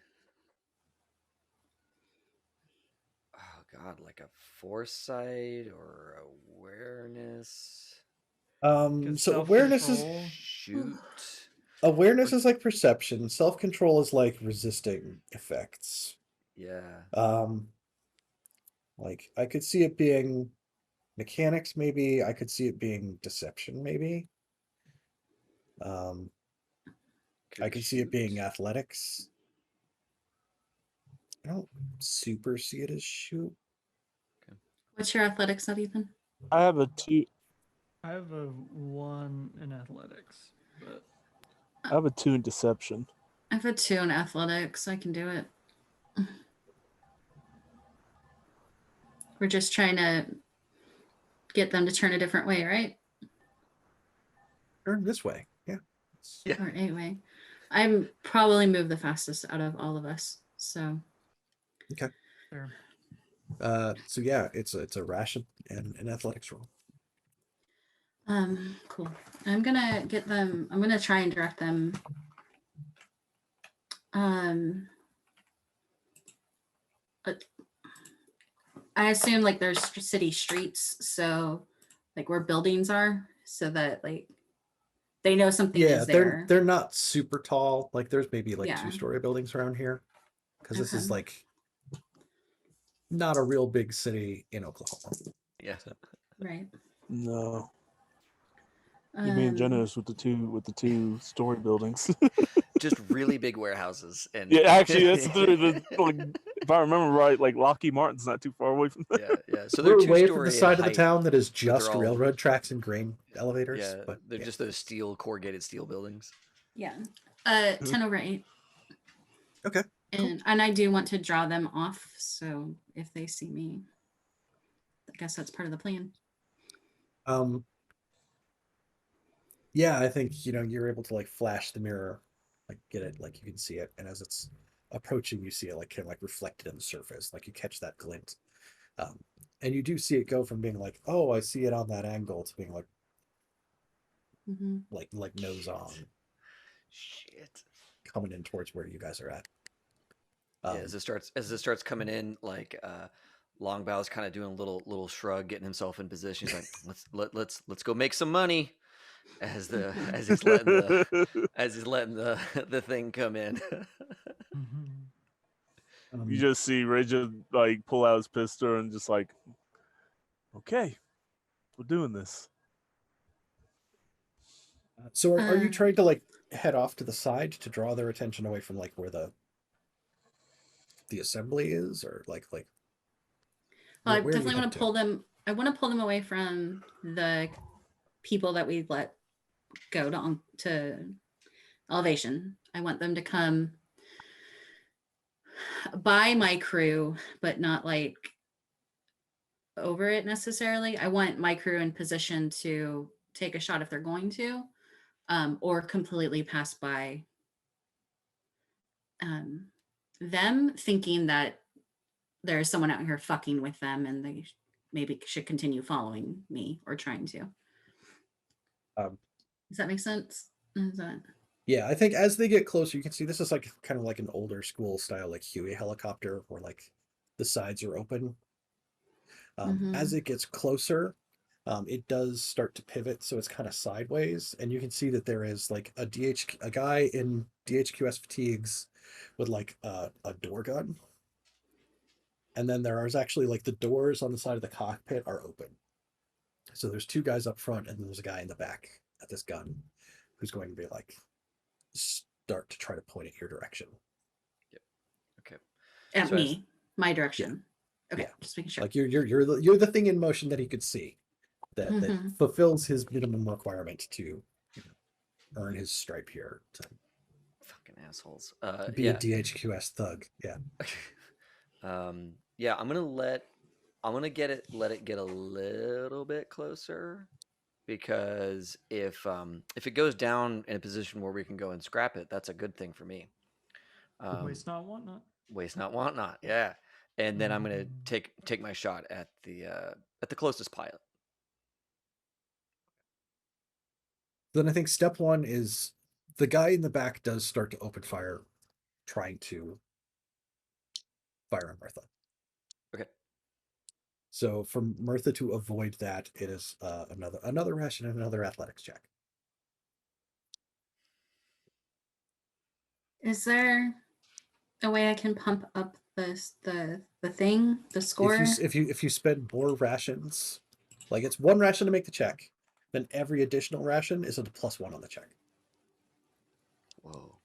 like a foresight or awareness? So awareness is awareness is like perception. Self-control is like resisting effects. Yeah. Like I could see it being Mechanics, maybe. I could see it being deception, maybe. I Could could see it being shoot. athletics. I don't super see it as shoot. What's your athletics at, Ethan? I have a 2. I have a 1 in athletics, but I have a 2 in deception. I have a 2 in athletics. I can do it. We're just trying to get them to turn a different way, right? Turn this way. Yeah. Yeah. Or a way. I'm probably move the fastest out of all of us. So there. So yeah, it's a ration and an athletics roll. cool. I'm gonna get them. I'm gonna try and direct them. But I assume like there's city streets, so like where buildings are, so that like they know something Yeah, is there. they're not super tall. Like there's maybe like Yeah. 2-story buildings around here. Because this is Okay. like not a real big city in Oklahoma. Yeah. Right. No, you're being generous with the 2-story buildings. Just really big warehouses. And Yeah, actually, that's like, if I remember right, like Lockheed Martin's not too far away from there. yeah. So they're We're away from two-story the in side of the height, town that is but they're just all- railroad tracks and grain elevators. Yeah, But they're yeah. just those corrugated steel buildings. Yeah. 10 over 8. Okay. And I do want to draw them off, so if they see me, I guess that's part of the plan. Yeah, I think you're able to like flash the mirror, like get it, like you can see it, and as it's approaching, you see it like kind of like reflected in the surface, like you catch that glint. And you do see it go from being like, oh, I see it on that angle, to being like Mm-hmm. like nose on, Shit. coming in towards where you guys are at. Yeah, as it starts coming in, like Longbow's kind of doing a little shrug, getting himself in position. He's like, let's go make some money. As he's letting the thing come in. Mhm. You just see Reggie like pull out his pistol and just like, okay, we're doing this. So are you Um, trying to like head off to the side to draw their attention away from like where the assembly is, or like Well, I where are you definitely want headed to pull them. I want to pull them away from the people that we let go to elevation. I want them to come by my crew, but not like over it necessarily. I want my crew in position to take a shot if they're going to, or completely pass by them, thinking that there's someone out here fucking with them and they maybe should continue following me or trying to. Does that make sense? Yeah, I think as they get closer, you can see this is like kind of like an older school style, like Huey helicopter, where like the sides are open. As it gets closer, it does start to pivot, so it's kind of sideways, and you can see that there is like a guy in DHQS fatigues with like a door gun, and then there is actually like the doors on the side of the cockpit are open. So there's 2 guys up front, and then there's a guy in the back at this gun who's going to be like start to try to point it your direction. Yep. Okay. At So me, my direction. Okay, Yeah. just making sure. Like you're the thing in motion that he could see that Mhm. fulfills his minimum requirement to earn his stripe here, to Fucking assholes. be Yeah. a DHQS thug. Yeah. Yeah, I'm gonna let it get a little bit closer, because if it goes down in a position where we can go and scrap it, that's a good thing for me. Waste not, want not. Waste not, want not. Yeah, and then I'm gonna Mhm. take my shot at the closest pilot. Then I think step 1 is the guy in the back does start to open fire, trying to fire on Mirtha. Okay. So for Mirtha to avoid that, it is another ration and another athletics check. Is there a way I can pump up the thing, the score? If you spend more rations, Like it's 1 ration to make the check, then every additional ration is a +1 on the check. Whoa.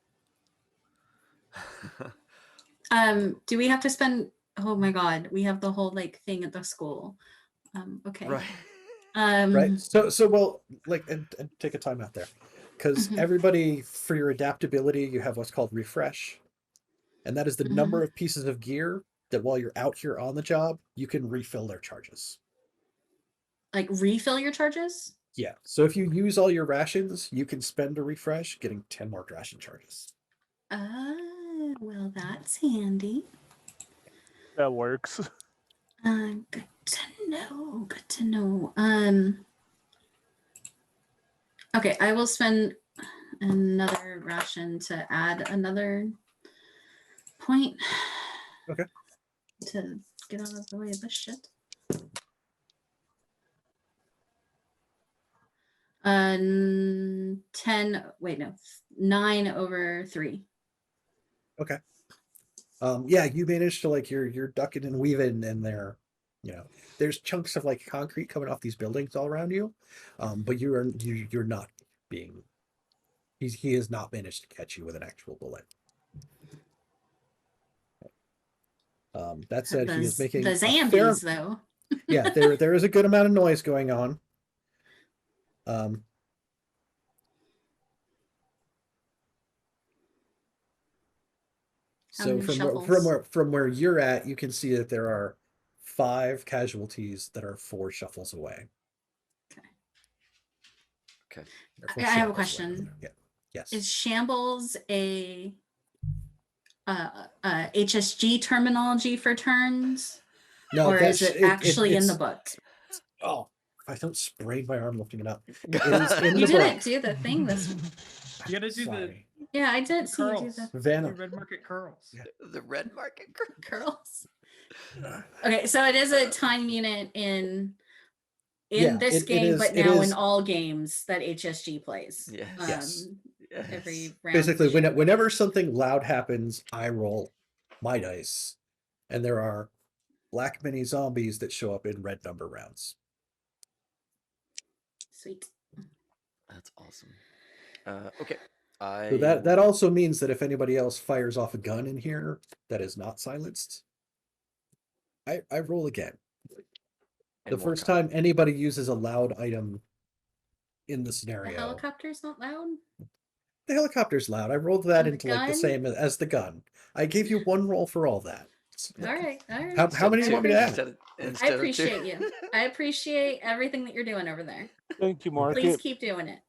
Do we have to spend? Oh my God, we have the whole like thing at the school. Okay. Right. Right. So well, like, and take a time out there, because Mhm. everybody, for your adaptability, you have what's called refresh, and that is the number of pieces of gear that while you're out here on the job, you can refill their charges. Like refill your charges? Yeah. So if you use all your rations, you can spend a refresh, getting 10 more ration charges. Well, that's handy. That works. Good to know. Good to know. Okay, I will spend another ration to add another point. Okay. To get out of the way of this shit. 10. Wait, no. 9/3. Okay. Yeah, you managed to, like, you're ducking and weaving in there. You know, there's chunks of like concrete coming off these buildings all around you, but you're not being. He has not managed to catch you with an actual bullet. That said, he is making the a fair, zombies though. yeah, there is a good amount of noise going on. So from where you're at, you can see that there are 5 casualties that are 4 shuffles away. Okay. I have a question. Yeah. Yes. Is shambles a HSG terminology for turns? No, or is it actually in the it's, book? oh, if I don't sprain my arm lifting it up. It is in You the didn't book. do the thing this. You gotta do Sorry. Yeah, I did see you do curls. the The Vanna. red market curls. Yeah. The red market. curls. Okay, so it is a time unit in Yeah, this it game, is- but it now is- in all games that HSG plays. Yes. Yes. Yes. Every round. Basically, whenever something loud happens, I roll my dice, and there are black mini zombies that show up in red number rounds. Sweet. That's awesome. Okay. So that also means that if anybody else fires off a gun in here that is not silenced, I roll again. The first time anybody uses a loud item in the The scenario. helicopter's not loud. The helicopter's loud. I rolled that And the into like the gun? same as the gun. I gave you 1 roll for all that. All right, all right. How many do you want me to add? I appreciate you. I appreciate everything that you're doing over there. Thank you, Mark. Please keep doing it.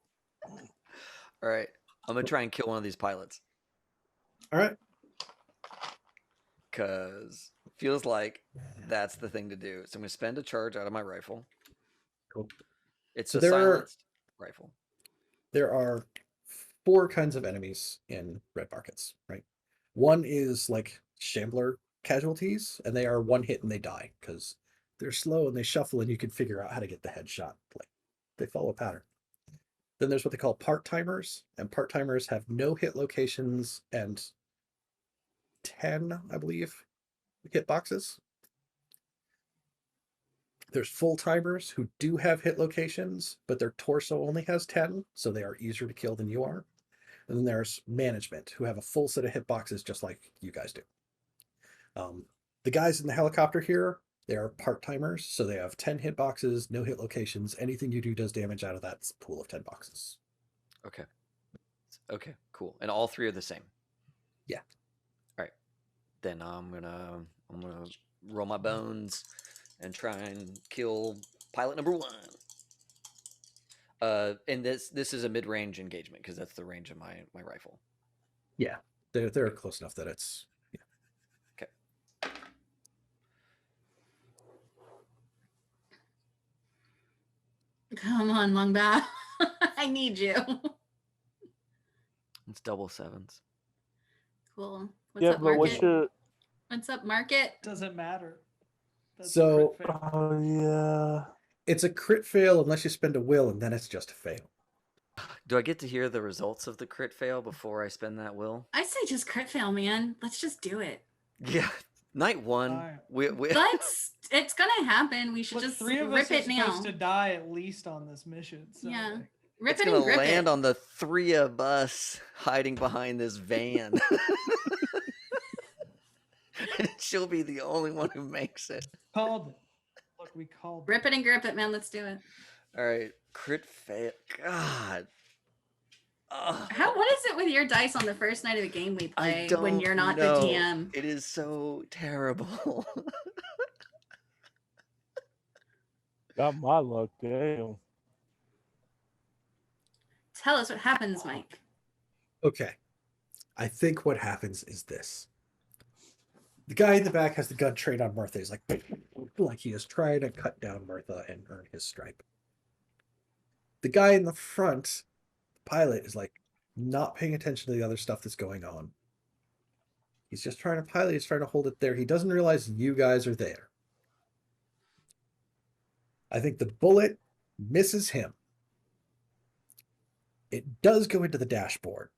All right. I'm gonna try and kill one of these pilots All right. because feels like that's the thing to do. So I'm gonna spend a charge out of my rifle. Cool. It's So a there are- silenced rifle. There are 4 kinds of enemies in red markets, right? One is like shambler casualties, and they are 1 hit and they die because they're slow and they shuffle, and you can figure out how to get the headshot. Like they follow a pattern. Then there's what they call part-timers, and part-timers have no hit locations and 10, I believe, hit boxes. There's full-timers who do have hit locations, but their torso only has 10, so they are easier to kill than you are. And then there's management, who have a full set of hit boxes just like you guys do. The guys in the helicopter here, they are part-timers, so they have 10 hit boxes, no hit locations. Anything you do does damage out of that pool of 10 boxes. Okay. Okay. Cool. And all 3 are the same. Yeah. All right. Then I'm gonna roll my bones and try and kill pilot number 1. And this is a mid-range engagement because that's the range of my rifle. Yeah, they're close enough that it's Okay. Come on, Longbaugh. I need you. It's double 7s. Cool. What's Yeah, up, but Market? What's up, Market? Doesn't matter. That's a So- crit fail. Oh yeah. it's a crit fail unless you spend a will, and then it's just a fail. Do I get to hear the results of the crit fail before I spend that will? I say just crit fail, man. Let's just do it. Yeah. Night one. Alright. We It's gonna happen. We should Look, just 3 of rip us are it now. supposed to die at least on this mission. So Yeah. like, Rip it's it gonna and grip land it. on the 3 of us hiding behind this van. And she'll be the only one who makes it. called it. Look, we called it. Rip it and grip it, man. Let's do it. All right, crit fail. God. Ugh. What is it with your dice on the first night of the game we I play don't when you're not know. the DM? It is so terrible. Got my luck. Damn. Tell us what happens, Mike. Okay. I think what happens is this. The guy in the back has the gun trained on Martha. He's like he is trying to cut down Martha and earn his stripe. The guy in the front, the pilot, is like not paying attention to the other stuff that's going on. He's just trying to pilot. He's trying to hold it there. He doesn't realize you guys are there. I think the bullet misses him. It does go into the dashboard.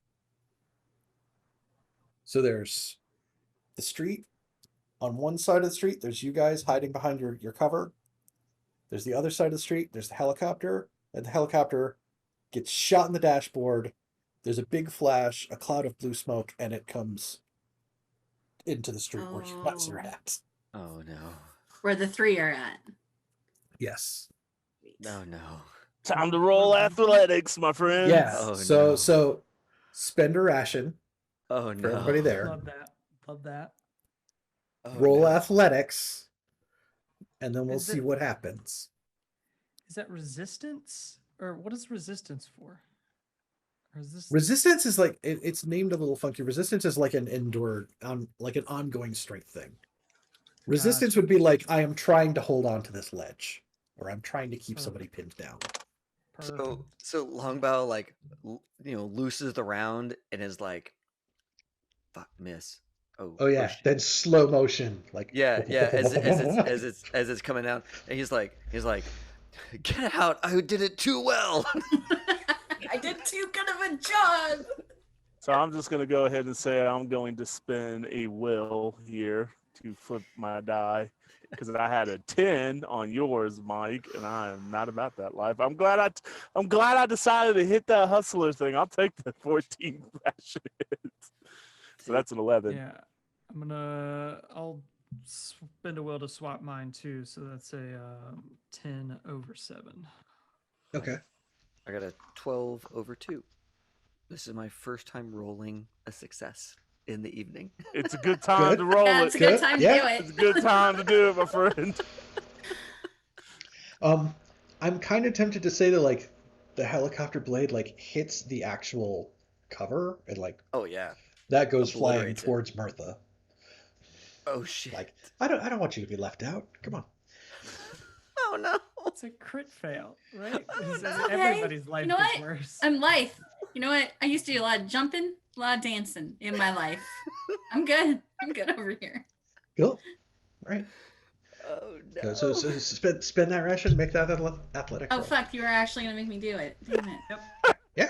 So there's the street. On one side of the street, there's you guys hiding behind your cover. There's the other side of the street. There's the helicopter. And the helicopter gets shot in the dashboard. There's a big flash, a cloud of blue smoke, and it comes into the street where you guys are at. Oh no. Where the 3 are at. Yes. No, no. Time to roll athletics, my friend. Yeah. Oh, so no. so spend a ration Oh for no. everybody there. Love that. Love that. Oh, Roll no. athletics, and then we'll Is see it- what happens. Is that resistance? Or what is resistance for? Or is this Resistance is like it's named a little funky. Resistance is like an like an ongoing strength thing. Resistance Gotcha. would be like I am trying to hold on to this ledge, or I'm trying to keep Perfect. somebody pinned down. perfect? So Longbow like looses the round and is like, "Fuck, miss." Oh yeah, shit. then slow motion, like Yeah. As it's coming down, and he's like, "Get out! I did it too well." I did too good of a job. So I'm just going to go ahead and say I'm going to spend a will here to flip my die because I had a 10 on yours, Mike, and I am not about that life. I'm glad I decided to hit that hustler thing. I'll take the 14 ration hits. So that's an 11. Yeah. I'll spend a will to swap mine too. So that's a 10/7. okay. I got a 12/2. This is my first time rolling a success in the evening. It's a good time to roll Yeah, it. it's a good time to Yeah. do It's a it. good time to do it, my friend. I'm kind of tempted to say that like the helicopter blade like hits the actual cover and like Oh yeah. that goes flying Obliterates it. towards Martha. Oh shit. Like I don't want you to be left out. Come on. Oh no. It's a crit fail, right? It's okay. Everybody's life You know gets what? worse. I'm life. You know what? I used to do a lot of jumping, a lot of dancing in my life. I'm good. I'm good over here. Cool. All right. Oh no. So spend that ration, make that athletic. Oh roll. fuck! You were actually gonna make me do it. Damn it. Yeah.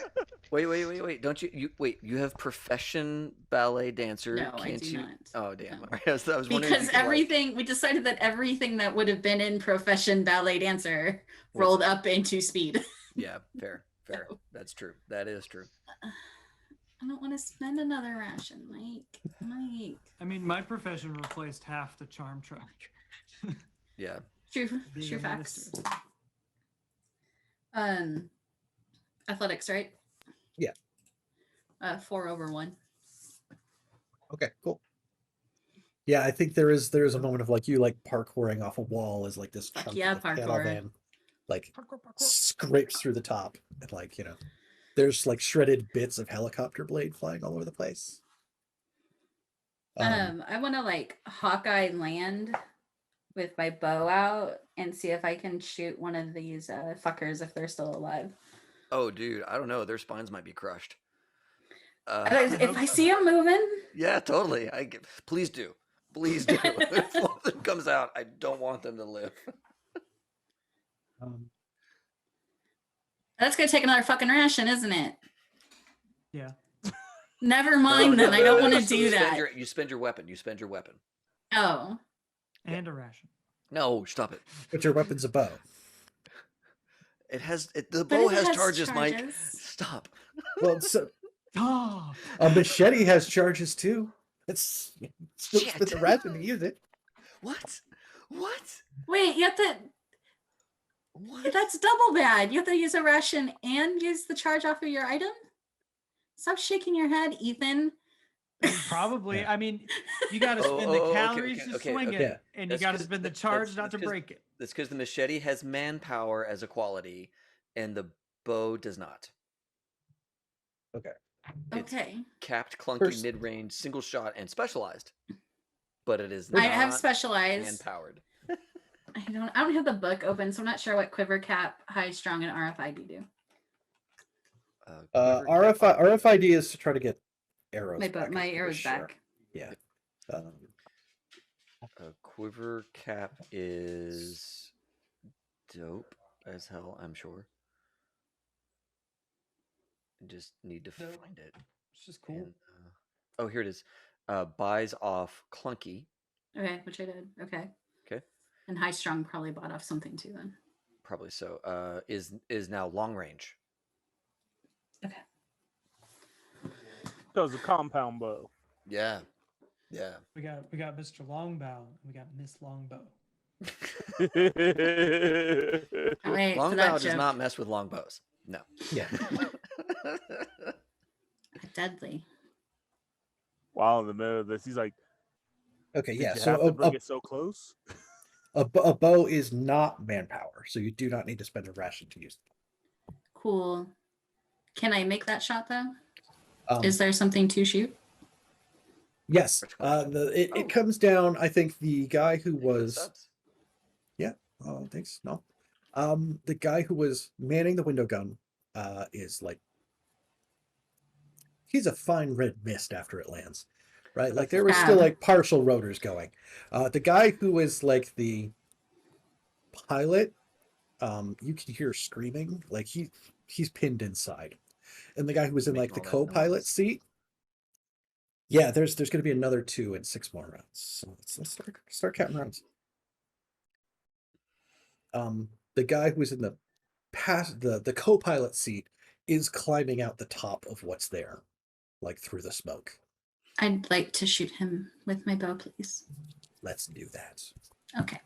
Wait. Don't you have profession ballet dancer? No, I Can't do you? not. Oh damn. No. All right, I was wondering if Because you could, like, everything we decided that everything that would have been in profession ballet dancer Was- rolled up into speed. Yeah, fair. That's true. That is true. I don't want to spend another ration, Mike. I mean, my profession replaced half the charm track. Yeah. True Being a facts. minister. Athletics, right? Yeah. 4/1. Okay, cool. Yeah, I think there is a moment of like you like parkouring off a wall as like this Fuck chunk yeah, of the parkour. caravan like Parkour, parkour. scrapes through the top and like there's like shredded bits of helicopter blade flying all over the place. I want to like Hawkeye land with my bow out and see if I can shoot one of these fuckers if they're still alive. Oh, dude, I don't know. Their spines might be crushed. If I see them moving, Yeah, totally. Please do. Please do. If one of them comes out, I don't want them to live. that's gonna take another fucking ration, isn't it? Yeah. Never mind then. I don't want to do that. You spend your weapon. Oh, And a ration. No, stop it. But your weapon's a bow. The but bow it has charges, Mike. charges. Stop. Well, so Oh, a machete has charges too. It's still Shit. spend the ration to use it. What? What? Wait, you have to. What? That's double bad. You have to use a ration and use the charge off of your item. Stop shaking your head, Ethan. probably. Yeah. I mean, you got to spend the calories to swing it, okay. and you That's got to 'cause- spend the that's- charge that's- not to that's 'cause- break it. That's because the machete has manpower as a quality, and the bow does not. Okay. It's Okay. capped, clunky, First- mid-range, single shot, and specialized. But it is I not have specialized. hand-powered. I don't have the book open, so I'm not sure what quiver cap, high strong, and RFID do. Quiver cap- RFID is to try to get arrows. My back, I'm my pretty arrows sure. back. Yeah. Quiver cap is dope as hell, I'm sure. I just need to Dope. find it. It's just cool. And, oh, here it is. Buys off clunky. Okay, which I did. Okay. Okay. And high strong probably bought off something too then. Probably so. Is now long range. Okay. So it's a compound bow. Yeah. Yeah. We got Mr. Longbow. And we got Miss Longbow. I'll wait for Longbow that does joke. not mess with longbows. No. Yeah. Deadly. Wow, in the middle of this, he's like, Okay. "Did Yeah. you So have to bring it so close?" a bow is not manpower, so you do not need to spend a ration to use it. Cool. Can I make that shot though? Um, Is there something to shoot? yes. Which one? Oh. It comes down. I think the guy who Thank you for the was. subs. Oh, thanks. No. The guy who was manning the window gun, is like. He's a fine red mist after it lands, right? Like there was still Fab. like partial rotors going. The guy who was like the pilot, you can hear screaming, like he's pinned inside, and the guy who was in like the Making all that co-pilot noise. seat. Yeah, there's going to be another 2 and 6 more rounds. So let's start counting rounds. The guy who was in the co-pilot seat is climbing out the top of what's there, like through the smoke. I'd like to shoot him with my bow, please. Let's do that. Okay.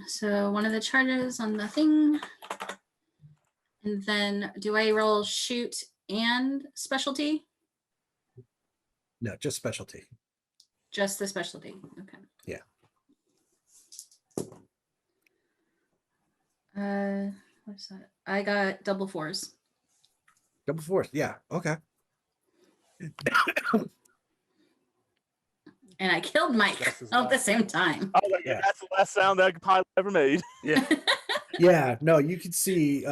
So one of the charges on the thing. And then do I roll shoot and specialty? No, just specialty. Just the specialty. Okay. Yeah. What's that? I got double 4s. Double 4s. Yeah. Okay. And I killed Mike That's his all at the last. same time. I was like, Yeah. "That's the last sound that pilot ever made." Yeah. Yeah. No, you can see.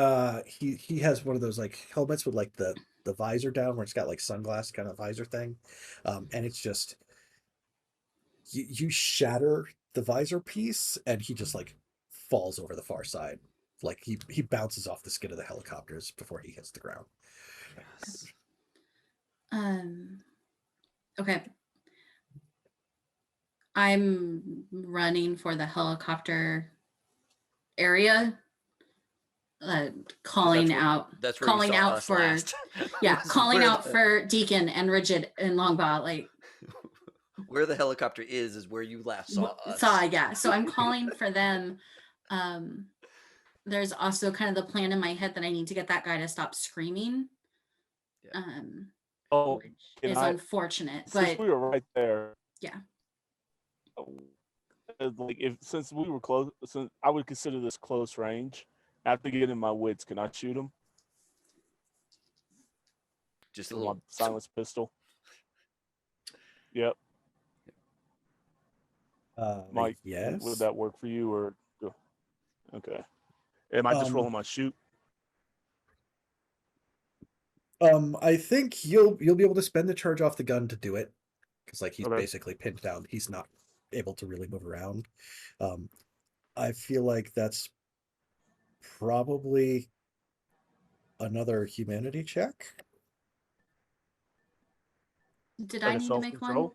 He has one of those like helmets with like the visor down where it's got like sunglass kind of visor thing, and it's just you shatter the visor piece, and he just like falls over the far side. Like he bounces off the skin of the helicopters before he hits the ground. Yes. Okay. I'm running for the helicopter area, calling That's where- out, That's where you calling saw out us for, last. yeah, Was calling where out the- for Deacon and Rigid and Longbow, like where the helicopter is where you last saw us. yeah. So I'm calling for them. There's also kind of the plan in my head that I need to get that guy to stop screaming. Yeah. Oh, Which can is I- unfortunate, since but we were right there. Yeah. Like since we were close, since I would consider this close range. After getting my wits, can I shoot him Just a with my little silenced pistol? Yep. Mike, yes. would that work for you or? Okay. Am I just rolling my shoot? I think you'll be able to spend the charge off the gun to do it, because like he's Okay. basically pinned down. He's not able to really move around. I feel like that's probably another humanity check. did Like I a need to make one?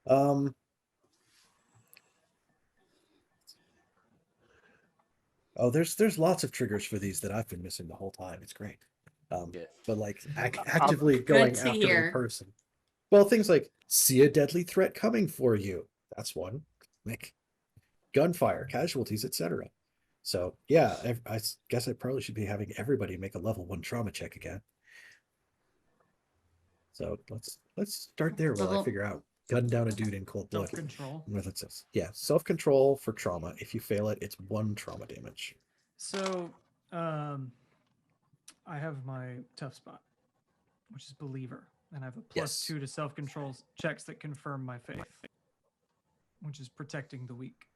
self-control? Oh, there's lots of triggers for these that I've been missing the whole time. It's great. Yeah. But like actively Good going to after hear. a person. Well, things like see a deadly threat coming for you. That's one. Like gunfire, casualties, etc. So yeah, guess I probably should be having everybody make a level 1 trauma check again. So let's start there while I Level- figure out gun down a dude in cold blood. Self-control. What that says. Yeah, self-control for trauma. If you fail it, it's 1 trauma damage. So, I have my tough spot, which is believer, and I have a Yes. +2 to self-control checks that confirm my faith, which is protecting the weak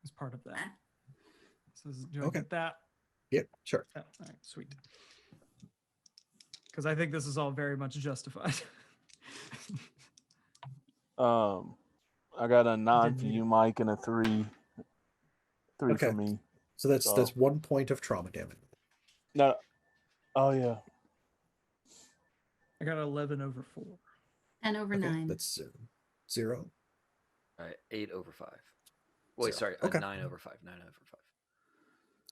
as part of that. So do I Okay. get that? Yep, sure. Yeah, all right, sweet. Because I think this is all very much justified. I got a 9 for need you, Mike, and a 3 for Okay. me. So that's So- 1 point of trauma damage. No. Oh yeah. I got 11 over 4. 10 over Okay, 9. that's 0. All right, 8 over 5. Wait, 0. sorry, Okay. 9 over 5. 9 over 5.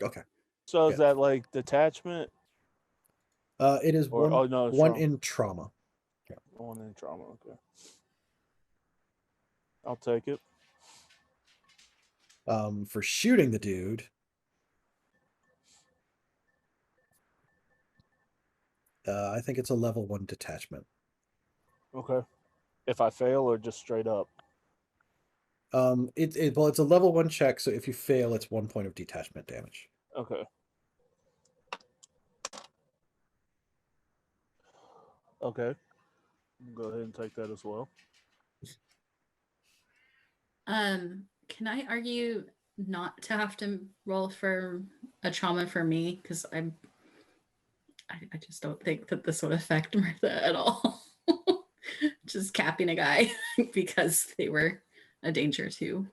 Okay. So is Yeah. that like detachment It is or one no? It's one trauma. in trauma. One in trauma. Okay. I'll take it. For shooting the dude, I think it's a level 1 detachment. Okay. If I fail or just straight up. Well, it's a level 1 check, so if you fail, it's 1 point of detachment damage. Okay. Okay. Go ahead and take that as well. Can I argue not to have to roll for a trauma for me? Because I just don't think that this would affect Martha at all. Just capping a guy because they were a danger to.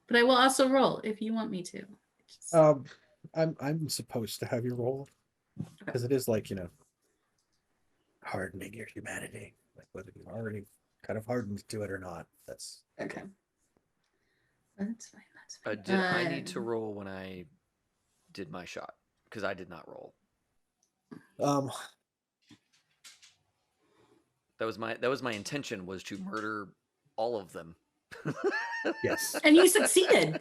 But I will also roll if you want me to. Just- I'm supposed to have you roll because it is like, hardening your humanity, like whether you already kind of hardened to it or not. That's okay. That's fine. That's fine. Did I need to roll when I did my shot? Because I did not roll. That was my intention, was to murder all of them. Yes. And you succeeded.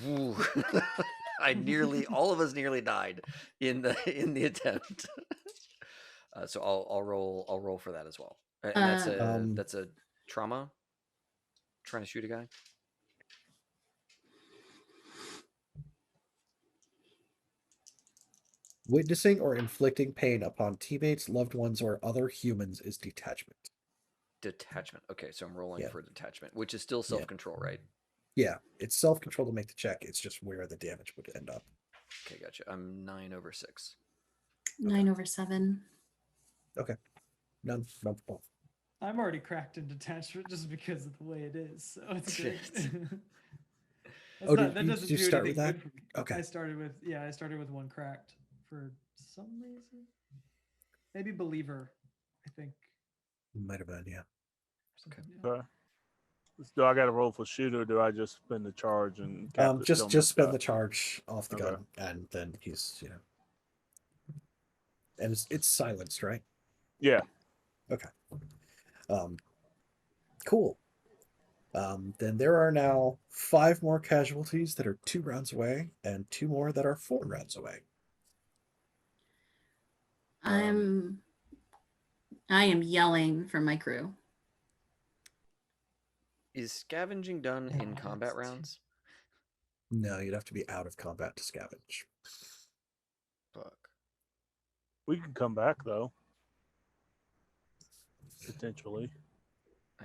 Ooh. All of us nearly died in the attempt. So I'll roll for that as well. And that's a trauma. Trying to shoot a guy. Witnessing or inflicting pain upon teammates, loved ones, or other humans is detachment. Detachment. Okay, so I'm rolling Yeah. for detachment, which is still self-control, right? Yeah, it's self-control to make the check. It's just where the damage would end up. Okay, gotcha. I'm 9 over 6. 9 over 7. None for both. I'm already cracked in detachment just because of the way it is. So it's good. Oh, that did doesn't you do start with anything that? good for me. Okay. I started with 1 cracked for some reason. Maybe believer, I think. Might have been, yeah. Something, yeah. Okay. Do I got to roll for shoot, or do I just spend the charge and cap the Just stillman spend shot? the charge off the Okay. gun, and then he's and it's silenced, right? Yeah. Okay. Cool. Then there are now 5 more casualties that are 2 rounds away, and 2 more that are 4 rounds away. I am yelling for my crew. Is scavenging done in combat rounds? No, you'd have to be out of combat to scavenge. Fuck. We can come back though. Potentially.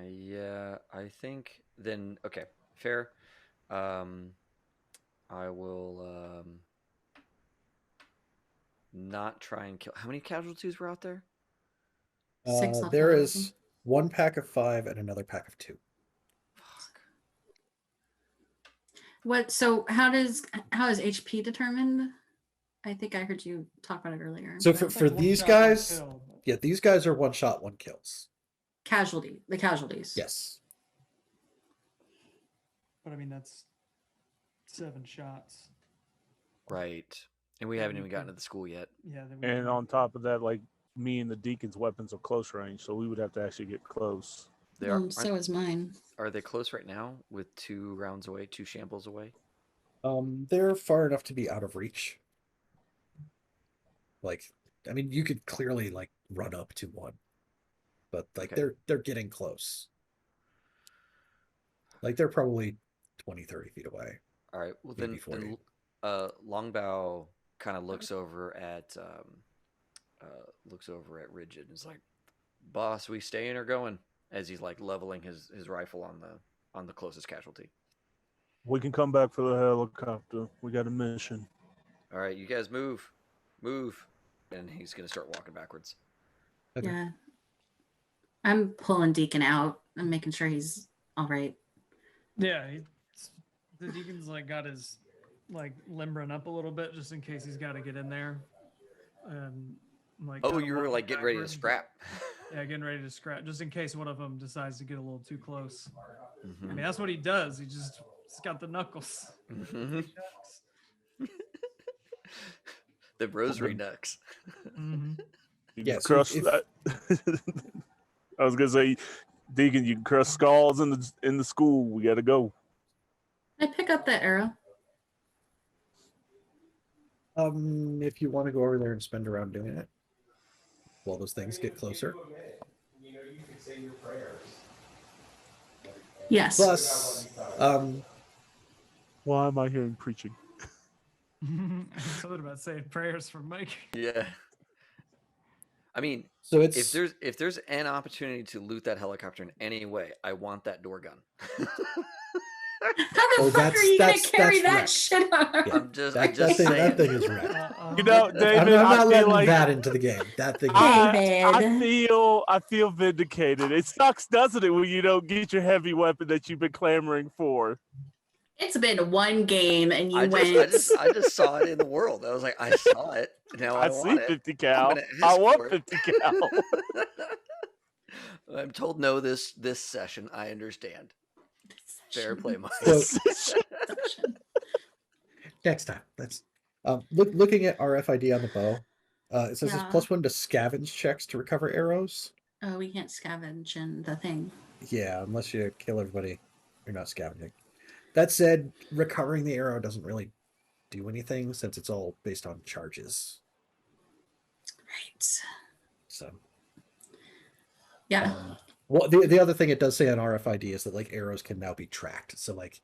Yeah, I think then. Okay, fair. I will not try and kill. How many casualties were out there? 6 There altogether. is 1 pack of 5 and another pack of 2. Fuck. What? So how is HP determined? I think I heard you talk about it earlier. So It's for one these shot, one guys, kill, but- yeah, these guys are 1 shot, 1 kills. the casualties. Yes. But I mean, that's 7 shots. Right. And we Yeah, haven't we even gotten could- to the school yet. Yeah. Then we And can- on top of that, like me and the deacon's weapons are close range, so we would have to actually get close. They are, So is mine. are they close right now with 2 rounds away, 2 shambles away? They're far enough to be out of reach. Like, I mean, you could clearly like run up to one, but like Okay. they're getting close. Like they're probably 20, 30 feet away. All right. Well, Maybe then 40. Longbow kind of looks over at Rigid and is like, "Boss, we staying or going?" As he's like leveling his rifle on the closest casualty. We can come back for the helicopter. We got a mission. All right, you guys move, and he's gonna start walking backwards. Okay. Yeah. I'm pulling Deacon out. I'm making sure he's all right. Yeah. The deacon's like got his like limbering up a little bit just in case he's got to get in there. Like. Oh, kinda you were walking like getting ready to backwards. scrap. Yeah, getting ready to scrap just in case one of them decides to get a little too close. I Mhm. mean, that's what he does. He's got the knuckles. Mhm. Shucks. The rosary knucks. Mhm. You Yeah, can so crush if- that. I was gonna say, Deacon, you can crush skulls in the school. We gotta go. I pick up that arrow. If you want to go over there and spend a round doing it, while those things get closer. Yes. Plus, Why am I hearing preaching? Something about saying prayers for Mike. Yeah. I mean, so it's if there's an opportunity to loot that helicopter in any way, I want that door gun. How the Oh, fuck are you gonna that's carry that wrecked. shit on? Yeah. I'm just that saying. thing is wrecked. You know, David, I'm not I feel letting like that into the game. That thing. I feel vindicated. It sucks, doesn't it, when you don't get your heavy weapon that you've been clamoring for? It's been one game and you I went. just saw it in the world. I was like, I saw it. Now I see want it. 50 cal. gonna I ask want for it. 50 cal. I'm told no this session. I understand. Fair play, Mike. So- Next time. That's looking at RFID on the bow. It says Yeah. it's +1 to scavenge checks to recover arrows. Oh, we can't scavenge in the thing. Yeah, unless you kill everybody, you're not scavenging. That said, recovering the arrow doesn't really do anything since it's all based on charges. Right. So, Yeah. well, the other thing it does say on RFID is that like arrows can now be tracked. So like,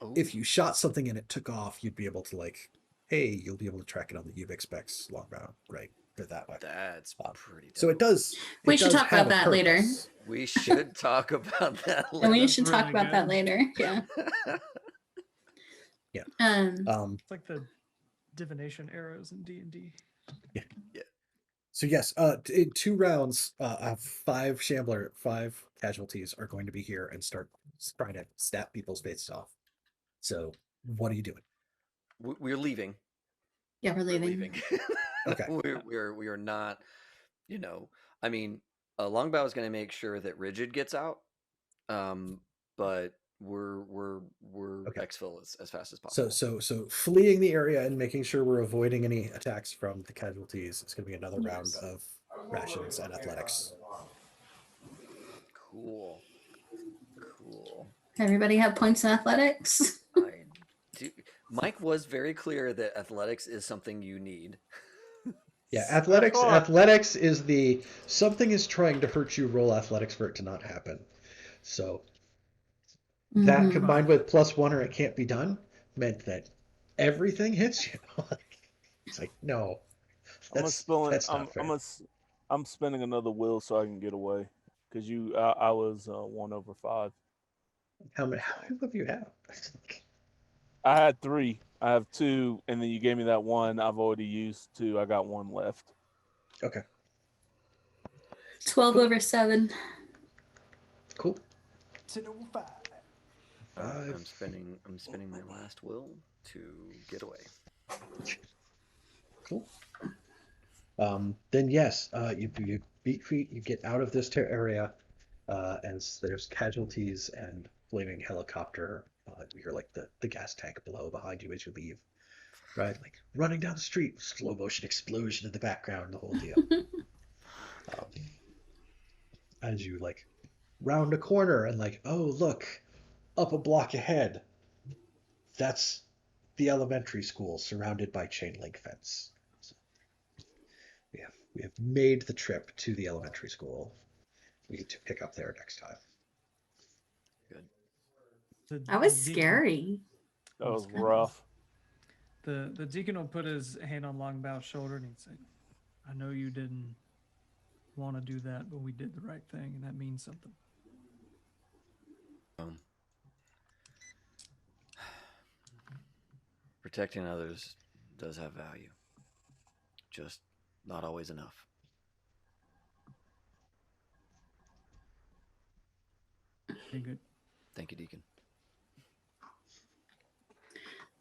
Ooh. if you shot something and it took off, you'd be able to like, hey, you'll be able to track it on the UVIC specs longbow, right? Or that way. That's pretty. So it dope. does. We it should does talk have about a that later. purpose. We should talk about that And later. we That's should talk really about that good. later. Yeah. Yeah. It's like the divination arrows in D&D. So yes, in 2 rounds, 5 casualties are going to be here and start trying to snap people's faces off. So what are you doing? We're leaving. Yeah, we're We're leaving. leaving. Okay. we are not. You know, I mean, Longbow is going to make sure that Rigid gets out. But we're Okay. exfil as fast as possible. So fleeing the area and making sure we're avoiding any attacks from the casualties. It's going to be another round of rations and athletics. Cool. Everybody have points in athletics? I do. Mike was very clear that athletics is something you need. Yeah, athletics. Oh. Athletics is the something is trying to hurt you. Roll athletics for it to not happen. So that Mhm. combined with +1 or it can't be done meant that everything hits you. It's like no, that's not fair. I'm spending another will so I can get away. Because I was 1/5. How many of you have? I had 3. I have 2, and then you gave me that 1. I've already used 2. I got 1 left. Okay, 12 over 7. cool. 10/5. I'm spending my last will to get away. Cool. Then yes, you beat feet. You get out of this area, and there's casualties and flaming helicopter You hear like the gas tank blow behind you as you leave. Right, like running down the street, slow motion explosion in the background, the whole deal. As you like round a corner and like, oh look, up a block ahead, that's the elementary school surrounded by chain link fence. So we have made the trip to the elementary school. We need to pick up there next time. Good. That was deacon- scary. That was Goodness. rough. The deacon will put his hand on Longbow's shoulder and he'd say, I know you didn't want to do that, but we did the right thing, and that means something. Protecting others does have value. Just not always enough. Pretty good. Thank you, Deacon.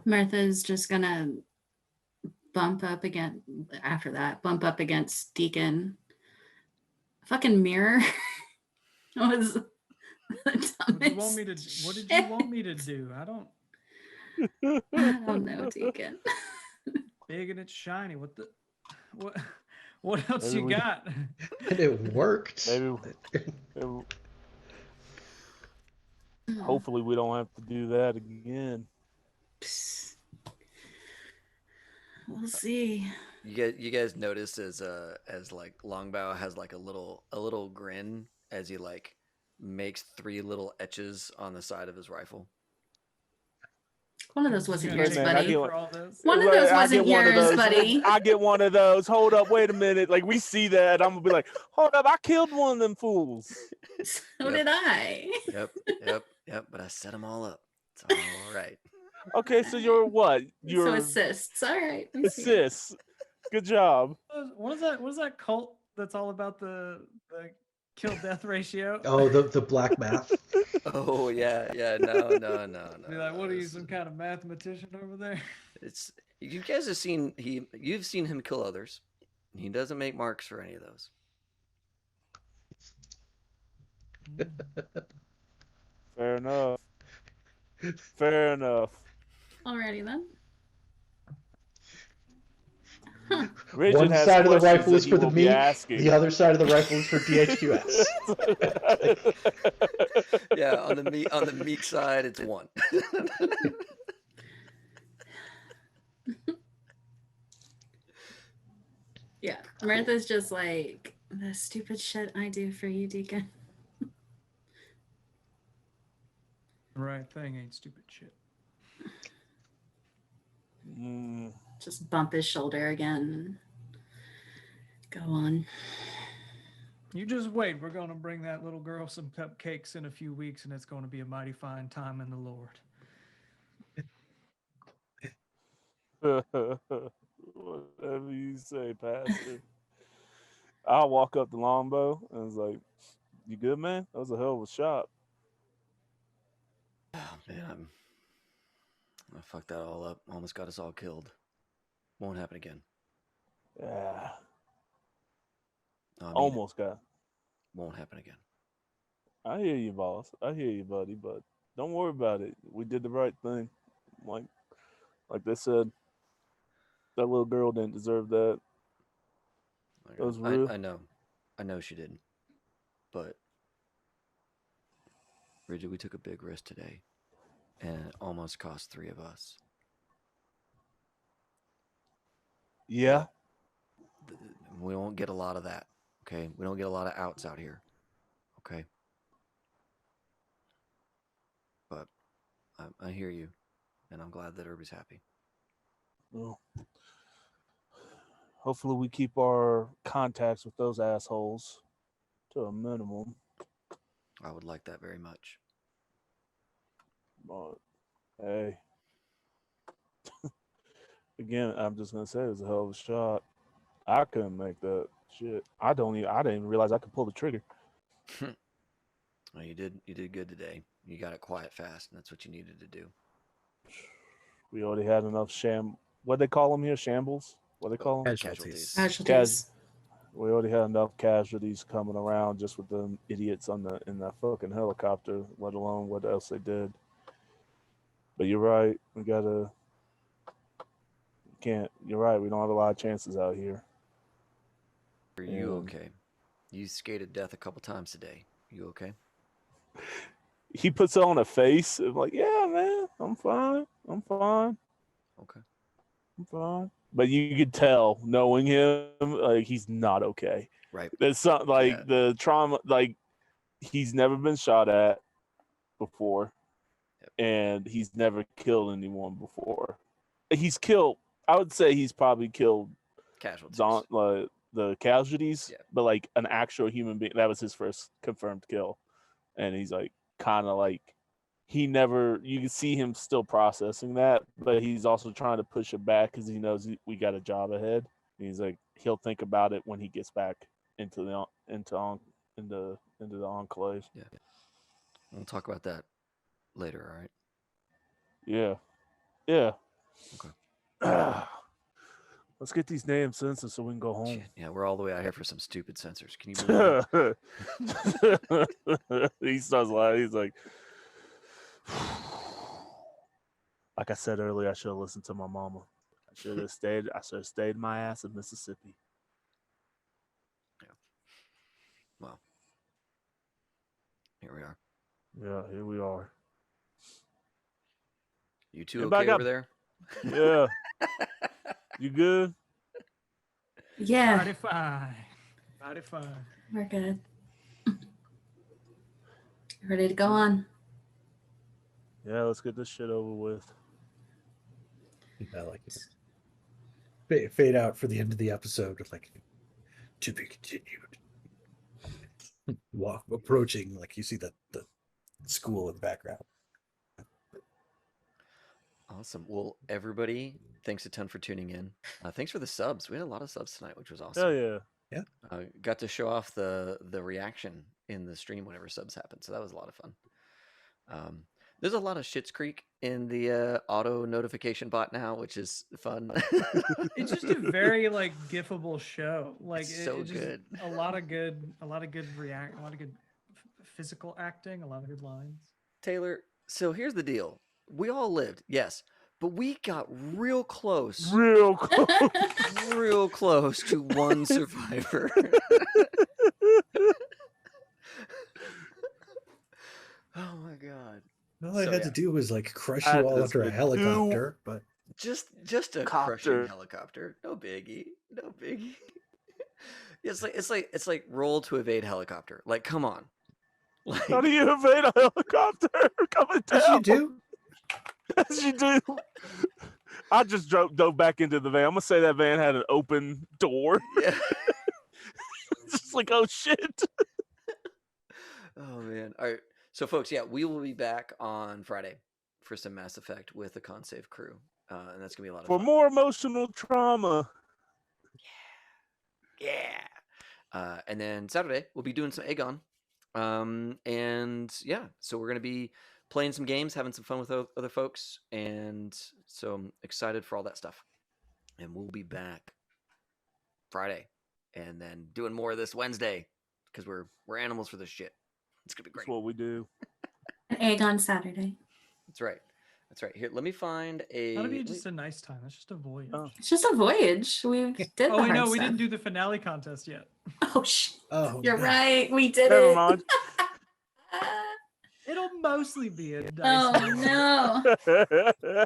Martha's just gonna bump up against Deacon. Fucking mirror was the What did you want me to? dumbest What did you shit. want me to do? I don't. I don't know, Deacon. Big and it's shiny. What the? What else Maybe you we- got? And it worked. Hopefully we don't have to do that again. We'll see. You guys notice as like Longbow has like a little grin as he like makes 3 little etches on the side of his rifle. One of those wasn't You yours, gonna man, I buddy. get for all this? One of Like, those I wasn't get one of yours, those. buddy. I get one of those. Hold up, wait a minute. Like we see that, I'm gonna be like, hold up, I killed one of them fools. So Yep. did I. Yep. But I set them all up. It's all right. Okay, so you're what? So You're assists. All right. we see it. assists. Good job. What is that? What is that cult that's all about the kill death ratio? Oh, the black math. Oh yeah. No. Be like, what are you, This some is- kind of mathematician over there? It's you guys have seen you've seen him kill others. He doesn't make marks for any of those. Fair enough. Fair enough. Alrighty then. Richard One has side of the questions rifle that is he for the will be meat, asking. the other side of the rifle is for DHQS. Yeah, on the meek side, it's 1. Yeah. Martha's just like, the stupid shit I do for you, Deacon. The right thing ain't stupid shit. Mm, Just bump his shoulder again. Go on. You just wait. We're going to bring that little girl some cupcakes in a few weeks, and it's going to be a mighty fine time in the Lord. whatever you say, Pastor. I'll walk up to Longbow and was like, "You good, man? That was a hell of a shot." Oh, man, I fucked that all up. Almost got us all killed. Won't happen again. Yeah, I mean, almost got. won't happen again. I hear you, boss. I hear you, buddy. But don't worry about it. We did the right thing. Like they said, that little girl didn't deserve that. Like, That was real. I know she didn't. But Bridget, we took a big risk today, and it almost cost 3 of us. Yeah. We won't get a lot of that. Okay, we don't get a lot of outs out here. Okay, but I hear you, and I'm glad that everybody's happy. Well, hopefully we keep our contacts with those assholes to a minimum. I would like that very much. But hey, again, I'm just gonna say it was a hell of a shot. I couldn't make that shit. I didn't even realize I could pull the trigger. Well, you did good today. You got it quiet fast, and that's what you needed to do. We already had enough what they call them here, shambles. What they call them? Casualties. Casualties. We already had enough casualties coming around just with them idiots in that fucking helicopter. Let alone what else they did. But you're right. We gotta. Can't. You're right. We don't have a lot of chances out here. Are you Yeah. okay? You skated death a couple times today. You okay? He puts on a face of like, yeah, man, I'm fine. I'm fine. Okay. I'm fine. But you could tell, knowing him, like he's not okay. Right. There's something like Yeah. the trauma, like he's never been shot at before, Yep. and he's never killed anyone before. He's killed. I would say he's probably killed Casualties. like the casualties, Yeah. but like an actual human being. That was his first confirmed kill, and he's like kind of like he never. You can see him still processing that, but he's also trying to push it back because he knows we got a job ahead. And he's like he'll think about it when he gets back into the enclave. Yeah. We'll talk about that later. All right. Yeah, yeah. Okay. Let's get these names censored so we can go home. Shit. Yeah, we're all the way out here for some stupid censors. Can you believe that? He starts laughing. He's like, like I said earlier, I should have listened to my mama. I should have stayed my ass in Mississippi. Well, here we are. Yeah, here we are. You two Anybody okay over there? Yeah. You good? Yeah, 95. 95. we're good. Ready to go on. Yeah, let's get this shit over with. I like it. Fade out for the end of the episode with like to be continued. Walk approaching, like you see the school in the background. Awesome. Well, everybody, thanks a ton for tuning in. Thanks for the subs. We had a lot of subs tonight, which was awesome. Hell yeah. Got to show off the reaction in the stream whenever subs happen, so that was a lot of fun. There's a lot of Schitt's Creek in the auto notification bot now, which is fun. It's just a very like gifable show. Like It's so it just, good. a lot of good react, a lot of good physical acting, a lot of good lines. Taylor, so here's the deal. We all lived, yes, but we got real close, Real close. real close to one survivor. Oh my god. All I So, had yeah. to do was like crush I you all just under a been helicopter, but Just a crushing Copter. helicopter. No biggie. No biggie. It's like roll to evade helicopter. Like, come on. Like, How do you evade a helicopter coming down? as you do. As you do. I just dove back into the van. I'm gonna say that van had an open door. yeah. It's just like, oh shit. Oh man. All right. So folks, yeah, we will be back on Friday for some Mass Effect with the Consave crew. And that's gonna be a lot of For fun. more emotional trauma. Yeah. And then Saturday we'll be doing some Aegon. And yeah, so we're gonna be playing some games, having some fun with other folks, and so I'm excited for all that stuff. And we'll be back Friday, and then doing more of this Wednesday because we're animals for this shit. It's gonna be great. That's what we do. An egg on Saturday. That's right. That's right. Here, let me find a. That'll be just a nice time. That's just a voyage. Oh. It's just a voyage. We did the Oh, wait, hard no, we stuff. didn't do the finale contest yet. Oh, Oh, you're no. right. We did Never it. mind. It'll mostly be a dice. Oh roll. no.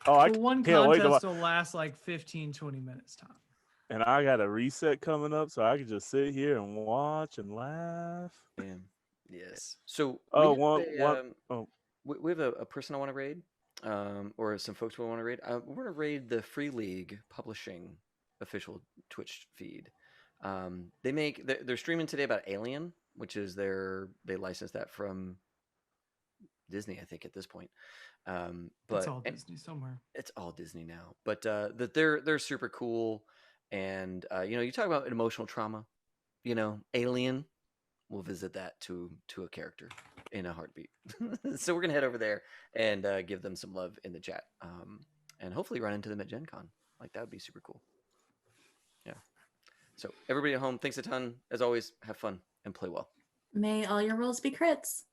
Oh, I The one can't wait to contest will last like 15, 20 minutes time. and I got a reset coming up, so I can just sit here and watch and laugh. Man. Yes. So Oh, we have a person I want to raid, or some folks we want to raid. We're going to raid the Free League Publishing official Twitch feed. They're streaming today about Alien, which is they licensed that from Disney, I think, at this point. But It's all Disney somewhere. it's all Disney now. But they're super cool, and you talk about emotional trauma. Alien. We'll visit that to a character in a heartbeat. So we're gonna head over there and give them some love in the chat, and hopefully run into them at Gen Con. Like, that would be super cool. Yeah. So everybody at home, thanks a ton. As always, have fun and play well. May all your rolls be crits.